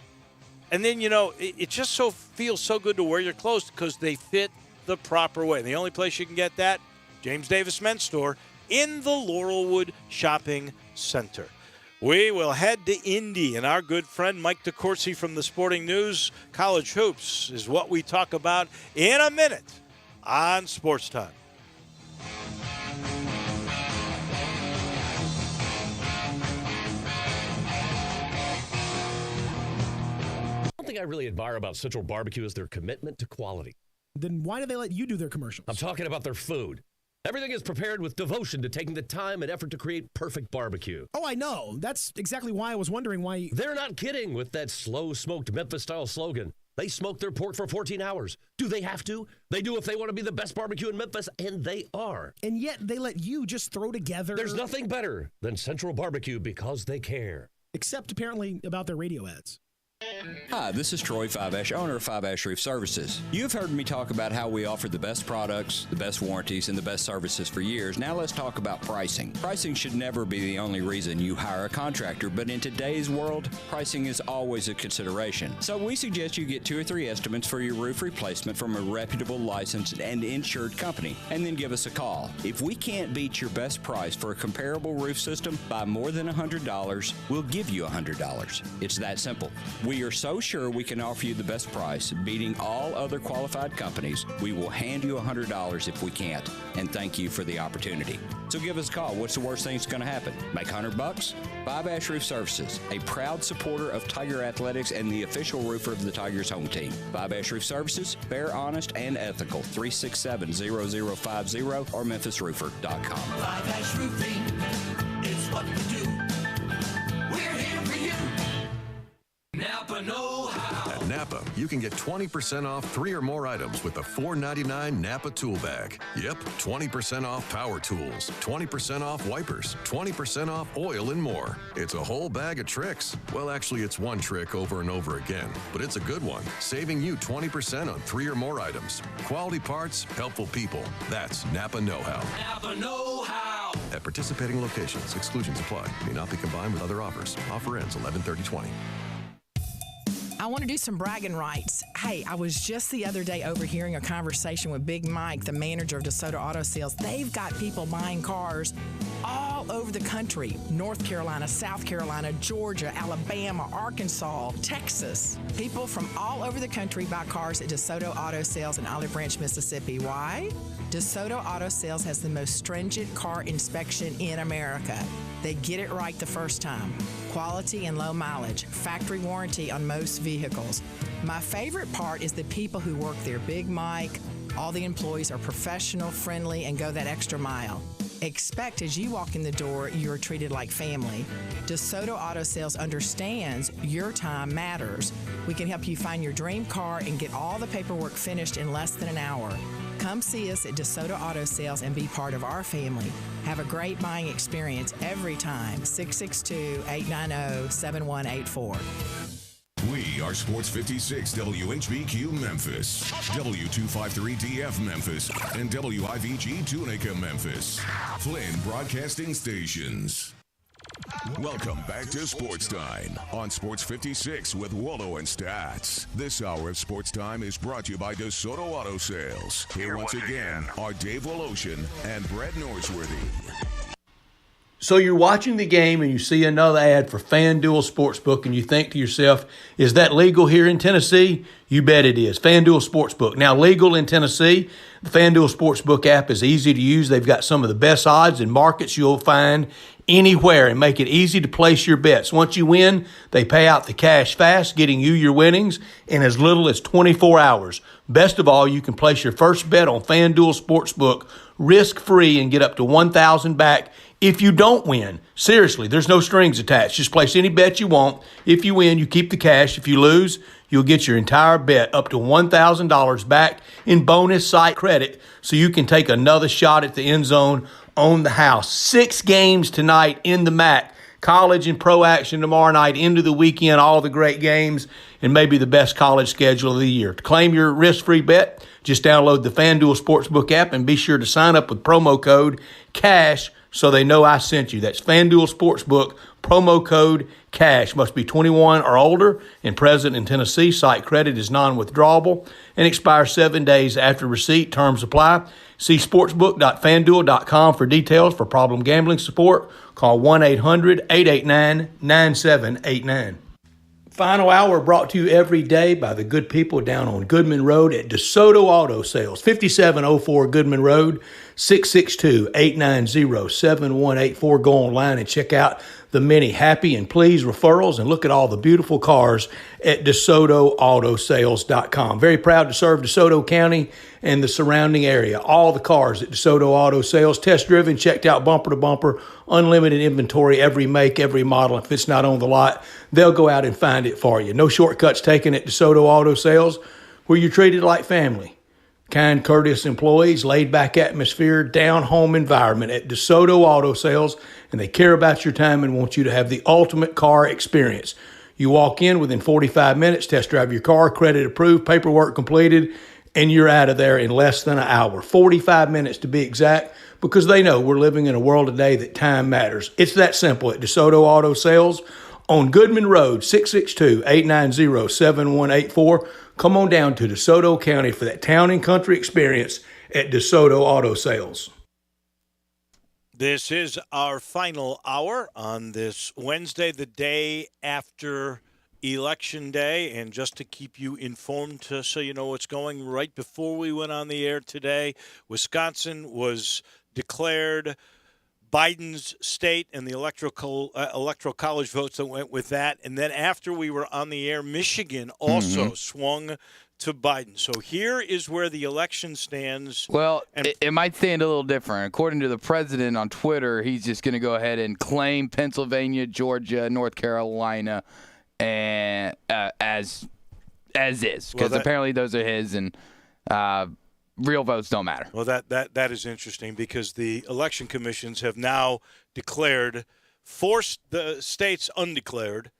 And then, you know, it just feels so good to wear your clothes because they fit the proper way. The only place you can get that, James Davis Men's Store in the Laurelwood Shopping Center. We will head to Indy, and our good friend Mike DeCourcy from the Sporting News, College Hoops, is what we talk about in a minute on Sportstime. One thing I really admire about Central Barbecue is their commitment to quality. Then why do they let you do their commercials? I'm talking about their food. Everything is prepared with devotion to taking the time and effort to create perfect barbecue. Oh, I know. That's exactly why I was wondering why... They're not kidding with that slow-smoked Memphis-style slogan. They smoke their pork for 14 hours. Do they have to? They do if they want to be the best barbecue in Memphis, and they are. And yet they let you just throw together... There's nothing better than Central Barbecue because they care. Except apparently about their radio ads. Hi, this is Troy Five-Ash, owner of Five-Ash Roof Services. You've heard me talk about how we offer the best products, the best warranties, and the best services for years. Now let's talk about pricing. Pricing should never be the only reason you hire a contractor, but in today's world, pricing is always a consideration. So we suggest you get 2 or 3 estimates for your roof replacement from a reputable, licensed, and insured company, and then give us a call. If we can't beat your best price for a comparable roof system by more than $100, we'll give you $100. It's that simple. We are so sure we can offer you the best price, beating all other qualified companies. We will hand you $100 if we can't, and thank you for the opportunity. So give us a call. What's the worst thing that's going to happen? Make $100? Five-Ash Roof Services, a proud supporter of Tiger Athletics and the official roofer of the Tigers home team. Five-Ash Roof Services, fair, honest, and ethical. 367-0050 or memphisroofer.com. Five-Ash Roofing is what we do. We're here for you. Napa know-how. At Napa, you can get 20% off 3 or more items with a $4.99 Napa tool bag. Yep, 20% off power tools, 20% off wipers, 20% off oil, and more. It's a whole bag of tricks. Well, actually, it's one trick over and over again, but it's a good one, saving you 20% on 3 or more items. Quality parts, helpful people. That's Napa know-how. Napa know-how. At participating locations, exclusions apply. May not be combined with other offers. Offer ends 11/30/20. I want to do some bragging rights. Hey, I was just the other day overhearing a conversation with Big Mike, the manager of DeSoto Auto Sales. They've got people buying cars all over the country. North Carolina, South Carolina, Georgia, Alabama, Arkansas, Texas. People from all over the country buy cars at DeSoto Auto Sales in Olive Branch, Mississippi. Why? DeSoto Auto Sales has the most stringent car inspection in America. They get it right the first time. Quality and low mileage. Factory warranty on most vehicles. My favorite part is the people who work there. Big Mike, all the employees are professional, friendly, and go that extra mile. Expect as you walk in the door, you're treated like family. DeSoto Auto Sales understands your time matters. We can help you find your dream car and get all the paperwork finished in less than an hour. Come see us at DeSoto Auto Sales and be part of our family. Have a great buying experience every time. 662-890-7184. We are Sports 56 WHBQ Memphis, W253DF Memphis, and WIVG Tunica Memphis. Flynn Broadcasting Stations. Welcome back to Sportstime on Sports 56 with Wallo and Stats. This hour of Sportstime is brought to you by DeSoto Auto Sales. Here once again are Dave Woloshin and Brett Norsworthy. So you're watching the game and you see another ad for FanDuel Sportsbook and you think to yourself, is that legal here in Tennessee? You bet it is. FanDuel Sportsbook. Now legal in Tennessee. The FanDuel Sportsbook app is easy to use. They've got some of the best odds in markets you'll find anywhere and make it easy to place your bets. Once you win, they pay out the cash fast, getting you your winnings in as little as 24 hours. Best of all, you can place your first bet on FanDuel Sportsbook risk-free and get up to $1,000 back if you don't win. Seriously, there's no strings attached. Just place any bet you want. If you win, you keep the cash. If you lose, you'll get your entire bet up to $1,000 back in bonus site credit so you can take another shot at the end zone on the house. 6 games tonight in the MAC. College and pro action tomorrow night into the weekend, all the great games, and maybe the best college schedule of the year. To claim your risk-free bet, just download the FanDuel Sportsbook app and be sure to sign up with promo code CASH so they know I sent you. That's FanDuel Sportsbook, promo code CASH. Must be 21 or older and present in Tennessee. Site credit is non-withdrawable and expires 7 days after receipt. Terms apply. See sportsbook.fanduel.com for details. For problem gambling support, call 1-800-889-9789. Final hour brought to you every day by the good people down on Goodman Road at DeSoto Auto Sales, 5704 Goodman Road, 662-890-7184. Go online and check out the many happy and pleased referrals and look at all the beautiful cars at DeSotoAutoSales.com. Very proud to serve DeSoto County and the surrounding area. All the cars at DeSoto Auto Sales, test driven, checked out bumper to bumper, unlimited inventory, every make, every model. If it's not on the lot, they'll go out and find it for you. No shortcuts taken at DeSoto Auto Sales, where you're treated like family. Kind, courteous employees, laid-back atmosphere, down-home environment at DeSoto Auto Sales, and they care about your time and want you to have the ultimate car experience. You walk in within 45 minutes, test drive your car, credit approved, paperwork completed, and you're out of there in less than an hour. 45 minutes to be exact, because they know we're living in a world today that time matters. It's that simple at DeSoto Auto Sales on Goodman Road, 662-890-7184. Come on down to DeSoto County for that town and country experience at DeSoto Auto Sales. This is our final hour on this Wednesday, the day after Election Day. And just to keep you informed, so you know what's going, right before we went on the air today, Wisconsin was declared Biden's state and the electoral college votes that went with that. And then after we were on the air, Michigan also swung to Biden. So here is where the election stands. Well, it might stand a little different. According to the president on Twitter, he's just going to go ahead and claim Pennsylvania, Georgia, North Carolina and as is, because apparently those are his, and real votes don't matter. Well, that is interesting, because the election commissions have now forced the states undeclared.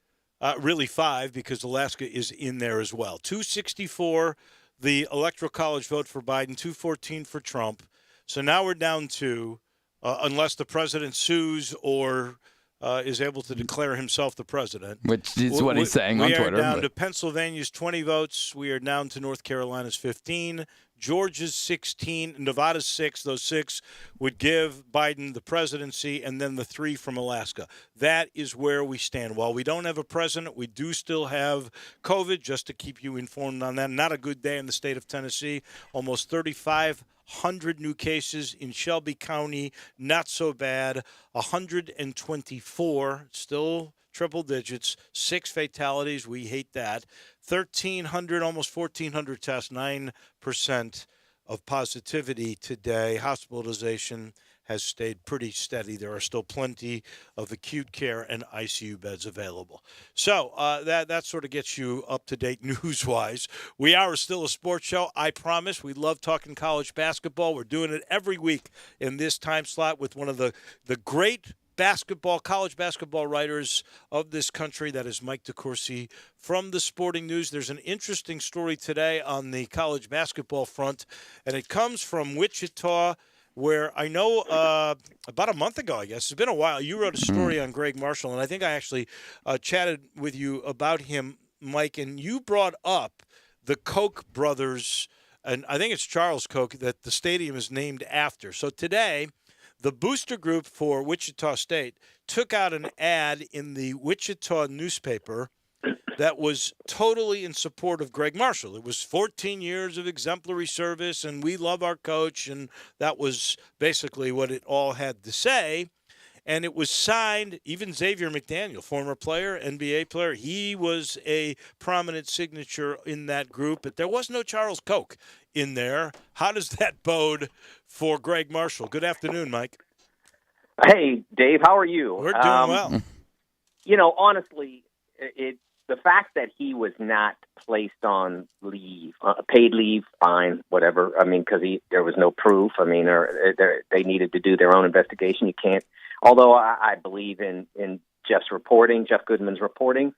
Really 5, because Alaska is in there as well. 264, the Electoral College vote for Biden, 214 for Trump. So now we're down to, unless the president sues or is able to declare himself the president. Which is what he's saying on Twitter. We are down to Pennsylvania's 20 votes. We are down to North Carolina's 15. Georgia's 16, Nevada's 6. Those 6 would give Biden the presidency, and then the 3 from Alaska. That is where we stand. While we don't have a president, we do still have COVID, just to keep you informed on that. Not a good day in the state of Tennessee. Almost 3,500 new cases in Shelby County. Not so bad. 124, still triple digits, 6 fatalities. We hate that. 1,300, almost 1,400 tests, 9% of positivity today. Hospitalization has stayed pretty steady. There are still plenty of acute care and ICU beds available. So that sort of gets you up to date news-wise. We are still a sports show, I promise. We love talking college basketball. We're doing it every week in this time slot with one of the great college basketball writers of this country. That is Mike DeCourcy from the Sporting News. There's an interesting story today on the college basketball front, and it comes from Wichita, where I know about a month ago, I guess, it's been a while, you wrote a story on Greg Marshall, and I think I actually chatted with you about him, Mike, and you brought up the Koch brothers, and I think it's Charles Koch, that the stadium is named after. So today, the booster group for Wichita State took out an ad in the Wichita newspaper that was totally in support of Greg Marshall. It was 14 years of exemplary service, and we love our coach, and that was basically what it all had to say. And it was signed, even Xavier McDaniel, former player, NBA player, he was a prominent signature in that group, but there was no Charles Koch in there. How does that bode for Greg Marshall? Good afternoon, Mike. Hey, Dave, how are you? We're doing well. You know, honestly, the fact that he was not placed on leave, paid leave, fine, whatever. I mean, because there was no proof. I mean, they needed to do their own investigation. You can't. Although I believe in Jeff Goodman's reporting,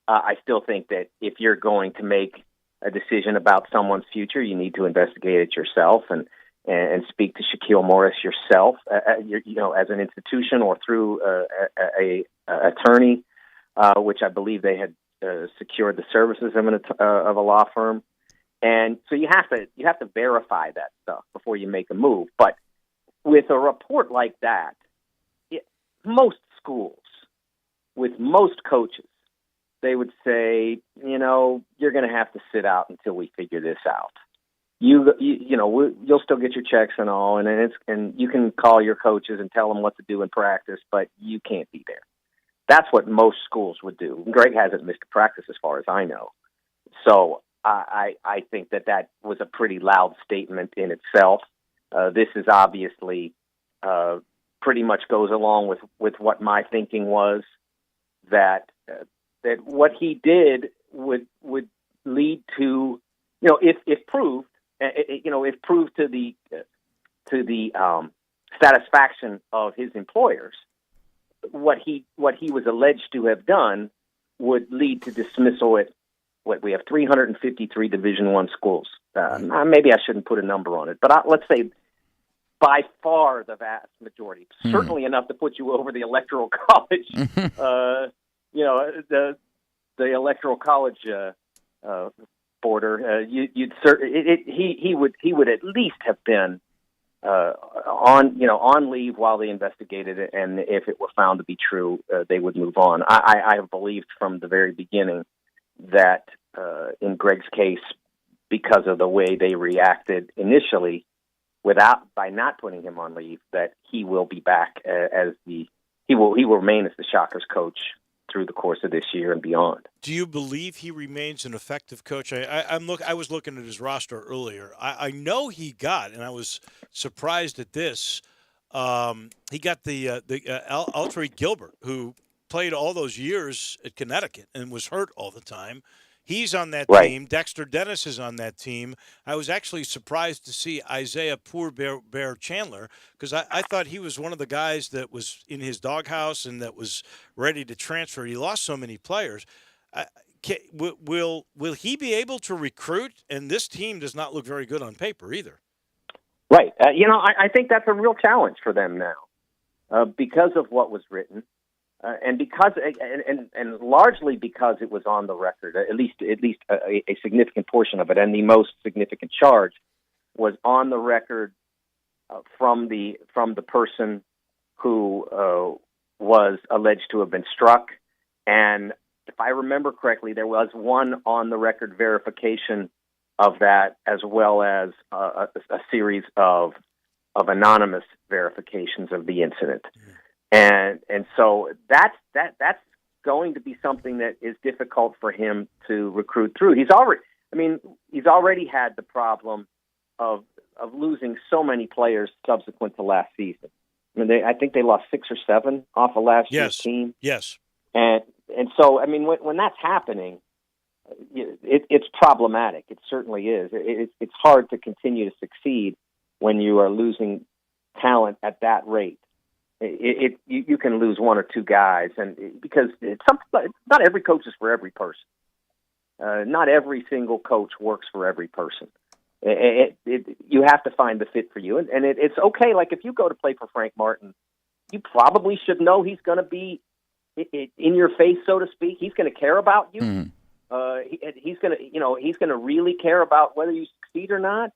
I still think that if you're going to make a decision about someone's future, you need to investigate it yourself and speak to Shaquille Morris yourself, as an institution or through a attorney, which I believe they had secured the services of a law firm, and so you have to verify that stuff before you make a move. But with a report like that, most schools, with most coaches, they would say, you're going to have to sit out until we figure this out. You'll still get your checks and all, and you can call your coaches and tell them what to do in practice, but you can't be there. That's what most schools would do. Greg hasn't missed a practice as far as I know. So I think that was a pretty loud statement in itself. This is obviously pretty much goes along with what my thinking was, that what he did would lead to, if proved, to the satisfaction of his employers, what he was alleged to have done would lead to dismissal at what we have 353 Division I schools. Maybe I shouldn't put a number on it, but let's say by far the vast majority, certainly enough to put you over the Electoral College. The Electoral College border. He would at least have been on leave while they investigated it, and if it were found to be true, they would move on. I have believed from the very beginning that in Greg's case, because of the way they reacted initially, by not putting him on leave, that he will be back he will remain as the Shockers coach through the course of this year and beyond. Do you believe he remains an effective coach? I was looking at his roster earlier. I know he got, and I was surprised at this. He got the Altrey Gilbert, who played all those years at Connecticut and was hurt all the time. He's on that team. Dexter Dennis is on that team. I was actually surprised to see Isaiah Bear Chandler, because I thought he was one of the guys that was in his doghouse and that was ready to transfer. He lost so many players. Will he be able to recruit? And this team does not look very good on paper either. Right. I think that's a real challenge for them now because of what was written. And because, and largely because it was on the record, at least a significant portion of it, and the most significant charge was on the record from the person who was alleged to have been struck. And if I remember correctly, there was one on the record verification of that, as well as a series of anonymous verifications of the incident. And so that's going to be something that is difficult for him to recruit through. He's already had the problem of losing so many players subsequent to last season. I think they lost 6 or 7 off of last year's team. Yes. And so when that's happening, it's problematic. It certainly is. It's hard to continue to succeed when you are losing talent at that rate. You can lose 1 or 2 guys, and because not every coach is for every person. Not every single coach works for every person. You have to find the fit for you, and it's okay. Like if you go to play for Frank Martin, you probably should know he's going to be in your face, so to speak. He's going to care about you. He's going to really care about whether you succeed or not.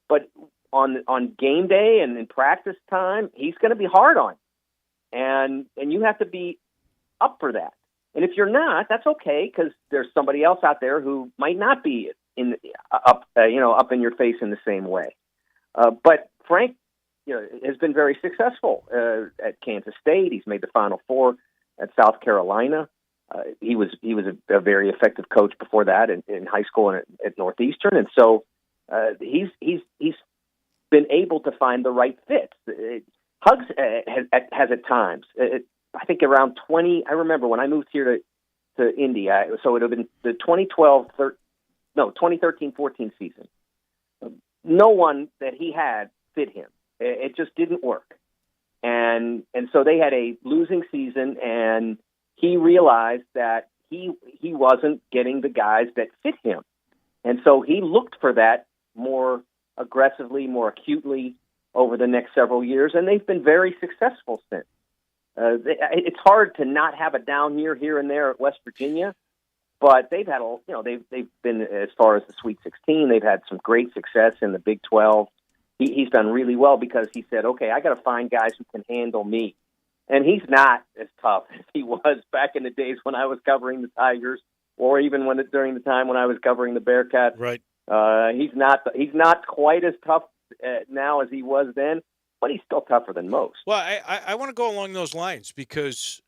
But on game day and in practice time, he's going to be hard on you. And you have to be up for that. And if you're not, that's okay, because there's somebody else out there who might not be up in your face in the same way. But Frank, has been very successful at Kansas State. He's made the Final Four at South Carolina. He was a very effective coach before that in high school and at Northeastern, and so he's been able to find the right fit. Hugs has at times. I think around 20. I remember when I moved here to Indy. So it would have been the 2013-14 season. No one that he had fit him. It just didn't work, and so they had a losing season, and he realized that he wasn't getting the guys that fit him, and so he looked for that more aggressively, more acutely over the next several years, and they've been very successful since. It's hard to not have a down year here and there at West Virginia, but they've had they've been as far as the Sweet 16. They've had some great success in the Big 12. He's done really well because he said, "Okay, I got to find guys who can handle me," and he's not as tough as he was back in the days when I was covering the Tigers, or even during the time when I was covering the Bearcats. Right. He's not quite as tough now as he was then, but he's still tougher than most. Well, I want to go along those lines because,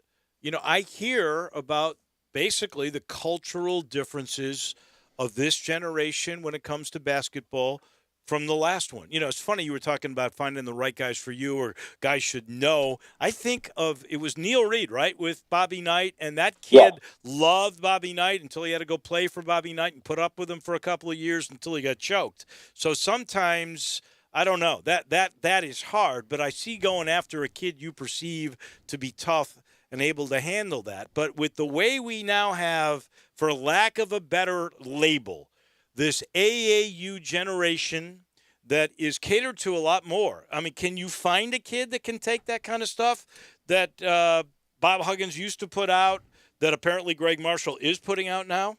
I hear about basically the cultural differences of this generation when it comes to basketball from the last one. It's funny you were talking about finding the right guys for you or guys should know. I think it was Neil Reed, right, with Bobby Knight, and that kid loved Bobby Knight until he had to go play for Bobby Knight and put up with him for a couple of years until he got choked. So sometimes, I don't know, that is hard, but I see going after a kid you perceive to be tough and able to handle that. But with the way we now have, for lack of a better label, this AAU generation that is catered to a lot more. I mean, can you find a kid that can take that kind of stuff that Bob Huggins used to put out, that apparently Greg Marshall is putting out now?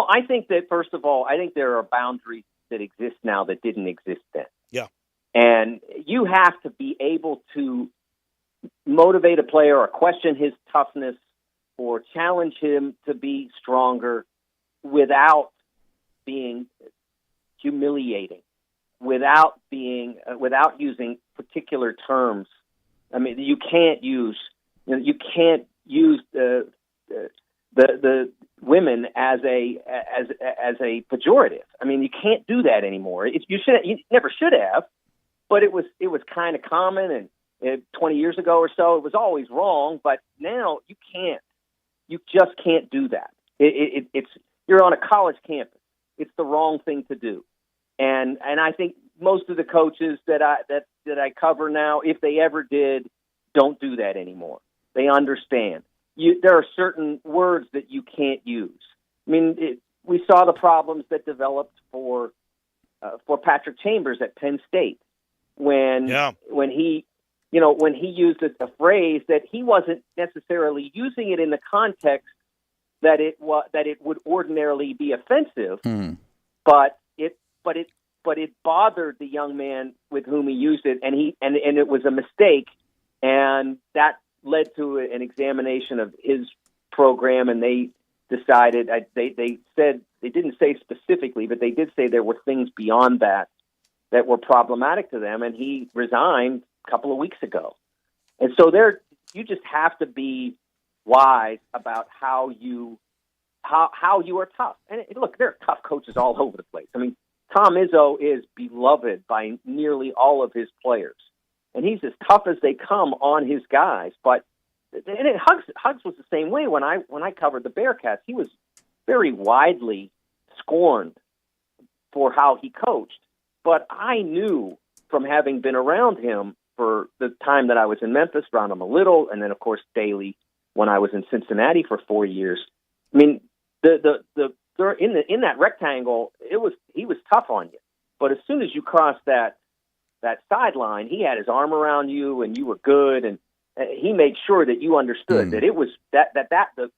I think that, first of all, I think there are boundaries that exist now that didn't exist then. Yeah. And you have to be able to motivate a player or question his toughness or challenge him to be stronger without being humiliating, without using particular terms. I mean, you can't use the women as a pejorative. I mean, you can't do that anymore. You never should have, but it was kind of common, and 20 years ago or so, it was always wrong. But now you can't. You just can't do that. You're on a college campus. It's the wrong thing to do. And I think most of the coaches that I cover now, if they ever did, don't do that anymore. They understand. There are certain words that you can't use. I mean, we saw the problems that developed for Patrick Chambers at Penn State when he used a phrase that he wasn't necessarily using it in the context that it would ordinarily be offensive, but it bothered the young man with whom he used it, and it was a mistake, and that led to an examination of his program, and they decided they said, they didn't say specifically, but they did say there were things beyond that were problematic to them, and he resigned a couple of weeks ago. And so you just have to be wise about how you are tough. And look, there are tough coaches all over the place. I mean, Tom Izzo is beloved by nearly all of his players, and he's as tough as they come on his guys. But Hugs was the same way when I covered the Bearcats. He was very widely scorned for how he coached, but I knew from having been around him for the time that I was in Memphis, around him a little, and then of course daily when I was in Cincinnati for 4 years. I mean, in that rectangle, he was tough on you, but as soon as you crossed that sideline, he had his arm around you, and you were good, and he made sure that you understood that it was that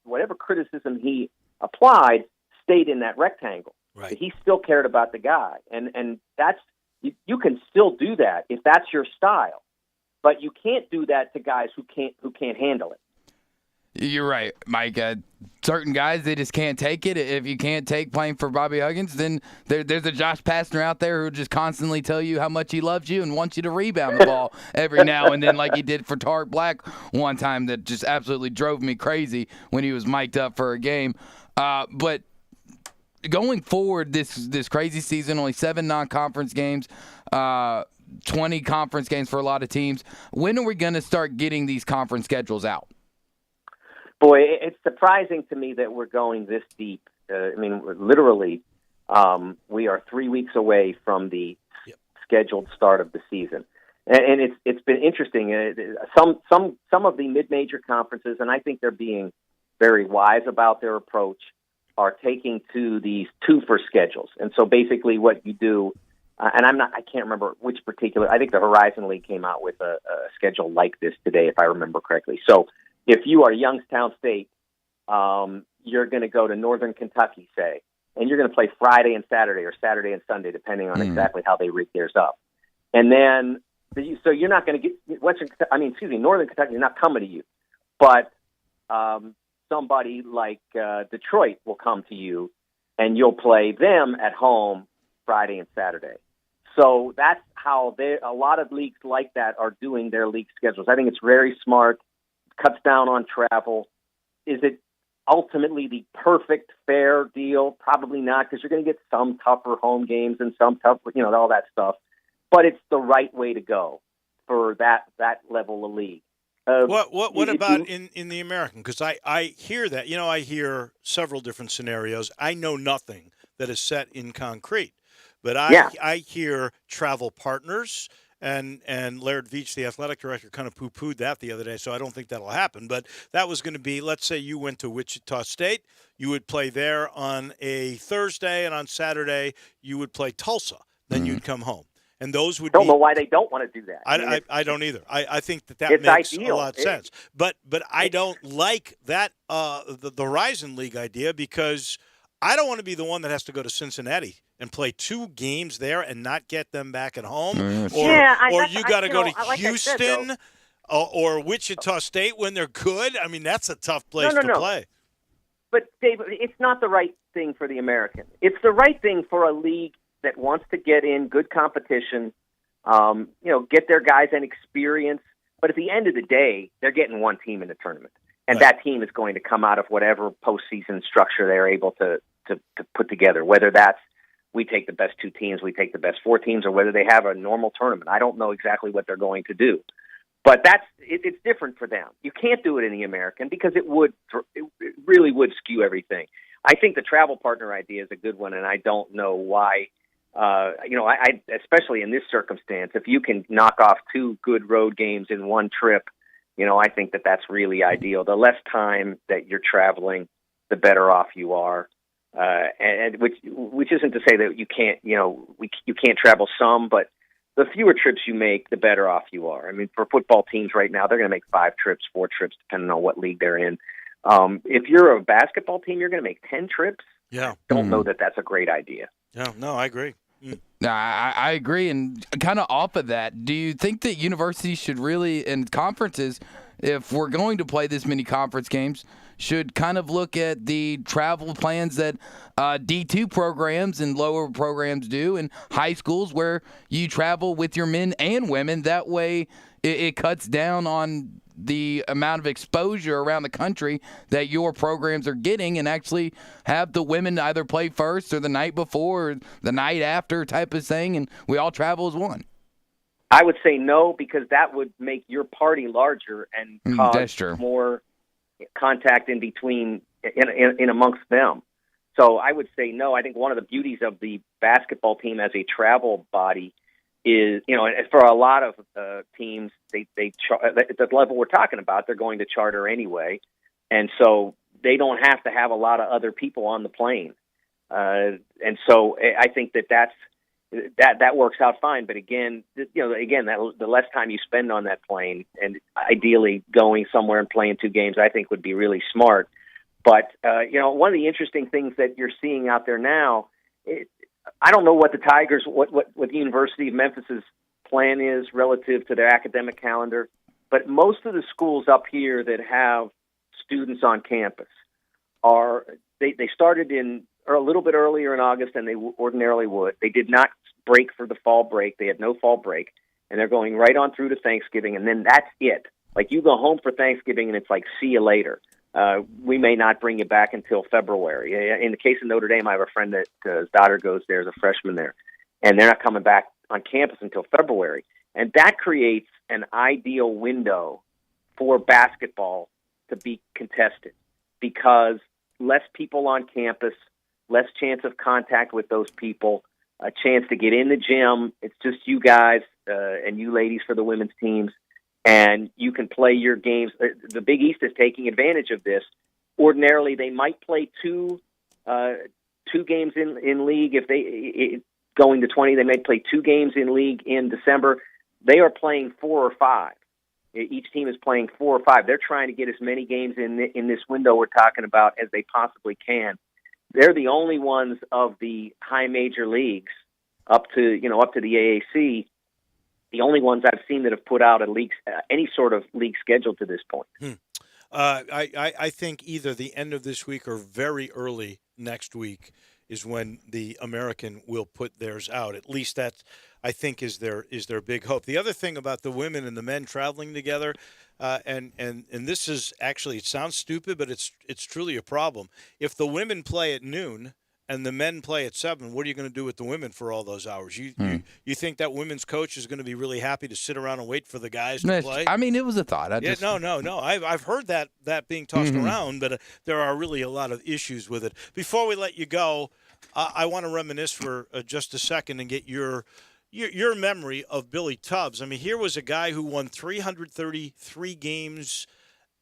whatever criticism he applied stayed in that rectangle. Right. He still cared about the guy, and that's you can still do that if that's your style, but you can't do that to guys who can't handle it. You're right, Mike. Certain guys, they just can't take it. If you can't take playing for Bobby Huggins, then there's a Josh Pastner out there who just constantly tell you how much he loves you and wants you to rebound the ball every now and then, like he did for Tarek Black one time, that just absolutely drove me crazy when he was mic'd up for a game. But going forward this crazy season, only 7 non-conference games, 20 conference games for a lot of teams. When are we going to start getting these conference schedules out? Boy, it's surprising to me that we're going this deep. I mean, literally, we are 3 weeks away from the scheduled start of the season, and it's been interesting. Some of the mid-major conferences, and I think they're being very wise about their approach, are taking to these 2-for schedules. And so basically, what you do, and I can't remember which particular. I think the Horizon League came out with a schedule like this today, if I remember correctly. So if you are Youngstown State, you're going to go to Northern Kentucky, say, and you're going to play Friday and Saturday or Saturday and Sunday, depending on exactly how they rig theirs up. And then, so you're not going to get Northern Kentucky is not coming to you, but somebody like Detroit will come to you, and you'll play them at home Friday and Saturday. So that's how a lot of leagues like that are doing their league schedules. I think it's very smart. Cuts down on travel. Is it ultimately the perfect fair deal? Probably not, because you're going to get some tougher home games and some tough, all that stuff. But it's the right way to go for that level of league. What about in the American? Because I hear that. I hear several different scenarios. I know nothing that is set in concrete, but I hear travel partners And Laird Veach, the athletic director, kind of poo-pooed that the other day, so I don't think that'll happen. But that was going to be, let's say you went to Wichita State, you would play there on a Thursday, and on Saturday you would play Tulsa. Then you'd come home. And those would don't know why they don't want to do that. I don't either. I think that it's makes ideal. a lot of sense. But I don't like that the Horizon League idea, because I don't want to be the one that has to go to Cincinnati and play 2 games there and not get them back at home. Or you got to go to Houston or Wichita State when they're good. I mean, that's a tough place to play. But, Dave, it's not the right thing for the American. It's the right thing for a league that wants to get in good competition, get their guys an experience. But at the end of the day, they're getting one team in the tournament. And that team is going to come out of whatever postseason structure they're able to put together, whether that's we take the best 2 teams, we take the best 4 teams, or whether they have a normal tournament. I don't know exactly what they're going to do. But it's different for them. You can't do it in the American because it really would skew everything. I think the travel partner idea is a good one, and I don't know why. I especially in this circumstance, if you can knock off 2 good road games in one trip, I think that's really ideal. The less time that you're traveling, the better off you are. And which isn't to say that you can't, you can't travel some, but the fewer trips you make, the better off you are. I mean, for football teams right now, they're going to make 5 trips, 4 trips, depending on what league they're in. If you're a basketball team, you're going to make 10 trips. Yeah. Don't know that that's a great idea. Yeah, no, I agree. I agree. And kind of off of that, do you think that universities should really, and conferences, if we're going to play this many conference games, should kind of look at the travel plans that D2 programs and lower programs do in high schools, where you travel with your men and women? That way it cuts down on the amount of exposure around the country that your programs are getting, and actually have the women either play first or the night before or the night after type of thing, and we all travel as one. I would say no, because that would make your party larger and cause more contact in between, in amongst them. So I would say no. I think one of the beauties of the basketball team as a travel body is, for a lot of teams, they at the level we're talking about, they're going to charter anyway, and so they don't have to have a lot of other people on the plane. And so I think that works out fine. But again, the less time you spend on that plane, and ideally going somewhere and playing 2 games, I think would be really smart. But one of the interesting things that you're seeing out there now, I don't know what the Tigers, what the University of Memphis's plan is relative to their academic calendar, but most of the schools up here that have students on campus they started a little bit earlier in August than they ordinarily would. They did not break for the fall break. They had no fall break, and they're going right on through to Thanksgiving, and then that's it. Like, you go home for Thanksgiving, and it's like, see you later. We may not bring you back until February. In the case of Notre Dame, I have a friend that his daughter goes there as a freshman there, and they're not coming back on campus until February. And that creates an ideal window for basketball to be contested, because less people on campus, less chance of contact with those people, a chance to get in the gym. It's just you guys and you ladies for the women's teams, and you can play your games. The Big East is taking advantage of this. Ordinarily, they might play two games in league. If they going to 20, they may play 2 games in league in December. They are playing 4 or 5. Each team is playing 4 or 5. They're trying to get as many games in this window we're talking about as they possibly can. They're the only ones of the high major leagues up to the AAC, the only ones I've seen that have put out any sort of league schedule to this point. I think either the end of this week or very early next week is when the American will put theirs out. At least that, I think, is their big hope. The other thing about the women and the men traveling together, and this is actually, it sounds stupid, but it's truly a problem. If the women play at noon and the men play at 7, what are you going to do with the women for all those hours? You think that women's coach is going to be really happy to sit around and wait for the guys to play? I mean, it was a thought. No. I've heard that being tossed around, but there are really a lot of issues with it. Before we let you go, I want to reminisce for just a second and get your your memory of Billy Tubbs. I mean, here was a guy who won 333 games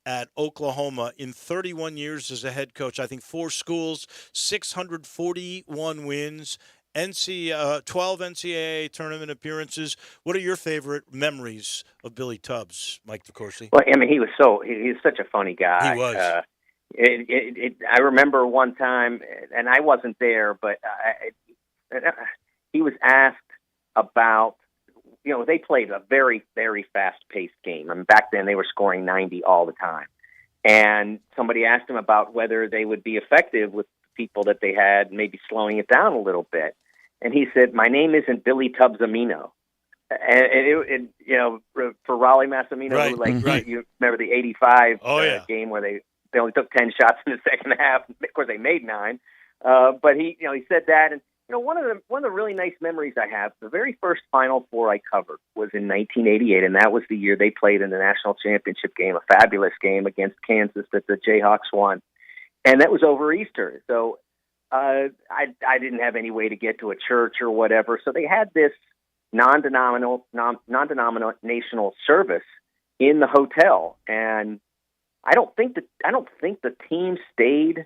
at Oklahoma in 31 years as a head coach. I think 4 schools, 641 wins, 12 NCAA tournament appearances. What are your favorite memories of Billy Tubbs, Mike DeCourcy? Well, I mean, he was such a funny guy. He was. I remember one time, and I wasn't there, but he was asked about, they played a very, very fast-paced game. I mean, back then they were scoring 90 all the time. And somebody asked him about whether they would be effective with people that they had, maybe slowing it down a little bit. And he said, "My name isn't Billy Tubbs Amino." And for Raleigh Massimino, right. You remember the 85 game where they only took 10 shots in the second half. Of course, they made 9. But he said that. And one of the really nice memories I have, the very first Final Four I covered was in 1988, and that was the year they played in the national championship game, a fabulous game against Kansas that the Jayhawks won, and that was over Easter. So I didn't have any way to get to a church or whatever, so they had this non-denominational service in the hotel, and I don't think the team stayed.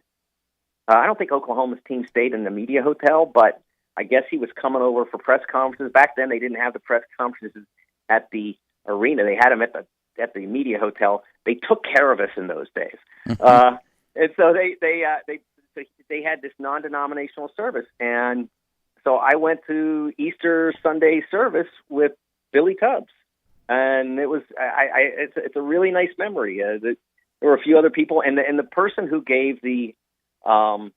I don't think Oklahoma's team stayed in the media hotel, but I guess he was coming over for press conferences. Back then, they didn't have the press conferences at the arena; they had them at the media hotel. They took care of us in those days, and so they had this non-denominational service, and so I went to Easter Sunday service with Billy Tubbs, and it was it's a really nice memory. There were a few other people, and the person who gave the I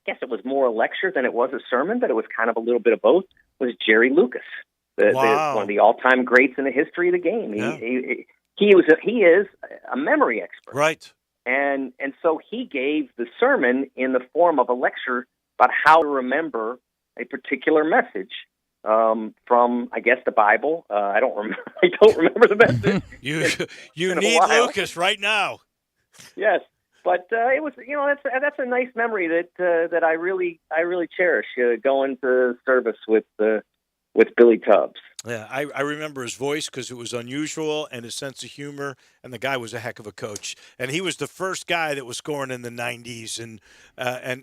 guess it was more a lecture than it was a sermon, but it was kind of a little bit of both, was Jerry Lucas, one of the all-time greats in the history of the game. Yeah. He is a memory expert. Right. And so he gave the sermon in the form of a lecture about how to remember a particular message from, I guess, the Bible. I don't remember the message. You need Lucas right now. Yes. But it was, that's a nice memory that I really cherish, going to service with Billy Tubbs. Yeah, I remember his voice because it was unusual, and his sense of humor, and the guy was a heck of a coach. And he was the first guy that was scoring in the 90s, and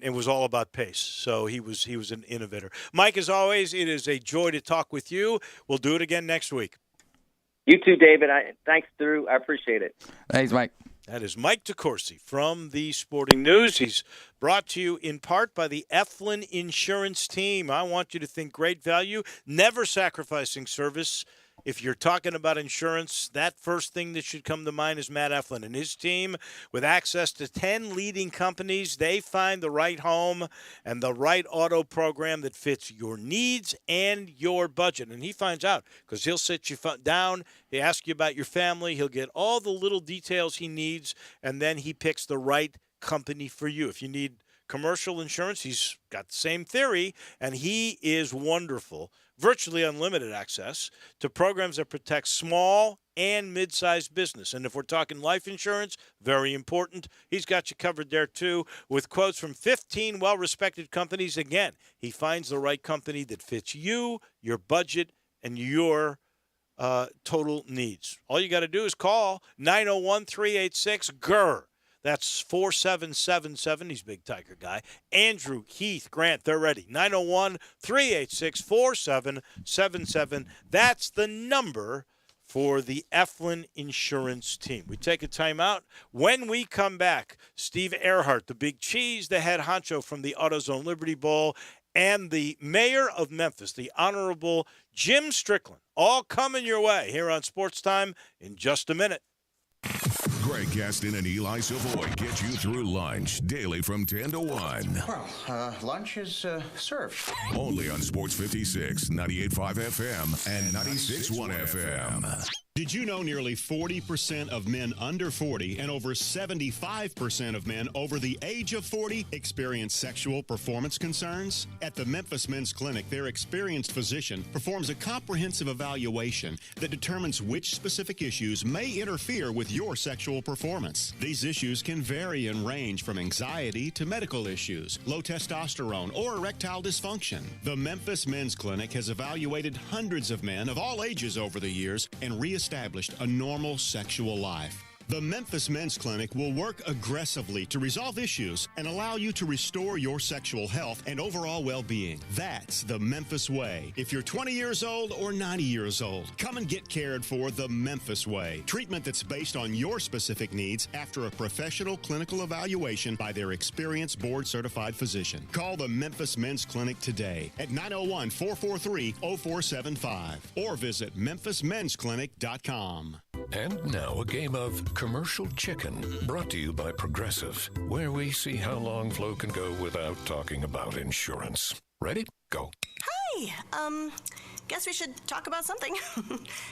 it was all about pace. So he was an innovator. Mike, as always, it is a joy to talk with you. We'll do it again next week. You too, David. Thanks, Drew. I appreciate it. Thanks, Mike. That is Mike DeCourcy from the Sporting News. He's brought to you in part by the Eflin Insurance Team. I want you to think great value, never sacrificing service. If you're talking about insurance, that first thing that should come to mind is Matt Eflin and his team. With access to 10 leading companies, they find the right home and the right auto program that fits your needs and your budget. And he finds out because he'll sit you down, he'll ask you about your family, he'll get all the little details he needs, and then he picks the right company for you. If you need commercial insurance, he's got the same theory, and he is wonderful. Virtually unlimited access to programs that protect small and mid-sized business. And if we're talking life insurance, very important, he's got you covered there too, with quotes from 15 well-respected companies. Again, he finds the right company that fits you, your budget, and your total needs. All you got to do is call 901-386-GER. That's 4777. He's a big Tiger guy. Andrew, Heath, Grant, they're ready. 901-386-4777. That's the number for the Eflin Insurance Team. We take a timeout. When we come back, Steve Earhart, the big cheese, the head honcho from the AutoZone Liberty Bowl, and the mayor of Memphis, the Honorable Jim Strickland, all coming your way here on Sports Time in just a minute. Greg Gaston and Eli Savoy get you through lunch daily from 10 to 1. Well, lunch is served. Only on Sports 56, 98.5 FM, and 96.1 FM. Did you know nearly 40% of men under 40 and over 75% of men over the age of 40 experience sexual performance concerns? At the Memphis Men's Clinic, their experienced physician performs a comprehensive evaluation that determines which specific issues may interfere with your sexual performance. These issues can vary and range from anxiety to medical issues, low testosterone, or erectile dysfunction. The Memphis Men's Clinic has evaluated hundreds of men of all ages over the years and reestablished a normal sexual life. The Memphis Men's Clinic will work aggressively to resolve issues and allow you to restore your sexual health and overall well-being. That's the Memphis way. If you're 20 years old or 90 years old, come and get cared for the Memphis way. Treatment that's based on your specific needs after a professional clinical evaluation by their experienced board-certified physician. Call the Memphis Men's Clinic today at 901-443-0475 or visit memphismensclinic.com. And now a game of Commercial Chicken, brought to you by Progressive, where we see how long Flo can go without talking about insurance. Ready? Go. Hi. Guess we should talk about something.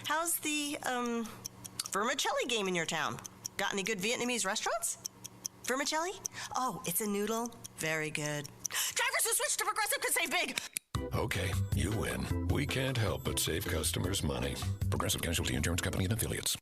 How's the vermicelli game in your town? Got any good Vietnamese restaurants? Vermicelli? Oh, it's a noodle. Very good. Drivers who switch to Progressive could save big. Okay, you win. We can't help but save customers money. Progressive Casualty Insurance Company and Affiliates.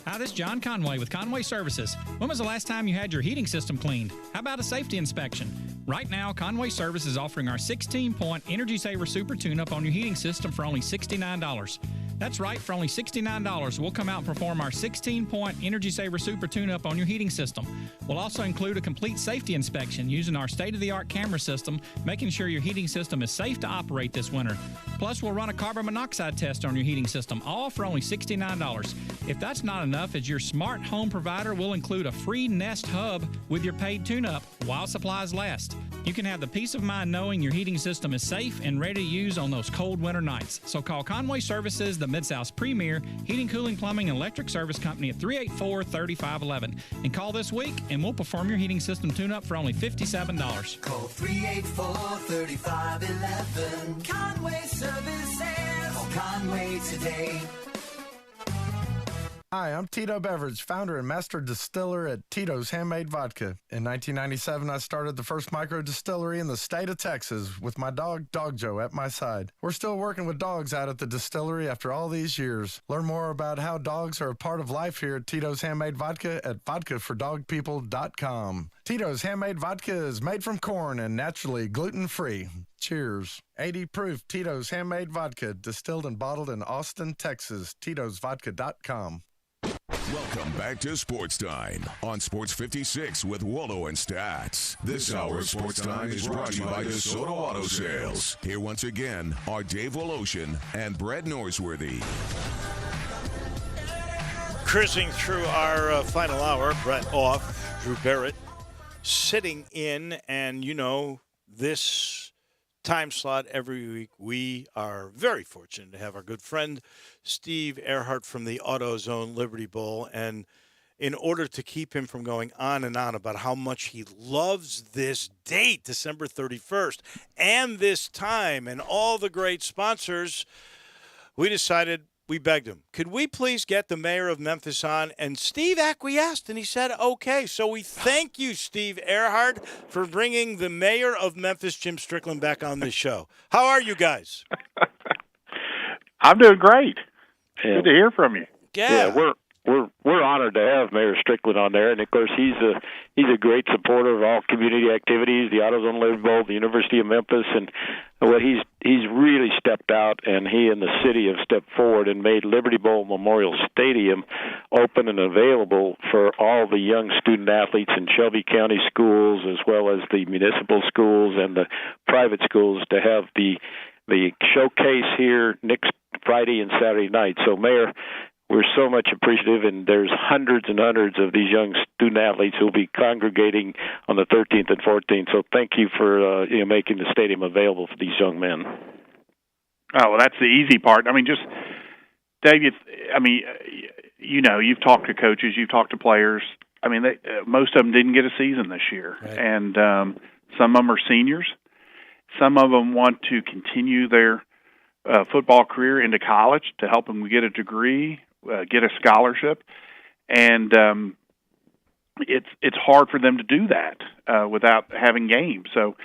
Hi, this is John Conway with Conway Services. When was the last time you had your heating system cleaned? How about a safety inspection? Right now, Conway Service is offering our 16-point Energy Saver Super Tune-Up on your heating system for only $69. That's right, for only $69, we'll come out and perform our 16-point Energy Saver Super Tune-Up on your heating system. We'll also include a complete safety inspection using our state-of-the-art camera system, making sure your heating system is safe to operate this winter. Plus, we'll run a carbon monoxide test on your heating system, all for only $69. If that's not enough, as your smart home provider, we'll include a free Nest Hub with your paid tune-up while supplies last. You can have the peace of mind knowing your heating system is safe and ready to use on those cold winter nights. So call Conway Services, the Mid-South's premier heating, cooling, plumbing, and electric service company at 384-3511. And call this week, and we'll perform your heating system tune-up for only $57. Call 384-3511. Conway Services. Call Conway today. Hi, I'm Tito Beveridge, founder and master distiller at Tito's Handmade Vodka. In 1997, I started the first micro distillery in the state of Texas with my dog, Dog Joe, at my side. We're still working with dogs out at the distillery after all these years. Learn more about how dogs are a part of life here at Tito's Handmade Vodka at vodkafordogpeople.com. Tito's Handmade Vodka is made from corn and naturally gluten-free. Cheers. 80 proof Tito's Handmade Vodka, distilled and bottled in Austin, Texas. Tito'sVodka.com. Welcome back to Sports Time on Sports 56 with Wallo and Stats. This hour of Sports Time is brought to you by DeSoto Auto Sales. Here once again are Dave Woloshin and Brett Norsworthy. Cruising through our final hour, Brett off, Drew Barrett sitting in, and you know, this time slot every week, we are very fortunate to have our good friend Steve Earhart from the AutoZone Liberty Bowl. And in order to keep him from going on and on about how much he loves this date, December 31st, and this time, and all the great sponsors, we begged him, could we please get the mayor of Memphis on? And Steve acquiesced, and he said, okay. So we thank you, Steve Earhart, for bringing the mayor of Memphis, Jim Strickland, back on this show. How are you guys? I'm doing great. Good to hear from you. Yeah, we're honored to have Mayor Strickland on there, and of course he's a great supporter of all community activities, the AutoZone Liberty Bowl, the University of Memphis, and what he's really stepped out, and he and the city have stepped forward and made Liberty Bowl Memorial Stadium open and available for all the young student athletes in Shelby County schools, as well as the municipal schools and the private schools, to have the showcase here next Friday and Saturday night. So, Mayor, we're so much appreciative, and there's hundreds and hundreds of these young student athletes who will be congregating on the 13th and 14th. So thank you for making the stadium available for these young men. Oh, well, that's the easy part. I mean, just, Dave, you've talked to coaches, you've talked to players. I mean, most of them didn't get a season this year, right. And some of them are seniors. Some of them want to continue their football career into college to help them get a degree, get a scholarship, and it's hard for them to do that without having games. So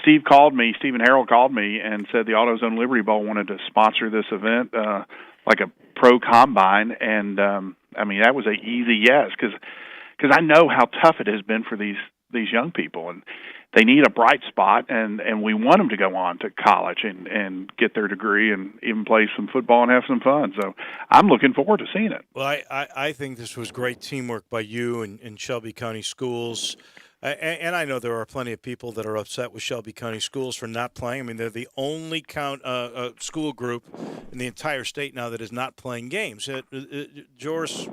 Stephen Harrell called me and said the AutoZone Liberty Bowl wanted to sponsor this event, like a pro combine, and I mean that was an easy yes because I know how tough it has been for these young people, and they need a bright spot, and we want them to go on to college and get their degree and even play some football and have some fun. So I'm looking forward to seeing it. Well, I think this was great teamwork by you and Shelby County Schools. And I know there are plenty of people that are upset with Shelby County Schools for not playing. I mean, they're the only school group in the entire state now that is not playing games. Joris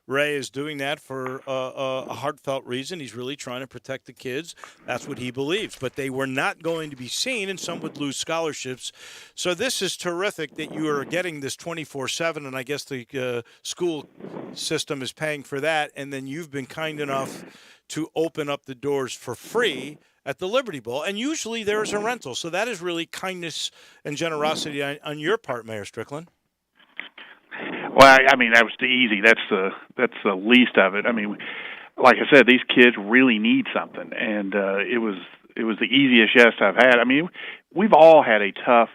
Ray is doing that for a heartfelt reason. He's really trying to protect the kids. That's what he believes. But they were not going to be seen, and some would lose scholarships. So this is terrific that you are getting this 24/7, and I guess the school system is paying for that. And then you've been kind enough to open up the doors for free at the Liberty Bowl. And usually there is a rental. So that is really kindness and generosity on your part, Mayor Strickland. Well, I mean, that was the easy. That's the least of it. I mean, like I said, these kids really need something, and it was the easiest yes I've had. I mean, we've all had a tough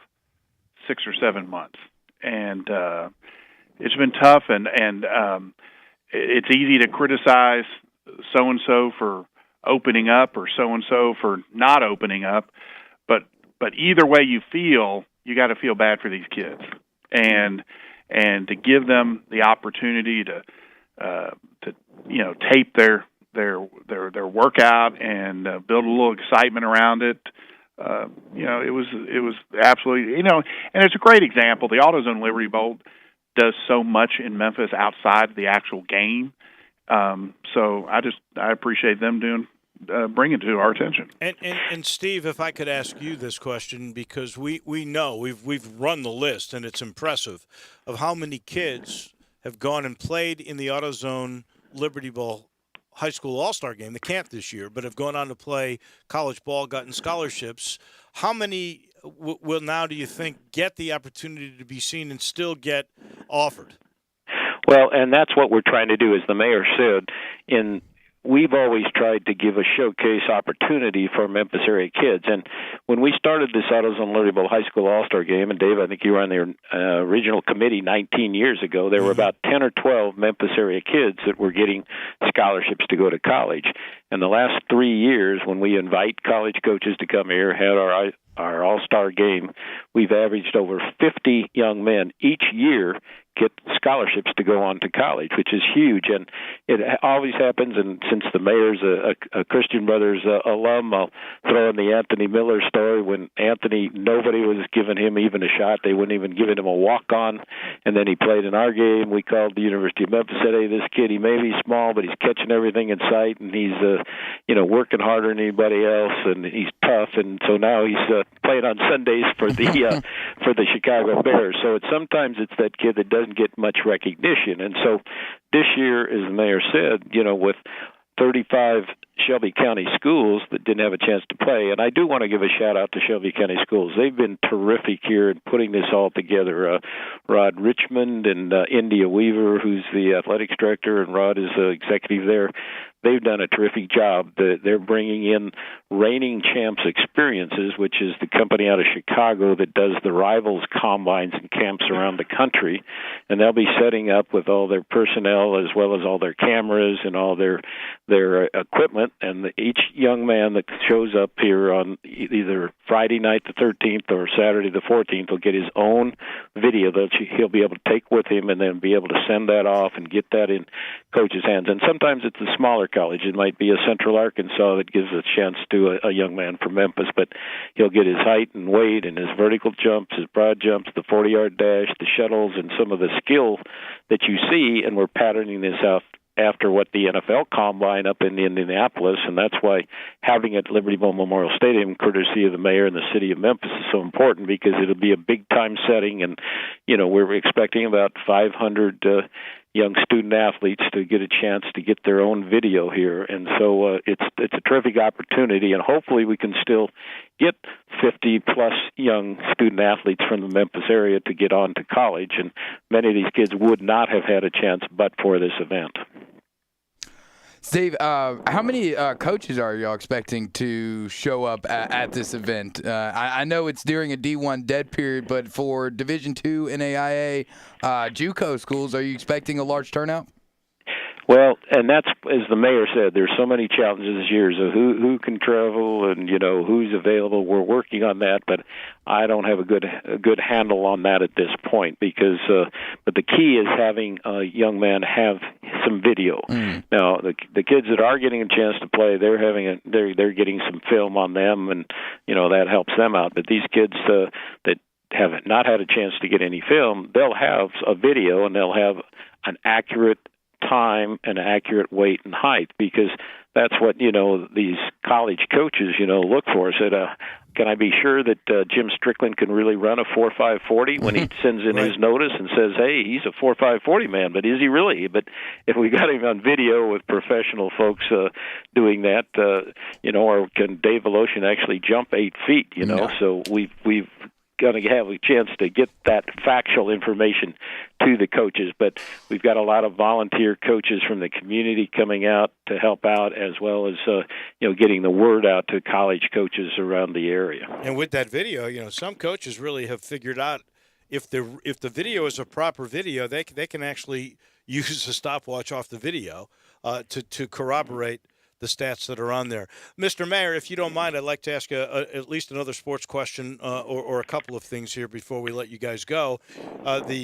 6 or 7 months, and it's been tough, and it's easy to criticize so and so for opening up or so and so for not opening up, but either way you feel, you got to feel bad for these kids, and to give them the opportunity to tape their workout and build a little excitement around it. It was absolutely, and it's a great example. The AutoZone Liberty Bowl does so much in Memphis outside the actual game. So I appreciate them bringing it to our attention. And Steve, if I could ask you this question, because we know we've run the list, and it's impressive of how many kids have gone and played in the AutoZone Liberty Bowl high school all-star game, the camp this year, but have gone on to play college ball, gotten scholarships. How many will now, do you think, get the opportunity to be seen and still get offered? Well, and that's what we're trying to do, as the mayor said. We've always tried to give a showcase opportunity for Memphis area kids. And when we started this AutoZone Liberty Bowl High School All-Star Game, and Dave, I think you were on the regional committee 19 years ago, there were about 10 or 12 Memphis area kids that were getting scholarships to go to college. And the last 3 years, when we invite college coaches to come here, had our All-Star Game, we've averaged over 50 young men each year get scholarships to go on to college, which is huge. And it always happens, and since the mayor's a Christian Brothers alum, I'll throw in the Anthony Miller story. When Anthony, nobody was giving him even a shot. They wouldn't even give him a walk-on. And then he played in our game. We called the University of Memphis, said, hey, this kid, he may be small, but he's catching everything in sight, and he's working harder than anybody else, and he's tough. And so now he's playing on Sundays for the Chicago Bears. So sometimes it's that kid that doesn't get much recognition. And so this year, as the mayor said, with 35 Shelby County schools that didn't have a chance to play, and I do want to give a shout-out to Shelby County schools. They've been terrific here in putting this all together. Rod Richmond and India Weaver, who's the athletics director, and Rod is the executive there. They've done a terrific job. They're bringing in Reigning Champs Experiences, which is the company out of Chicago that does the Rivals combines and camps around the country. And they'll be setting up with all their personnel as well as all their cameras and all their equipment. And each young man that shows up here on either Friday night the 13th or Saturday the 14th will get his own video that he'll be able to take with him and then be able to send that off and get that in coach's hands. And sometimes it's a smaller college. It might be a Central Arkansas that gives a chance to a young man from Memphis, but he'll get his height and weight and his vertical jumps, his broad jumps, the 40-yard dash, the shuttles, and some of the skill that you see, and we're patterning this out after what the NFL Combine up in Indianapolis, and that's why having it at Liberty Bowl Memorial Stadium, courtesy of the mayor and the city of Memphis, is so important because it'll be a big-time setting, and, we're expecting about 500 young student athletes to get a chance to get their own video here. And so it's a terrific opportunity, and hopefully we can still get 50-plus young student athletes from the Memphis area to get on to college. And many of these kids would not have had a chance but for this event. Steve, how many coaches are y'all expecting to show up at this event? I know it's during a D1 dead period, but for Division II NAIA JUCO schools, are you expecting a large turnout? Well, and that's, as the mayor said, there's so many challenges this year. So who can travel and, who's available. We're working on that, but I don't have a good handle on that at this point because but the key is having a young man have some video. Now, the kids that are getting a chance to play, they're getting some film on them, and that helps them out. But these kids that have not had a chance to get any film, they'll have a video and they'll have an accurate time and accurate weight and height, because that's what these college coaches look for. Said, can I be sure that Jim Strickland can really run a 4.540 when he sends in his notice and says, hey, he's a 4.540 man, but is he really? But if we got him on video with professional folks doing that, or can Dave Voloshin actually jump 8 feet? So we've going to have a chance to get that factual information to the coaches, but we've got a lot of volunteer coaches from the community coming out to help out, as well as getting the word out to college coaches around the area. And with that video, some coaches really have figured out if the video is a proper video, they can actually use a stopwatch off the video to corroborate the stats that are on there. Mr. Mayor, if you don't mind, I'd like to ask at least another sports question or a couple of things here before we let you guys go. The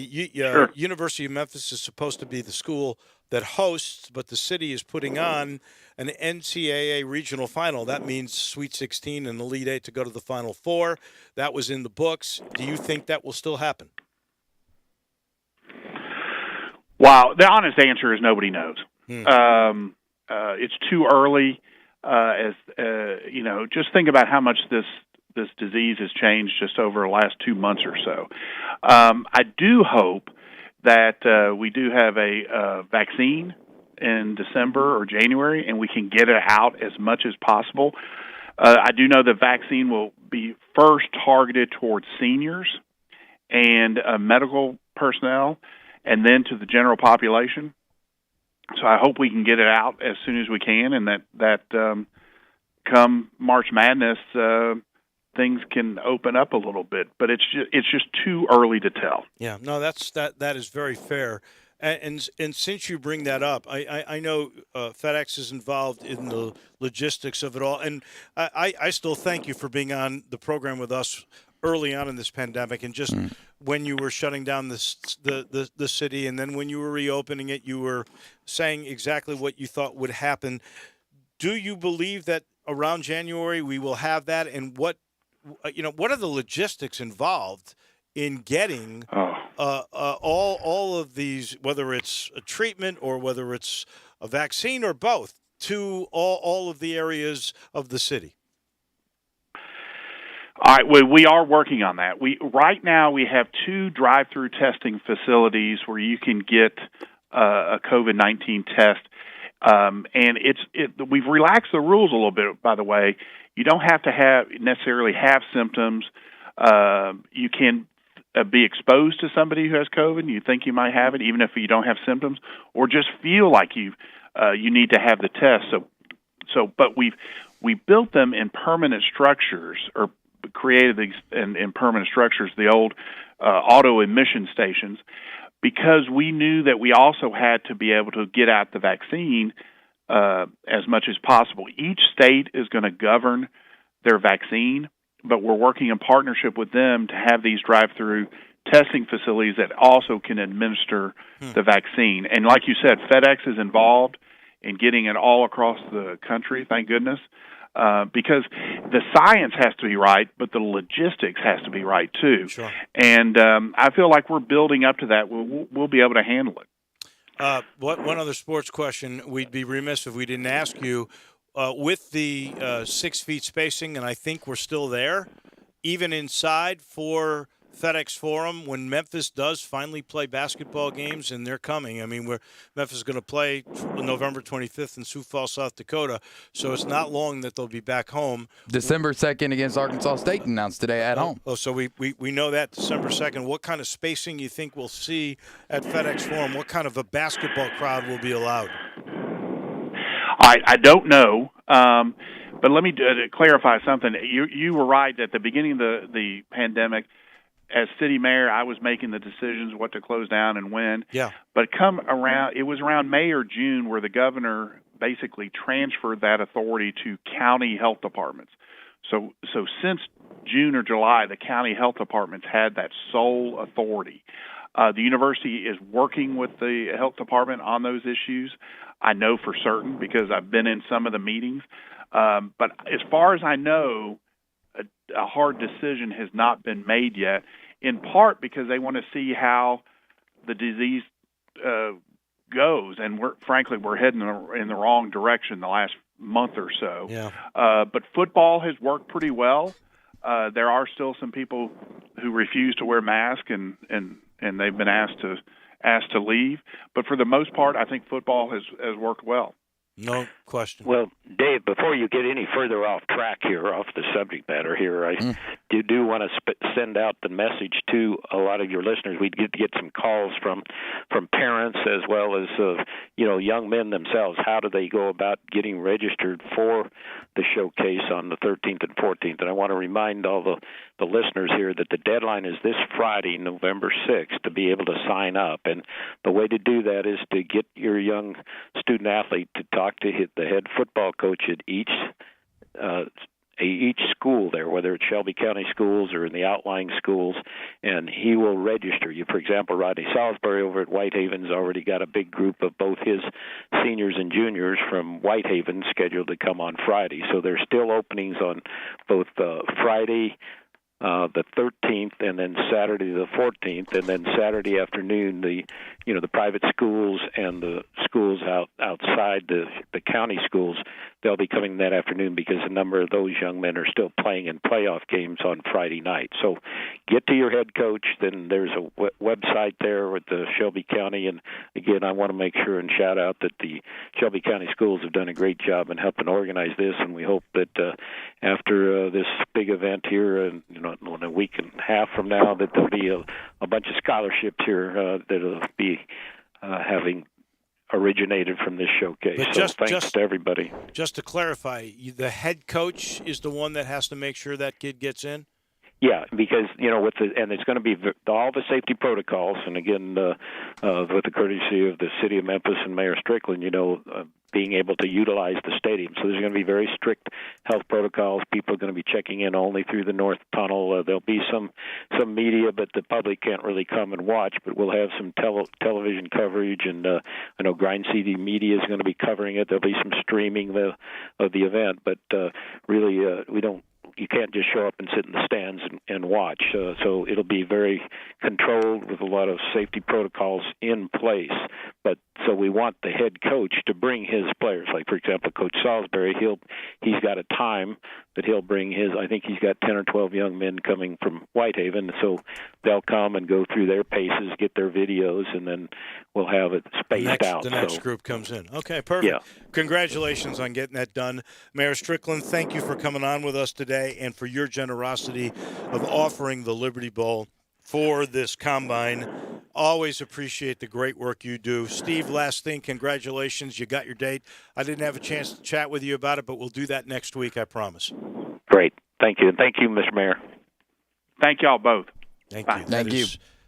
University of Memphis is supposed to be the school that hosts, but the city is putting on an NCAA regional final. That means Sweet 16 and Elite 8 to go to the Final Four. That was in the books. Do you think that will still happen? Wow, the honest answer is nobody knows. It's too early. Just think about how much this disease has changed just over the last 2 months or so. I do hope that we do have a vaccine in December or January, and we can get it out as much as possible. I do know the vaccine will be first targeted towards seniors and medical personnel, and then to the general population. So I hope we can get it out as soon as we can, and that come March Madness, things can open up a little bit. But it's just too early to tell. Yeah, no, that is very fair. And since you bring that up, I know FedEx is involved in the logistics of it all, and I still thank you for being on the program with us early on in this pandemic, and just when you were shutting down the city, and then when you were reopening it, you were saying exactly what you thought would happen. Do you believe that around January we will have that? And what are the logistics involved in getting all of these, whether it's a treatment or whether it's a vaccine or both, to all of the areas of the city? All right, well, we are working on that. Right now we have 2 drive-through testing facilities where you can get a COVID-19 test, and we've relaxed the rules a little bit. By the way, you don't have to necessarily have symptoms. You can be exposed to somebody who has COVID, and you think you might have it, even if you don't have symptoms, or just feel like you need to have the test. But we built them in permanent structures, or created these in permanent structures, the old auto emission stations, because we knew that we also had to be able to get out the vaccine as much as possible. Each state is going to govern their vaccine, but we're working in partnership with them to have these drive-through testing facilities that also can administer the vaccine. And like you said, FedEx is involved in getting it all across the country, thank goodness. Because the science has to be right, but the logistics has to be right too. Sure. And I feel like we're building up to that. We'll be able to handle it. One other sports question we'd be remiss if we didn't ask you, with the 6 feet spacing, and I think we're still there, even inside for FedEx Forum when Memphis does finally play basketball games, and they're coming. I mean, Memphis is going to play November 25th in Sioux Falls, South Dakota, so it's not long that they'll be back home. December 2nd against Arkansas State announced today at home. Oh, so we know that December 2nd. What kind of spacing you think we'll see at FedEx Forum? What kind of a basketball crowd will be allowed? I don't know, but let me clarify something. You were right at the beginning of the pandemic. As city mayor, I was making the decisions what to close down and when. Yeah. But it was around May or June where the governor basically transferred that authority to county health departments. So since June or July, the county health departments had that sole authority. The university is working with the health department on those issues. I know for certain because I've been in some of the meetings. But as far as I know, a hard decision has not been made yet, in part because they want to see how the disease goes. And we're heading in the wrong direction the last month or so. Yeah. But football has worked pretty well. There are still some people who refuse to wear masks, and they've been asked to leave. But for the most part, I think football has worked well. No question. Well, Dave, before you get any further off track here, off the subject matter here, I do want to send out the message to a lot of your listeners. We get some calls from parents as well as young men themselves. How do they go about getting registered for the showcase on the 13th and 14th? And I want to remind all the listeners here that the deadline is this Friday, November 6th, to be able to sign up. And the way to do that is to get your young student athlete to talk to the head football coach at each school there, whether it's Shelby County schools or in the outlying schools, and he will register you. For example, Rodney Salisbury over at Whitehaven's already got a big group of both his seniors and juniors from Whitehaven scheduled to come on Friday. So there's still openings on both Friday, the 13th, and then Saturday the 14th, and then Saturday afternoon the private schools and the schools outside the county schools, they'll be coming that afternoon because a number of those young men are still playing in playoff games on Friday night. So get to your head coach. Then there's a website there with the Shelby County, and again, I want to make sure and shout out that the Shelby County schools have done a great job in helping organize this, and we hope that after this big event here, in a week and a half from now, that there'll be a bunch of scholarships here that'll be having originated from this showcase. So thanks to everybody. Just to clarify, the head coach is the one that has to make sure that kid gets in? Yeah, because and it's going to be all the safety protocols, and again, with the courtesy of the city of Memphis and Mayor Strickland, being able to utilize the stadium. So there's going to be very strict health protocols. People are going to be checking in only through the north tunnel. There'll be some media, but the public can't really come and watch. But we'll have some television coverage, and I know Grind City Media is going to be covering it. There'll be some streaming of the event, but really you can't just show up and sit in the stands and watch. So it'll be very controlled with a lot of safety protocols in place. But so we want the head coach to bring his players. Like, for example, Coach Salisbury, he's got a time that he'll bring his. I think he's got 10 or 12 young men coming from Whitehaven. So they'll come and go through their paces, get their videos, and then we'll have it spaced out. The next group comes in. Okay, perfect. Yeah. Congratulations on getting that done. Mayor Strickland, thank you for coming on with us today and for your generosity of offering the Liberty Bowl for this combine. Always appreciate the great work you do. Steve, last thing, congratulations. You got your date. I didn't have a chance to chat with you about it, but we'll do that next week, I promise. Great. Thank you. And thank you, Mr. Mayor. Thank y'all both. Thank Bye. you. Thank you.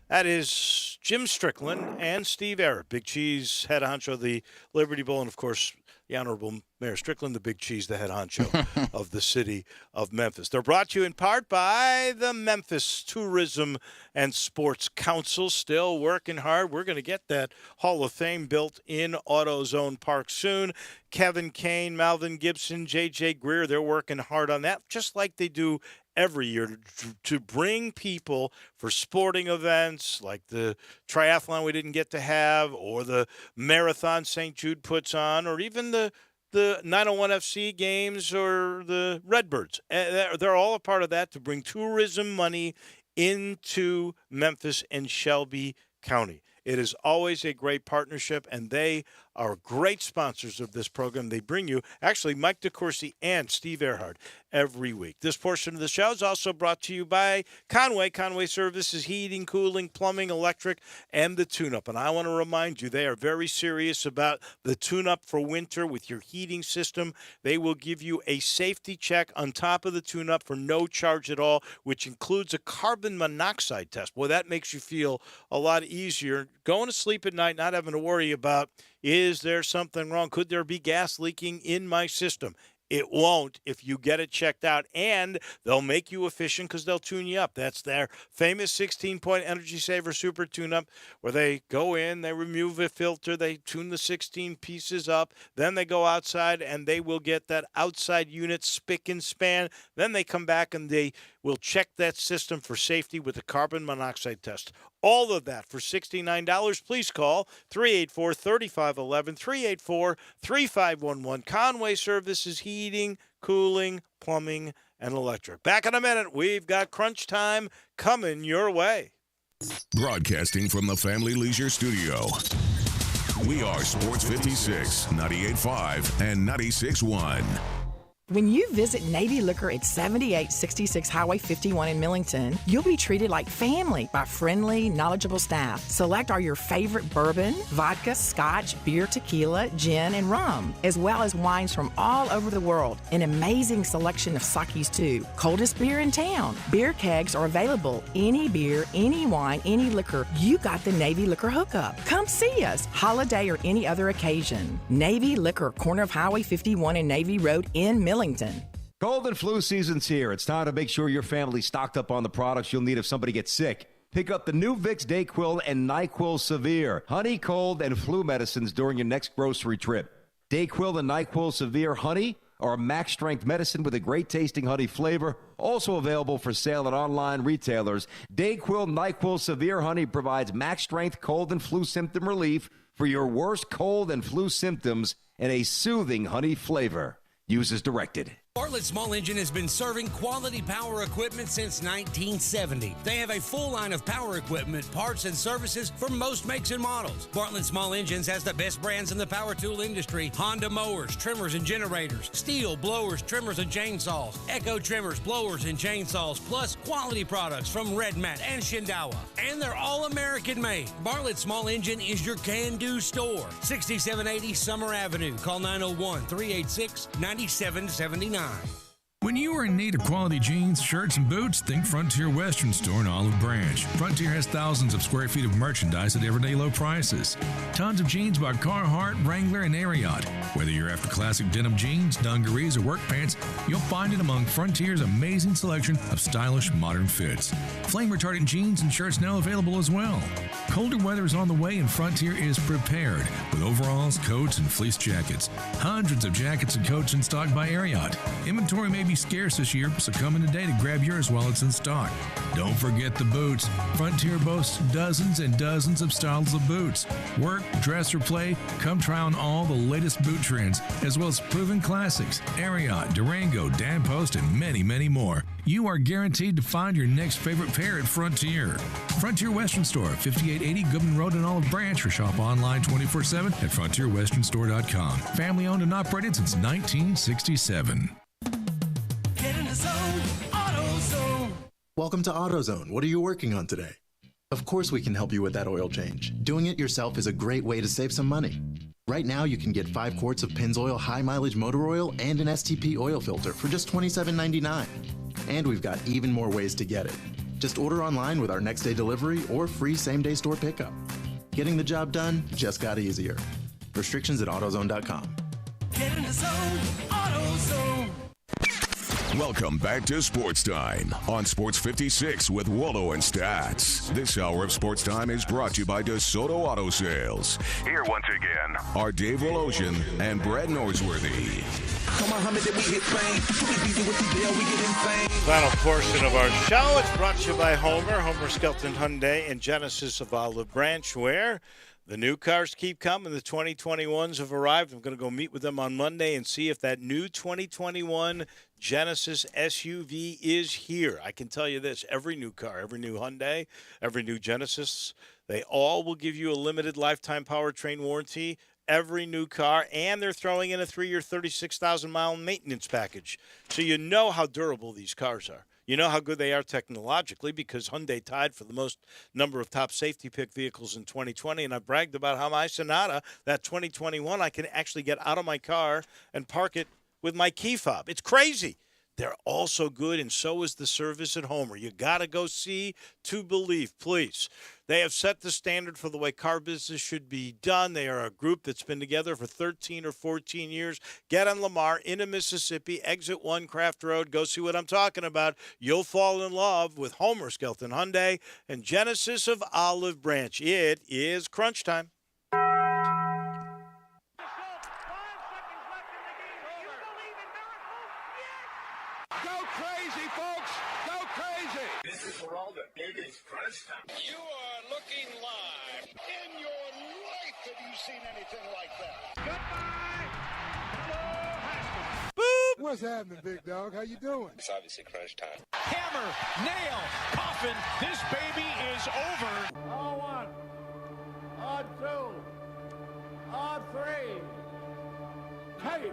That is Jim Strickland and Steve Arrett, Big Cheese, head honcho of the Liberty Bowl, and, of course, the Honorable Mayor Strickland, the Big Cheese, the head honcho of the city of Memphis. They're brought to you in part by the Memphis Tourism and Sports Council, still working hard. We're going to get that Hall of Fame built in AutoZone Park soon. Kevin Kane, Malvin Gibson, J.J. Greer, they're working hard on that, just like they do every year to bring people for sporting events like the triathlon we didn't get to have, or the marathon St. Jude puts on, or even the 901 FC games or the Redbirds. They're all a part of that to bring tourism money into Memphis and Shelby County. It is always a great partnership, and they are great sponsors of this program. They bring you, actually, Mike DeCourcy and Steve Earhart every week. This portion of the show is also brought to you by Conway. Conway Services, heating, cooling, plumbing, electric, and the tune-up. And I want to remind you, they are very serious about the tune-up for winter with your heating system. They will give you a safety check on top of the tune-up for no charge at all, which includes a carbon monoxide test. Boy, that makes you feel a lot easier going to sleep at night, not having to worry about, is there something wrong? Could there be gas leaking in my system? It won't if you get it checked out, and they'll make you efficient because they'll tune you up. That's their famous 16-point Energy Saver Super Tune-Up, where they go in, they remove a filter, they tune the 16 pieces up, then they go outside, and they will get that outside unit spick and span. Then they come back, and they will check that system for safety with a carbon monoxide test. All of that for $69. Please call 384-3511, 384-3511. Conway Services, heating, cooling, plumbing, and electric. Back in a minute. We've got Crunch Time coming your way. Broadcasting from the Family Leisure Studio. We are Sports 56, 98.5, and 96.1. When you visit Navy Liquor at 7866 Highway 51 in Millington, you'll be treated like family by friendly, knowledgeable staff. Select are your favorite bourbon, vodka, scotch, beer, tequila, gin, and rum, as well as wines from all over the world. An amazing selection of sakis, too. Coldest beer in town. Beer kegs are available. Any beer, any wine, any liquor. You got the Navy Liquor hookup. Come see us, holiday or any other occasion. Navy Liquor, corner of Highway 51 and Navy Road in Millington. Cold and flu season's here. It's time to make sure your family's stocked up on the products you'll need if somebody gets sick. Pick up the new Vicks DayQuil and NyQuil Severe, honey, cold, and flu medicines during your next grocery trip. DayQuil and NyQuil Severe Honey are a max-strength medicine with a great-tasting honey flavor, also available for sale at online retailers. DayQuil NyQuil Severe Honey provides max-strength cold and flu symptom relief for your worst cold and flu symptoms in a soothing honey flavor. Use as directed. Bartlett Small Engine has been serving quality power equipment since 1970. They have a full line of power equipment, parts, and services for most makes and models. Bartlett Small Engines has the best brands in the power tool industry: Honda mowers, trimmers, and generators, Steel blowers, trimmers, and chainsaws, Echo trimmers, blowers, and chainsaws, plus quality products from Red Mat and Shindawa. And they're all American made. Bartlett Small Engine is your can-do store. 6780 Summer Avenue. Call 901-386-9779. When you are in need of quality jeans, shirts, and boots, think Frontier Western Store in Olive Branch. Frontier has thousands of square feet of merchandise at everyday low prices. Tons of jeans by Carhartt, Wrangler, and Ariat. Whether you're after classic denim jeans, dungarees, or work pants, you'll find it among Frontier's amazing selection of stylish modern fits. Flame-retardant jeans and shirts now available as well. Colder weather is on the way, and Frontier is prepared with overalls, coats, and fleece jackets. Hundreds of jackets and coats in stock by Ariat. Inventory may be scarce this year, so come in today to grab yours while it's in stock. Don't forget the boots. Frontier boasts dozens and dozens of styles of boots. Work, dress, or play, come try on all the latest boot trends, as well as proven classics, Ariat, Durango, Dan Post, and many, many more. You are guaranteed to find your next favorite pair at Frontier. Frontier Western Store, 5880 Goodman Road in Olive Branch, or shop online 24/7 at frontierwesternstore.com. Family owned and operated since 1967. Get in the zone, AutoZone. Welcome to AutoZone. What are you working on today? Of course we can help you with that oil change. Doing it yourself is a great way to save some money. Right now you can get 5 quarts of Pennzoil high mileage motor oil and an STP oil filter for just $27.99. And we've got even more ways to get it. Just order online with our next day delivery or free same day store pickup. Getting the job done just got easier. Restrictions at AutoZone.com. Get in the zone, AutoZone. Welcome back to Sports Time on Sports 56 with Wallo and Stats. This hour of Sports Time is brought to you by DeSoto Auto Sales. Here once again are Dave Woloshin and Brad Norsworthy. Final portion of our show. It's brought to you by Homer Skelton Hyundai, and Genesis of Olive Branch, where The new cars keep coming. The 2021s have arrived. I'm going to go meet with them on Monday and see if that new 2021 Genesis SUV is here. I can tell you this, every new car, every new Hyundai, every new Genesis, they all will give you a limited lifetime powertrain warranty. Every new car, and they're throwing in a 3-year, 36,000-mile maintenance package. So you know how durable these cars are. You know how good they are technologically because Hyundai tied for the most number of top safety pick vehicles in 2020, and I bragged about how my Sonata, that 2021, I can actually get out of my car and park it with my key fob. It's crazy. They're also good, and so is the service at Homer. You got to go see to believe, please. They have set the standard for the way car business should be done. They are a group that's been together for 13 or 14 years. Get on Lamar into Mississippi, exit 1 Craft Road. Go see what I'm talking about. You'll fall in love with Homer Skelton Hyundai and Genesis of Olive Branch. It is crunch time. It is crunch time. You are looking live. In your life have you seen anything like that? Goodbye. Hello, Haskins. Boop. What's happening, big dog? How you doing? It's obviously crunch time. Hammer, nail, coffin. This baby is over. On 1, on 2, on 3. Hey.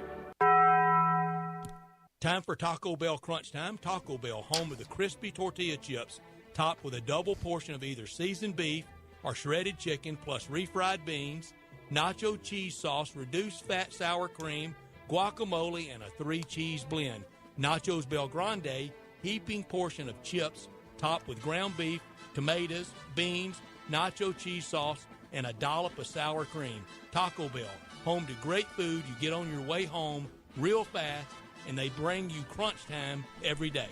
Time for Taco Bell Crunch Time. Taco Bell, home of the crispy tortilla chips, topped with a double portion of either seasoned beef or shredded chicken, plus refried beans, nacho cheese sauce, reduced fat sour cream, guacamole, and a 3-cheese blend. Nachos Bel Grande, heaping portion of chips, topped with ground beef, tomatoes, beans, nacho cheese sauce, and a dollop of sour cream. Taco Bell, home to great food you get on your way home real fast, and they bring you crunch time every day.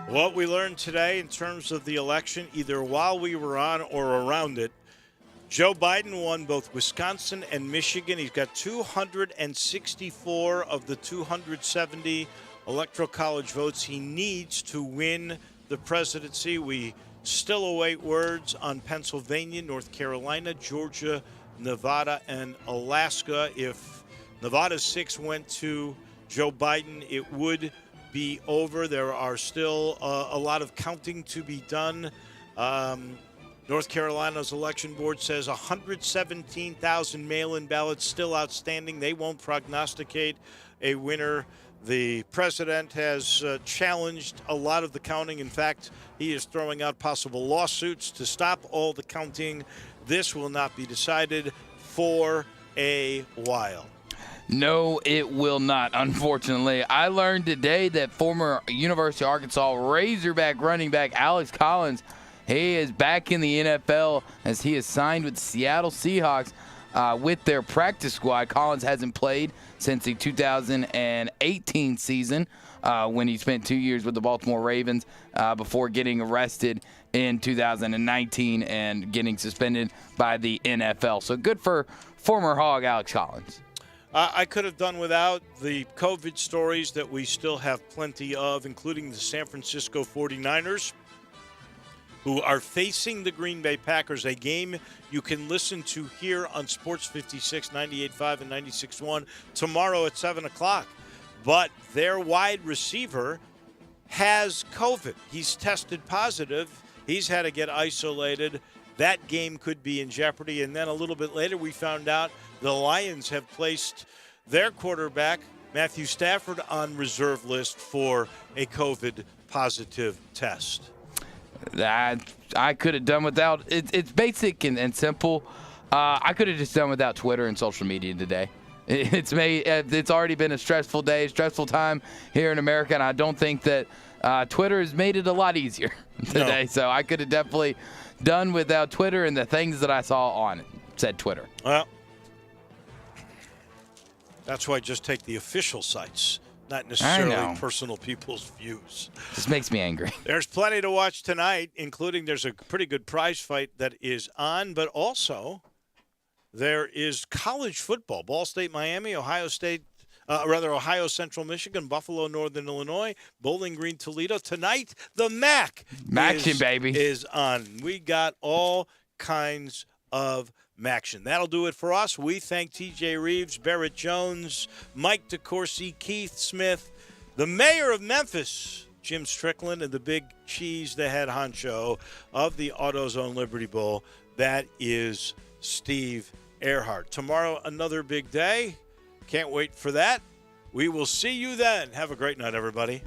What we learned today in terms of the election, either while we were on or around it, Joe Biden won both Wisconsin and Michigan. He's got 264 of the 270 electoral college votes he needs to win the presidency. We still await words on Pennsylvania, North Carolina, Georgia, Nevada, and Alaska. If Nevada's 6 went to Joe Biden, it would be over. There are still a lot of counting to be done. North Carolina's election board says 117,000 mail-in ballots still outstanding. They won't prognosticate a winner. The president has challenged a lot of the counting. In fact, he is throwing out possible lawsuits to stop all the counting. This will not be decided for a while. No, it will not, unfortunately. I learned today that former University of Arkansas Razorback running back Alex Collins, he is back in the NFL as he is signed with the Seattle Seahawks with their practice squad. Collins hasn't played since the 2018 season when he spent 2 years with the Baltimore Ravens before getting arrested in 2019 and getting suspended by the NFL. So good for former Hog Alex Collins. I could have done without the COVID stories that we still have plenty of, including the San Francisco 49ers, who are facing the Green Bay Packers, a game you can listen to here on Sports 56, 98.5, and 96.1 tomorrow at 7 o'clock. But their wide receiver has COVID. He's tested positive. He's had to get isolated. That game could be in jeopardy. And then a little bit later, we found out the Lions have placed their quarterback, Matthew Stafford, on reserve list for a COVID positive test. I could have done without. It's basic and simple. I could have just done without Twitter and social media today. It's already been a stressful day, stressful time here in America, and I don't think that Twitter has made it a lot easier today. No. So I could have definitely done without Twitter and the things that I saw on it, said Twitter. Well, that's why I just take the official sites, not necessarily personal people's views. This makes me angry. There's plenty to watch tonight, including there's a pretty good prize fight that is on, but also there is college football. Ball State, Miami, Ohio Central Michigan, Buffalo, Northern Illinois, Bowling Green, Toledo. Tonight, the MAC baby, is on. We got all kinds of Maction. That'll do it for us. We thank TJ Reeves, Barrett Jones, Mike DeCourcy, Keith Smith, the mayor of Memphis, Jim Strickland, and the big cheese, the head honcho of the AutoZone Liberty Bowl. That is Steve Earhart. Tomorrow, another big day. Can't wait for that. We will see you then. Have a great night, everybody.